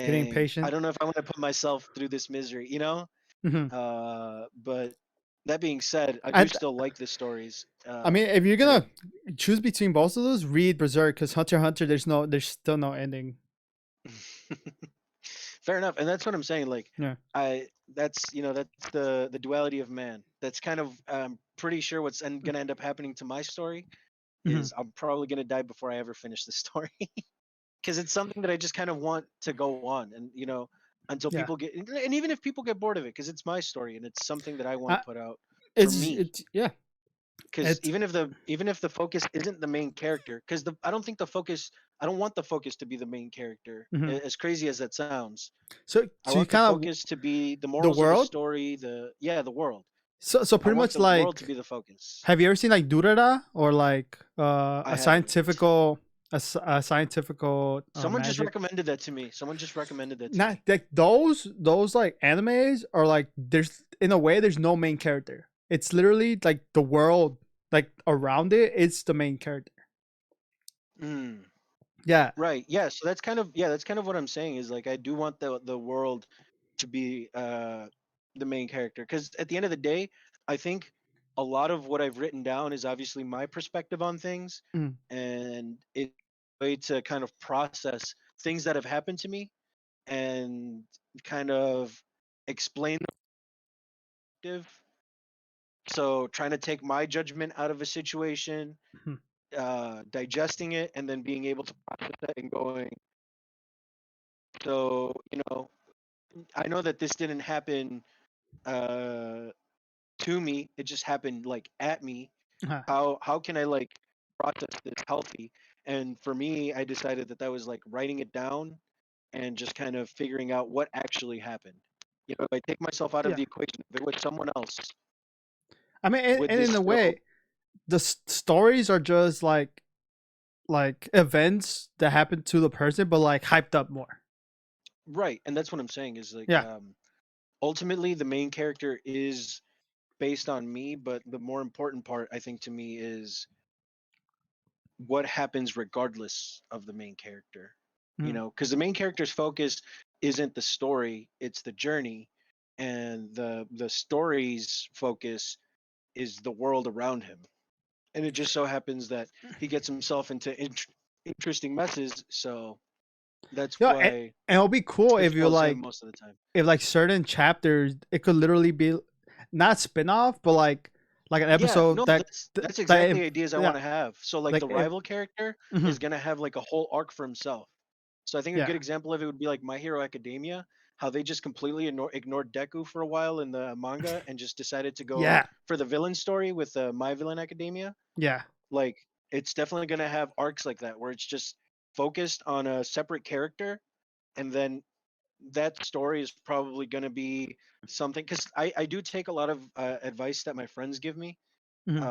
getting
dang, I
impatient.
don't know if I want to put myself through this misery.
Hmm.
But that being said, I
I
do still like the stories.
I mean, if you're
And
gonna choose between both of those, read Berserk because Hunter x Hunter, there's still no ending.
fair enough, and that's what I'm saying. Like,
Yeah.
I that's that's the duality of man. That's kind of pretty sure what's gonna end up happening to my story
Hmm.
is I'm probably gonna die before I ever finish the story because it's something that I just kind of want to go on, and until
Yeah.
people get, and even if people get bored of it, because it's my story and it's something that I want
I,
to put out for
it's
me.
it yeah.
Because
It's
even if the focus isn't the main character, because the I don't think the focus I don't want the focus to be the main character.
mhm.
As crazy as that sounds, I
So you
want the
kind of
focus to be the
the
morals of the
world.
story. The world.
So
I
pretty
want
much
the world to
like,
be the focus.
have you ever seen like Durara or like
I
a
haven't.
a scientifical
Someone just
magic?
recommended that to me. Someone just recommended that to
Not
me.
like those like animes are like there's in a way there's no main character. It's literally like the world like around it. It's the main character.
Mm,
Yeah.
right. Yeah. So that's kind of what I'm saying is like I do want the world to be the main character because at the end of the day, I think a lot of what I've written down is obviously my perspective on things,
Mm.
and it's a way to kind of process things that have happened to me and kind of explain the perspective. So trying to take my judgment out of a situation,
Mhm.
digesting it, and then being able to process it and going. So I know that this didn't happen uh, to me. It just happened like at me.
Uh-huh.
How can I like process this healthy? And for me, I decided that was like writing it down and just kind of figuring out what actually happened. You know, if I take myself out of
Yeah.
the equation, if it was someone else,
I mean,
would
and
this
in a
still
way, the stories are just like events that happen to the person, but like hyped up more.
right? And that's what I'm saying is like
Yeah.
ultimately the main character is based on me, but the more important part I think to me is what happens regardless of the main character. You
Mhm.
know, because the main character's focus isn't the story, it's the journey, and the story's focus is the world around him. And it just so happens that he gets himself into interesting messes, so that's
Yeah,
why
and it'll be cool
it
if you
follows him
like
most of the time.
if like certain chapters it could literally be not spin-off but like an
Yeah,
episode
no,
that
that's exactly
that
ideas I
yeah
want to have. So like
like
the
if
rival character
mhm,
is gonna have like a whole arc for himself. So I think a
yeah
good example of it would be like My Hero Academia, how they just completely ignored Deku for a while in the manga and just decided to go
yeah
for the villain story with My Villain Academia.
yeah
Like it's definitely gonna have arcs like that where it's just focused on a separate character, and then that story is probably going to be something because I do take a lot of advice that my friends give me.
mhm,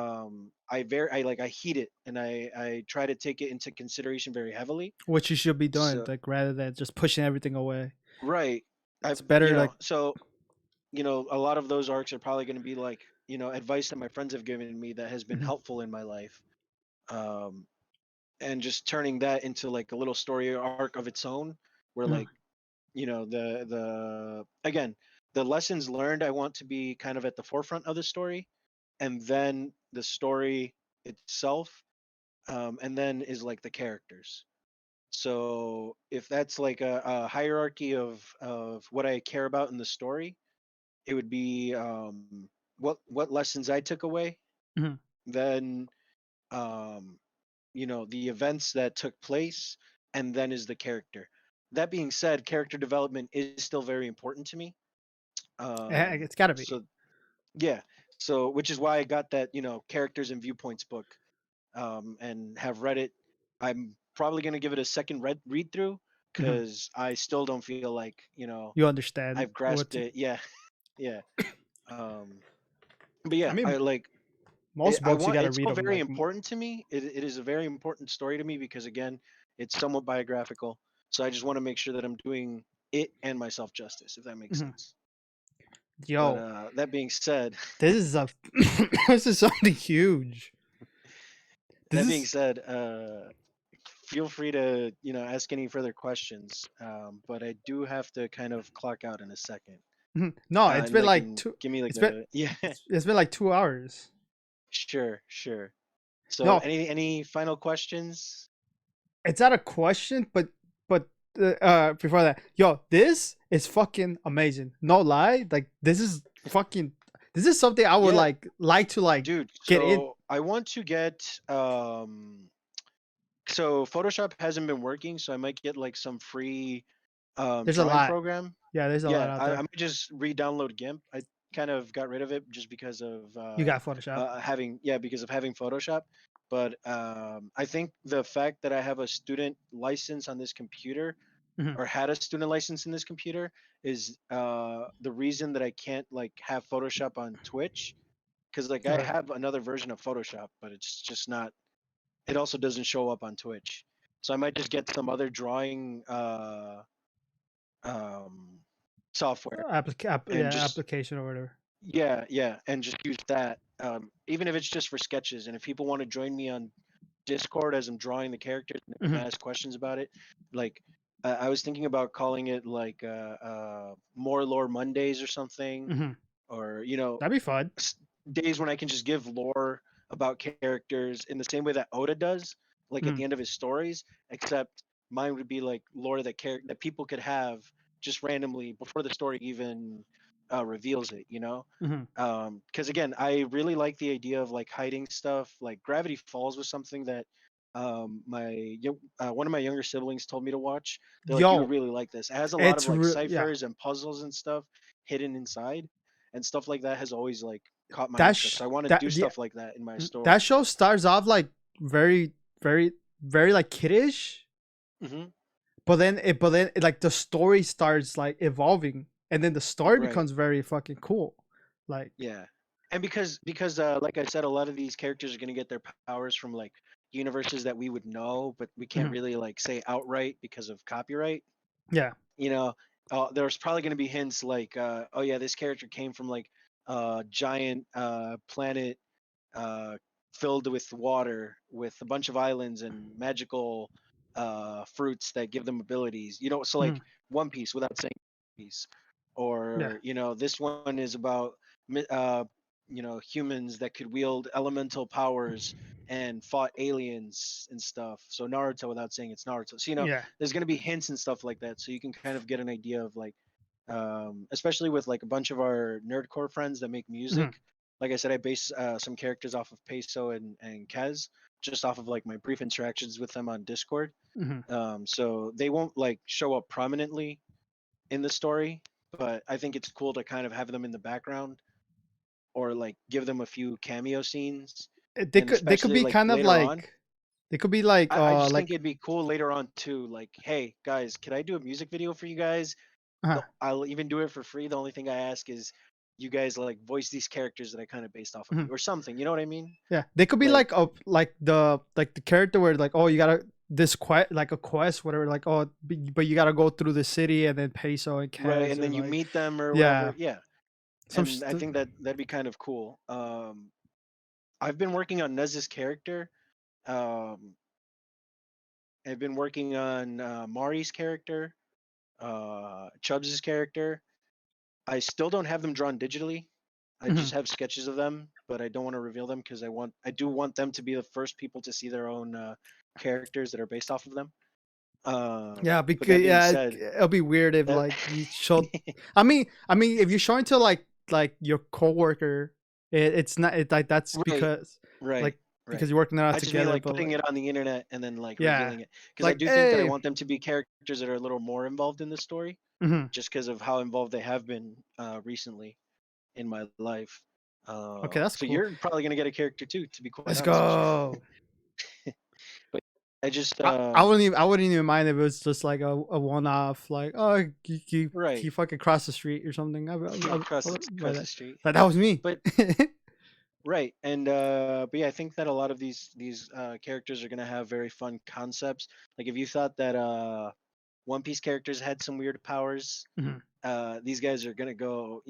I heed it and I try to take it into consideration very heavily.
what you should be doing
So
like rather than just pushing everything away.
right,
It's
I've
better like
so a lot of those arcs are probably going to be like advice that my friends have given me that has been
mhm,
helpful in my life. Um, and just turning that into like a little story arc of its own, where
mhm.
like the again, the lessons learned I want to be kind of at the forefront of the story, and then the story itself, and then is like the characters. So if that's like a hierarchy of what I care about in the story, it would be what lessons I took away,
Mhm.
then um the events that took place, and then is the character. That being said, character development is still very important to me.
It's gotta be.
So yeah, so which is why I got that characters and viewpoints book, and have read it. I'm probably gonna give it a second read through
Mhm.
because I still don't feel like
You understand
I've
what
grasped it. Yeah, yeah. Um, but
I
yeah,
mean
I like
most
I
books you
want.
gotta
It's
read
still
them
very
like
important to me. It is a very important story to me because again, it's somewhat biographical. So I just want to make sure that I'm doing it and myself justice, if that makes
mhm.
sense. But
Yo,
that being said,
this is a this is something huge. This
that being
is
said, feel free to ask any further questions. But I do have to kind of clock out in a second,
mhm. No, it's
and
been
like
like
can
two.
give me like
It's been
a yeah,
it's been like 2 hours.
sure, sure. So
No,
any final questions?
it's not a question, but before that, yo, this is fucking amazing. No lie, like this is something I would
Yeah,
like to like
dude.
get in.
So I want to get so Photoshop hasn't been working, so I might get like some free
There's a
drawing
lot.
program.
Yeah, there's a lot
Yeah,
out
I
there.
might just re-download GIMP. I kind of got rid of it just because of
You got Photoshop.
having Photoshop. But I think the fact that I have a student license on this computer,
Mhm.
or had a student license in this computer, is the reason that I can't like have Photoshop on Twitch, because like I
Okay.
have another version of Photoshop, but it's just not. It also doesn't show up on Twitch, so I might just get some other drawing um, software and
Yeah,
just
application or whatever.
yeah, and just use that. Even if it's just for sketches, and if people want to join me on Discord as I'm drawing the characters and they
Hmm.
can ask questions about it, like I was thinking about calling it like more lore Mondays or something,
Hmm.
or
That'd be fun.
s- days when I can just give lore about characters in the same way that Oda does, like at
Hmm.
the end of his stories, except mine would be like lore that people could have just randomly before the story even reveals it,
Hmm.
because again, I really like the idea of like hiding stuff. Like Gravity Falls was something that one of my younger siblings told me to watch. They're like, you would
Yo,
really like this. It has a lot of
it's
like
yeah.
ciphers and puzzles and stuff hidden inside, and stuff like that has always like caught my interest. So I want to do
Yeah,
stuff like that in my story.
that show starts off like very very like kiddish,
Hmm.
but then like the story starts like evolving. and then the story
Right.
becomes very fucking cool. Like,
Yeah. And because like I said, a lot of these characters are gonna get their powers from like universes that we would know, but we can't
mhm,
really like say outright because of copyright.
yeah,
You know, there's probably gonna be hints like, oh yeah, this character came from like a giant planet uh, filled with water, with a bunch of islands and magical fruits that give them abilities. You know, so
mhm,
like One Piece, without saying One Piece,
yeah,
or this one is about mi- uh, humans that could wield elemental powers and fought aliens and stuff. So Naruto, without saying it's Naruto. So
yeah,
there's gonna be hints and stuff like that, so you can kind of get an idea of like, especially with like a bunch of our nerdcore friends that make
mhm,
music. Like I said, I base some characters off of Peso and Kez, just off of like my brief interactions with them on Discord.
mhm.
So they won't like show up prominently in the story, but I think it's cool to kind of have them in the background or like give them a few cameo scenes, and
They could
especially
be
like
kind of
later on.
like they could be like
I just think it'd be cool later on too. Like, hey guys, could I do a music video for you guys?
uh,
I'll even do it for free. The only thing I ask is you guys like voice these characters that I kind of based off of
mhm.
you or something. You know what I mean?
Yeah, they could be
Like,
like like the character where like, oh, you gotta this quest, like a quest, whatever, like, oh, but you gotta go through the city and then Peso and
right,
Kaz
and
or
then you
like,
meet them or
yeah,
whatever. Yeah,
some
and I think that that'd be kind of cool. I've been working on Nez's character. Um, I've been working on Mari's character, Chubbs's character. I still don't have them drawn digitally. I
mhm.
just have sketches of them, but I don't want to reveal them because I do want them to be the first people to see their own characters that are based off of them.
Yeah,
But that
because
being
yeah,
said,
it'll be weird if
that
like you showed. I mean, if you're showing to like your coworker, it's not like that's
right,
because
right,
like
right.
you're working out
I just mean
together,
like
but
putting
like
it on the internet and then like
yeah,
revealing it because I
like
do think that I
hey,
want them to be characters that are a little more involved in the story,
mhm.
just because of how involved they have been recently in my life.
Okay, that's
So
cool.
you're probably gonna get a character too, to be quite
Let's
honest with you.
go.
But I just
I wouldn't even mind if it was just like a one off, like, oh,
right.
you fucking cross the street or something. I would buy
Across the
that.
street.
Like that was me.
But right, and but yeah, I think that a lot of these characters are gonna have very fun concepts. Like if you thought that One Piece characters had some weird powers,
Mhm.
these guys are gonna go,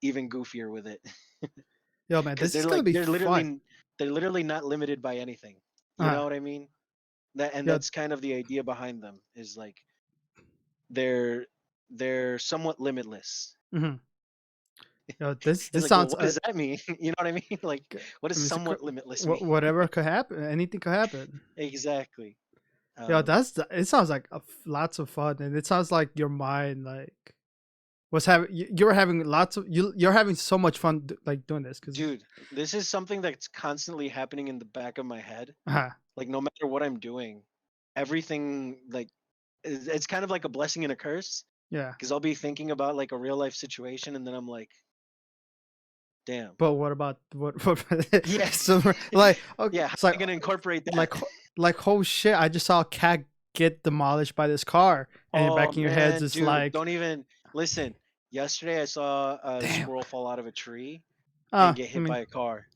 even goofier with it,
Yo, man,
because
this is gonna be fun.
they're literally not limited by anything. You
Uh,
know what I mean?
yo,
That's kind of the idea behind them is like they're they're somewhat limitless.
mhm. Yo,
It's
this
like, well,
sounds.
what does that mean? You know what I mean? Like, what does
I mean,
somewhat limitless mean?
whatever could happen. Anything could happen.
Exactly.
Yeah,
Um,
it sounds like lots of fun, and it sounds like your mind like was having you're having lots of you're having so much fun like doing this because
Dude, this is something that's constantly happening in the back of my head.
uh,
Like, no matter what I'm doing, everything like it's kind of like a blessing and a curse
yeah.
because I'll be thinking about like a real life situation and then I'm like, damn.
But what about what
Yeah,
so like
yeah. How
it's
am I gonna incorporate that?
like like oh shit! I just saw a cat get demolished by this car, and in the
Oh
back of your head's
man,
just
dude,
like
don't even listen. Yesterday, I saw a
damn.
squirrel fall out of a tree and get
I
hit
mean,
by a car.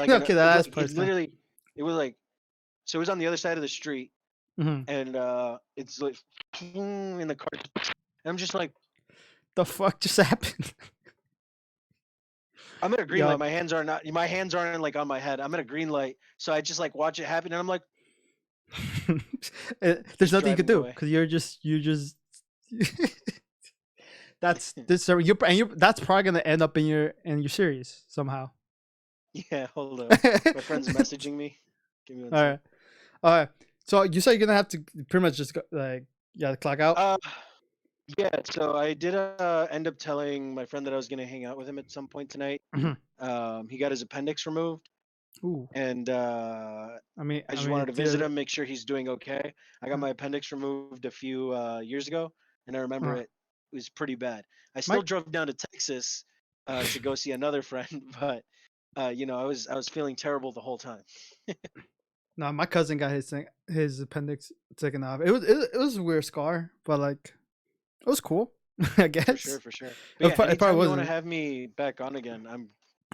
okay, that's
He
personal.
literally, it was like, so it was on the other side of the street,
Hmm.
and it's like in the car. And I'm just like,
The fuck just happened?
I'm at a green light.
Yo,
My hands aren't like on my head. I'm at a green light, so I just like watch it happen, and I'm like,
there's
just
nothing you could
driving
do
away.
because you're just that's this so you're that's probably gonna end up in your series somehow.
Yeah, hold up.
All
My friend's messaging me. Give me one sec.
right, all right. So you say you're gonna have to pretty much just go, like yeah, clock out.
Uh, yeah. So I did end up telling my friend that I was gonna hang out with him at some point tonight.
Mhm.
He got his appendix removed,
Ooh,
and I
I
just
mean,
wanted to visit him, make sure he's doing okay. I got my appendix removed a few years ago, and I remember
uh,
it was pretty bad. I still
Mike.
drove down to Texas to go see another friend, but I was feeling terrible the whole time.
No, my cousin got his appendix taken off. It was a weird scar, but like it was cool. I
For sure,
guess
for sure. But yeah,
it probably
anytime you want to
wasn't.
have me back on again,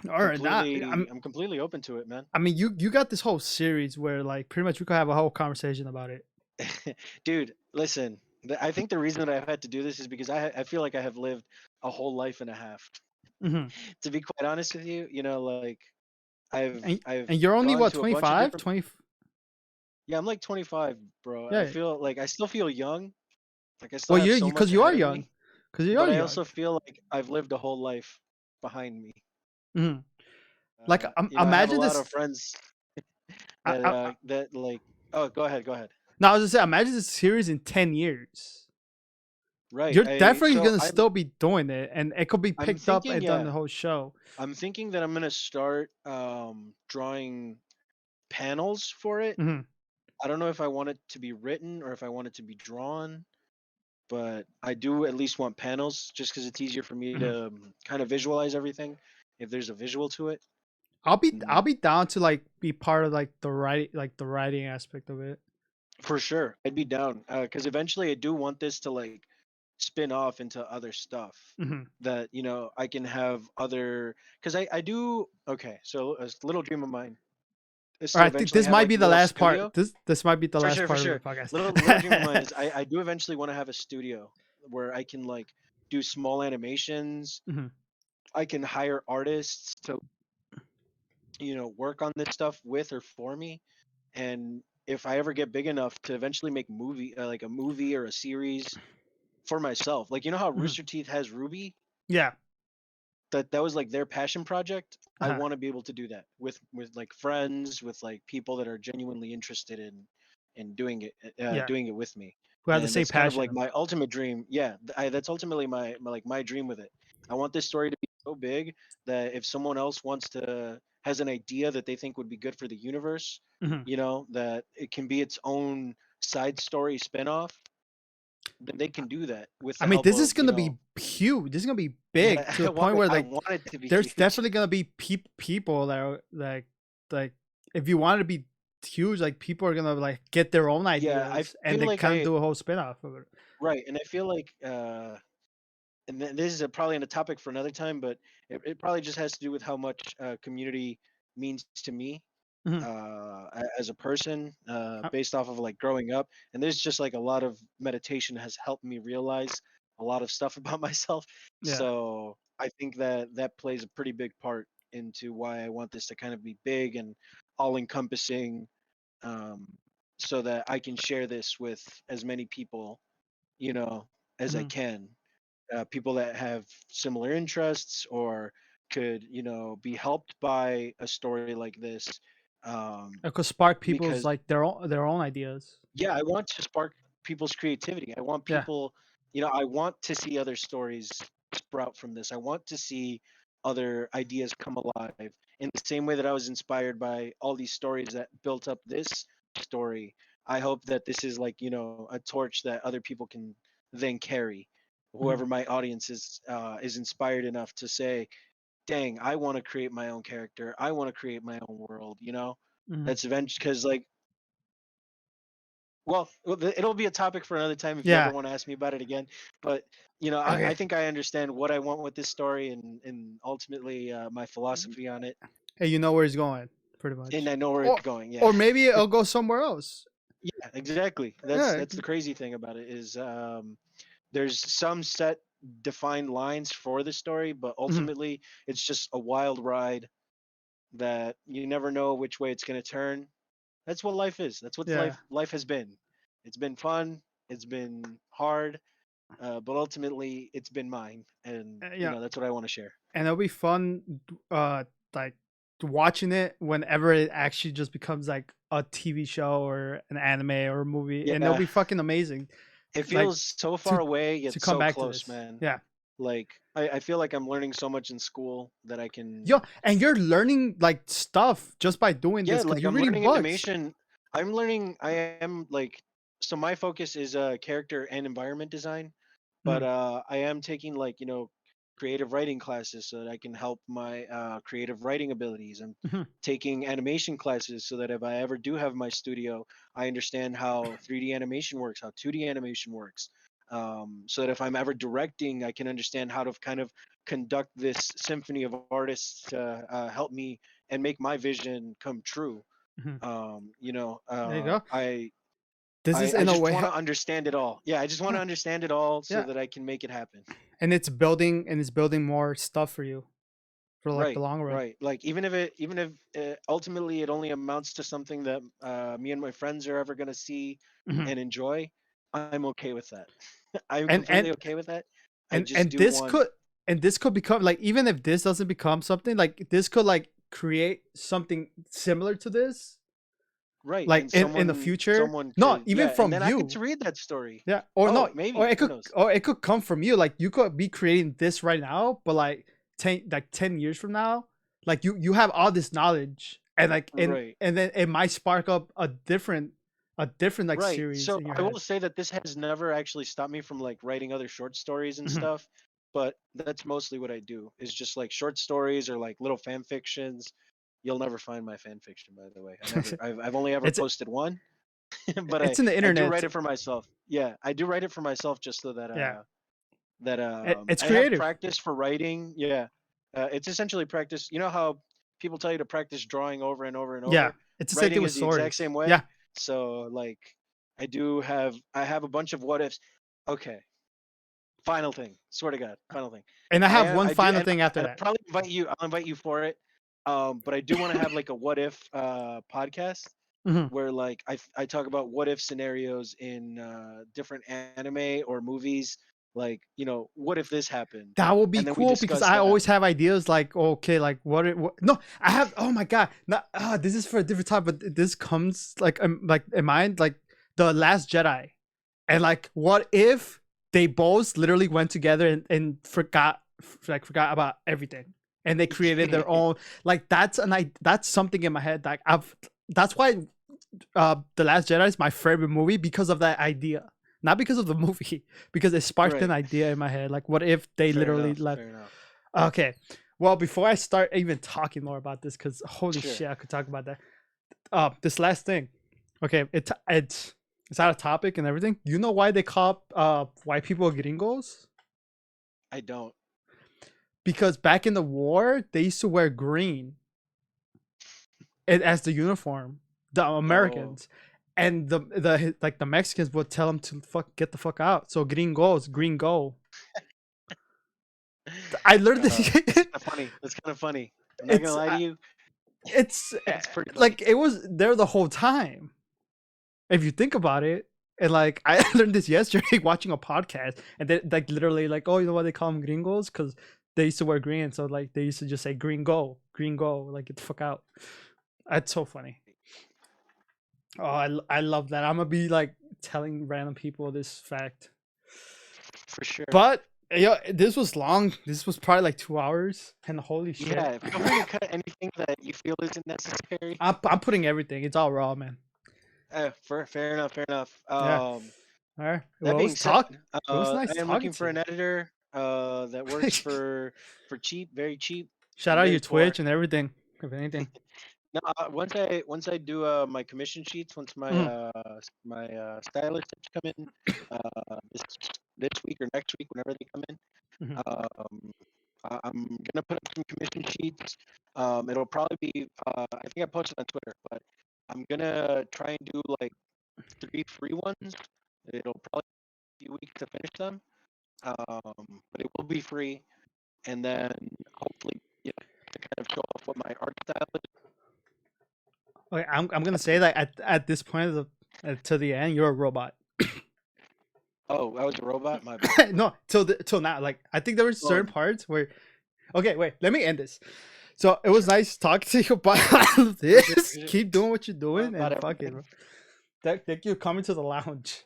Or not.
I'm completely open to it, man.
I mean, you got this whole series where like pretty much we could have a whole conversation about it.
Dude, listen. I think the reason that I've had to do this is because I feel like I have lived a whole life and a half.
Hmm.
To be quite honest with you, like
And
I've
and you're only
gone
what,
to a bunch of
25,
different.
20?
Yeah, I'm like 25, bro. I
Yeah.
feel like I still feel young. Like I still
Well,
have
you
so
because
much
you are
ahead of
young.
me,
Because you are
but I
young.
also feel like I've lived a whole life behind me.
Hmm. Like
I have a
imagine
lot of
this.
friends
I,
that
I,
that like. Oh, go ahead, go ahead.
no, I was just saying, imagine this series in 10 years.
Right.
You're definitely
So
gonna still be doing it, and it could be
I'm
picked up
thinking,
and done
yeah,
the whole show.
I'm thinking that I'm gonna start drawing panels for it.
Hmm.
I don't know if I want it to be written or if I want it to be drawn, but I do at least want panels just because it's easier for me
Hmm.
to kind of visualize everything if there's a visual to it.
I'll
Mm,
be down to like be part of like the writing aspect of it.
For sure, I'd be down because eventually I do want this to like spin off into other stuff
Hmm.
that I can have other because I do okay. So a little dream of mine is
Or
to
I think
eventually
this
have
might
like
be
a
the
little
last part.
studio.
This might be the
For
last
sure, for
part of the
sure. Little dream of mine
podcast.
is I do eventually want to have a studio where I can like do small animations.
Hmm.
I can hire artists to work on this stuff with or for me. And if I ever get big enough to eventually make like a movie or a series for myself, like how
Hmm.
Rooster Teeth has Ruby,
Yeah.
that was like their passion project. I
Uh-huh.
want to be able to do that with like friends, with like people that are genuinely interested in
Yeah.
doing it with me.
Who have the
And
same
that's kind of like
passion.
my ultimate dream. Yeah, that's ultimately my dream with it. I want this story to be so big that if someone else has an idea that they think would be good for the universe,
Hmm.
that it can be its own side story spinoff, then they can do that with
I
the
mean,
help
this is
of
gonna be huge. This is gonna be big
yeah.
to the point where
I
like
want it to be
there's
huge.
definitely gonna be people that are like if you want to be huge, like people are gonna like get their own
Yeah, I
ideas and
feel
they
like
kind of do a whole spin-off of it.
right, and I feel like, and this is probably in a topic for another time, but it probably just has to do with how much community means to me
Hmm.
as a person,
Uh,
based off of like growing up. And there's just like a lot of meditation has helped me realize a lot of stuff about myself.
yeah.
So I think that that plays a pretty big part into why I want this to kind of be big and all encompassing, um, so that I can share this with as many people, you know, as I
Hmm.
can. People that have similar interests or could, be helped by a story like this. Um,
It could spark people's
because
like their own ideas.
yeah, I want to spark people's creativity. I want
Yeah.
people, I want to see other stories sprout from this. I want to see other ideas come alive in the same way that I was inspired by all these stories that built up this story. I hope that this is like, a torch that other people can then carry.
Hmm.
Whoever my audience is inspired enough to say, dang, I want to create my own character. I want to create my own world.
Hmm.
That's eventually because like it'll be a topic for another time if you ever
Yeah.
want to ask me about it again. But I
Okay.
think I understand what I want with this story and ultimately my philosophy on it,
Hey, you know where he's going, pretty
and
much.
I know where it's going. Yeah,
Or maybe it'll go somewhere else.
yeah, exactly.
Yeah.
That's the crazy thing about it is there's some set defined lines for the story, but
Hmm.
ultimately it's just a wild ride that you never know which way it's going to turn. That's what life is. That's what
Yeah.
life has been. It's been fun. It's been hard, but ultimately it's been mine, and
Yeah.
that's what I want to share.
And it'll be fun, like watching it whenever it actually just becomes like a TV show or an anime or a movie, and it'll
Yeah,
be fucking amazing.
it
Like
feels so far
to
away yet
come
so
back to
close,
this.
man.
Yeah.
Like I feel like I'm learning so much in school that I can.
Yo, and you're learning like stuff just by doing
Yeah,
this because
like
you're
I'm
reading
learning
books.
animation. I'm learning. I am like so. My focus is character and environment design, but
Mhm.
I am taking like creative writing classes so that I can help my creative writing abilities. I'm
Mhm.
taking animation classes so that if I ever do have my studio, I understand how 3D animation works, how 2D animation works. so that if I'm ever directing, I can understand how to kind of conduct this symphony of artists to help me and make my vision come true.
Mhm.
You know,
There you go.
I
This
I
is
I
in a
just
way,
want to understand it all. Yeah, I just want to
huh,
understand it all so
yeah,
that I can make it happen.
and it's building more stuff for you for like the
Right,
long run.
right. Like even if ultimately it only amounts to something that me and my friends are ever gonna see
Mhm.
and enjoy, I'm okay with that. I'm
And and
completely okay with that. I
and
just
and
do
this
want
could and this could become like, even if this doesn't become something, like this could like create something similar to this,
right,
like
and
in the future.
someone
No,
could,
even
yeah, and
from
then I get
you.
to read that story.
Yeah, or
Oh,
no,
maybe, who knows?
or it could come from you. Like you could be creating this right now, but like 10 years from now, like you have all this knowledge, and like
Right.
and then it might spark up a different like
Right.
series
So
in your
I
head.
will say that this has never actually stopped me from like writing other short stories and
Mhm.
stuff, but that's mostly what I do. Is just like short stories or like little fan fictions. You'll never find my fan fiction, by the way. I've only ever
it's
posted one, but
it's in the
I do
internet.
write it for myself. Yeah, I do write it for myself just so that
Yeah, it's
I have
creative.
practice for writing. Yeah, it's essentially practice. You know how people tell you to practice drawing over and over and
Yeah,
over?
it's the same thing
Writing
with
is the exact
stories.
same way.
Yeah,
So like I have a bunch of what ifs. Okay, final thing. Swear to God, final thing.
and I have one
I do,
final thing after
and I'll
that.
probably invite you. I'll invite you for it. But I do want to have like a what if podcast
Mhm.
where like I talk about what if scenarios in different anime or movies. Like, you know, what if this happened,
That would be
and then we
cool because
discuss
I
that.
always have ideas like, okay, like no, I have, oh my god, not, this is for a different time, but this comes like in mind, like the Last Jedi, and like what if they both literally went together and forgot about everything, and they created their own, like that's something in my head, like that's why the Last Jedi is my favorite movie, because of that idea, not because of the movie, because it sparked an
Right.
idea in my head. Like, what if they
Fair
literally
enough.
left?
Fair enough.
Okay, well, before I start even talking more about this, because holy
Sure.
shit, I could talk about that. This last thing. Okay, it's out of topic and everything. You know why they call white people gringos?
I don't.
Because back in the war, they used to wear green as the uniform, the
Oh.
Americans, and the like the Mexicans would tell them to get the fuck out. So gringos, gringo. I learned this.
That's kind of funny. That's kind of funny. I'm not gonna
it's
lie to you.
it's
It's pretty funny.
like it was there the whole time. If you think about it, and like I learned this yesterday watching a podcast, and they like literally like, oh, you know why they call them gringos? Because they used to wear green, so like they used to just say green go, like get the fuck out. That's so funny. Oh, I love that. I'm gonna be like telling random people this fact.
For sure.
But yeah, this was long. This was probably like 2 hours, and holy shit,
Yeah. Feel free to cut anything that you feel isn't necessary.
I'm putting everything. It's all raw, man.
Fair enough. Fair enough.
Yeah. All right.
That
Well,
being said,
it was
I
nice
am
talking
looking
to
for
you.
an editor that works for cheap, very cheap.
Shout
I'm
out
very
your
poor.
Twitch and everything, if anything.
No, once I do my commission sheets, once
Mm,
my stylists come in this week or next week, whenever they come in,
mhm.
um, I'm gonna put up some commission sheets. It'll probably be I think I posted on Twitter, but I'm gonna try and do like 3 free ones. It'll probably be a few weeks to finish them, but it will be free, and then hopefully, you know, to kind of show off what my art style is.
Okay, I'm gonna say that at this point of to the end, you're a robot.
Oh, I was a robot. My bad.
No, till now. Like I think there were
Oh,
certain parts where. Okay, wait. Let me end this. So it was
sure.
nice talking to you about all of
For sure.
this.
For sure.
Keep doing what you're doing,
About
and fuck it,
everything.
bro. Thank you for coming to the lounge.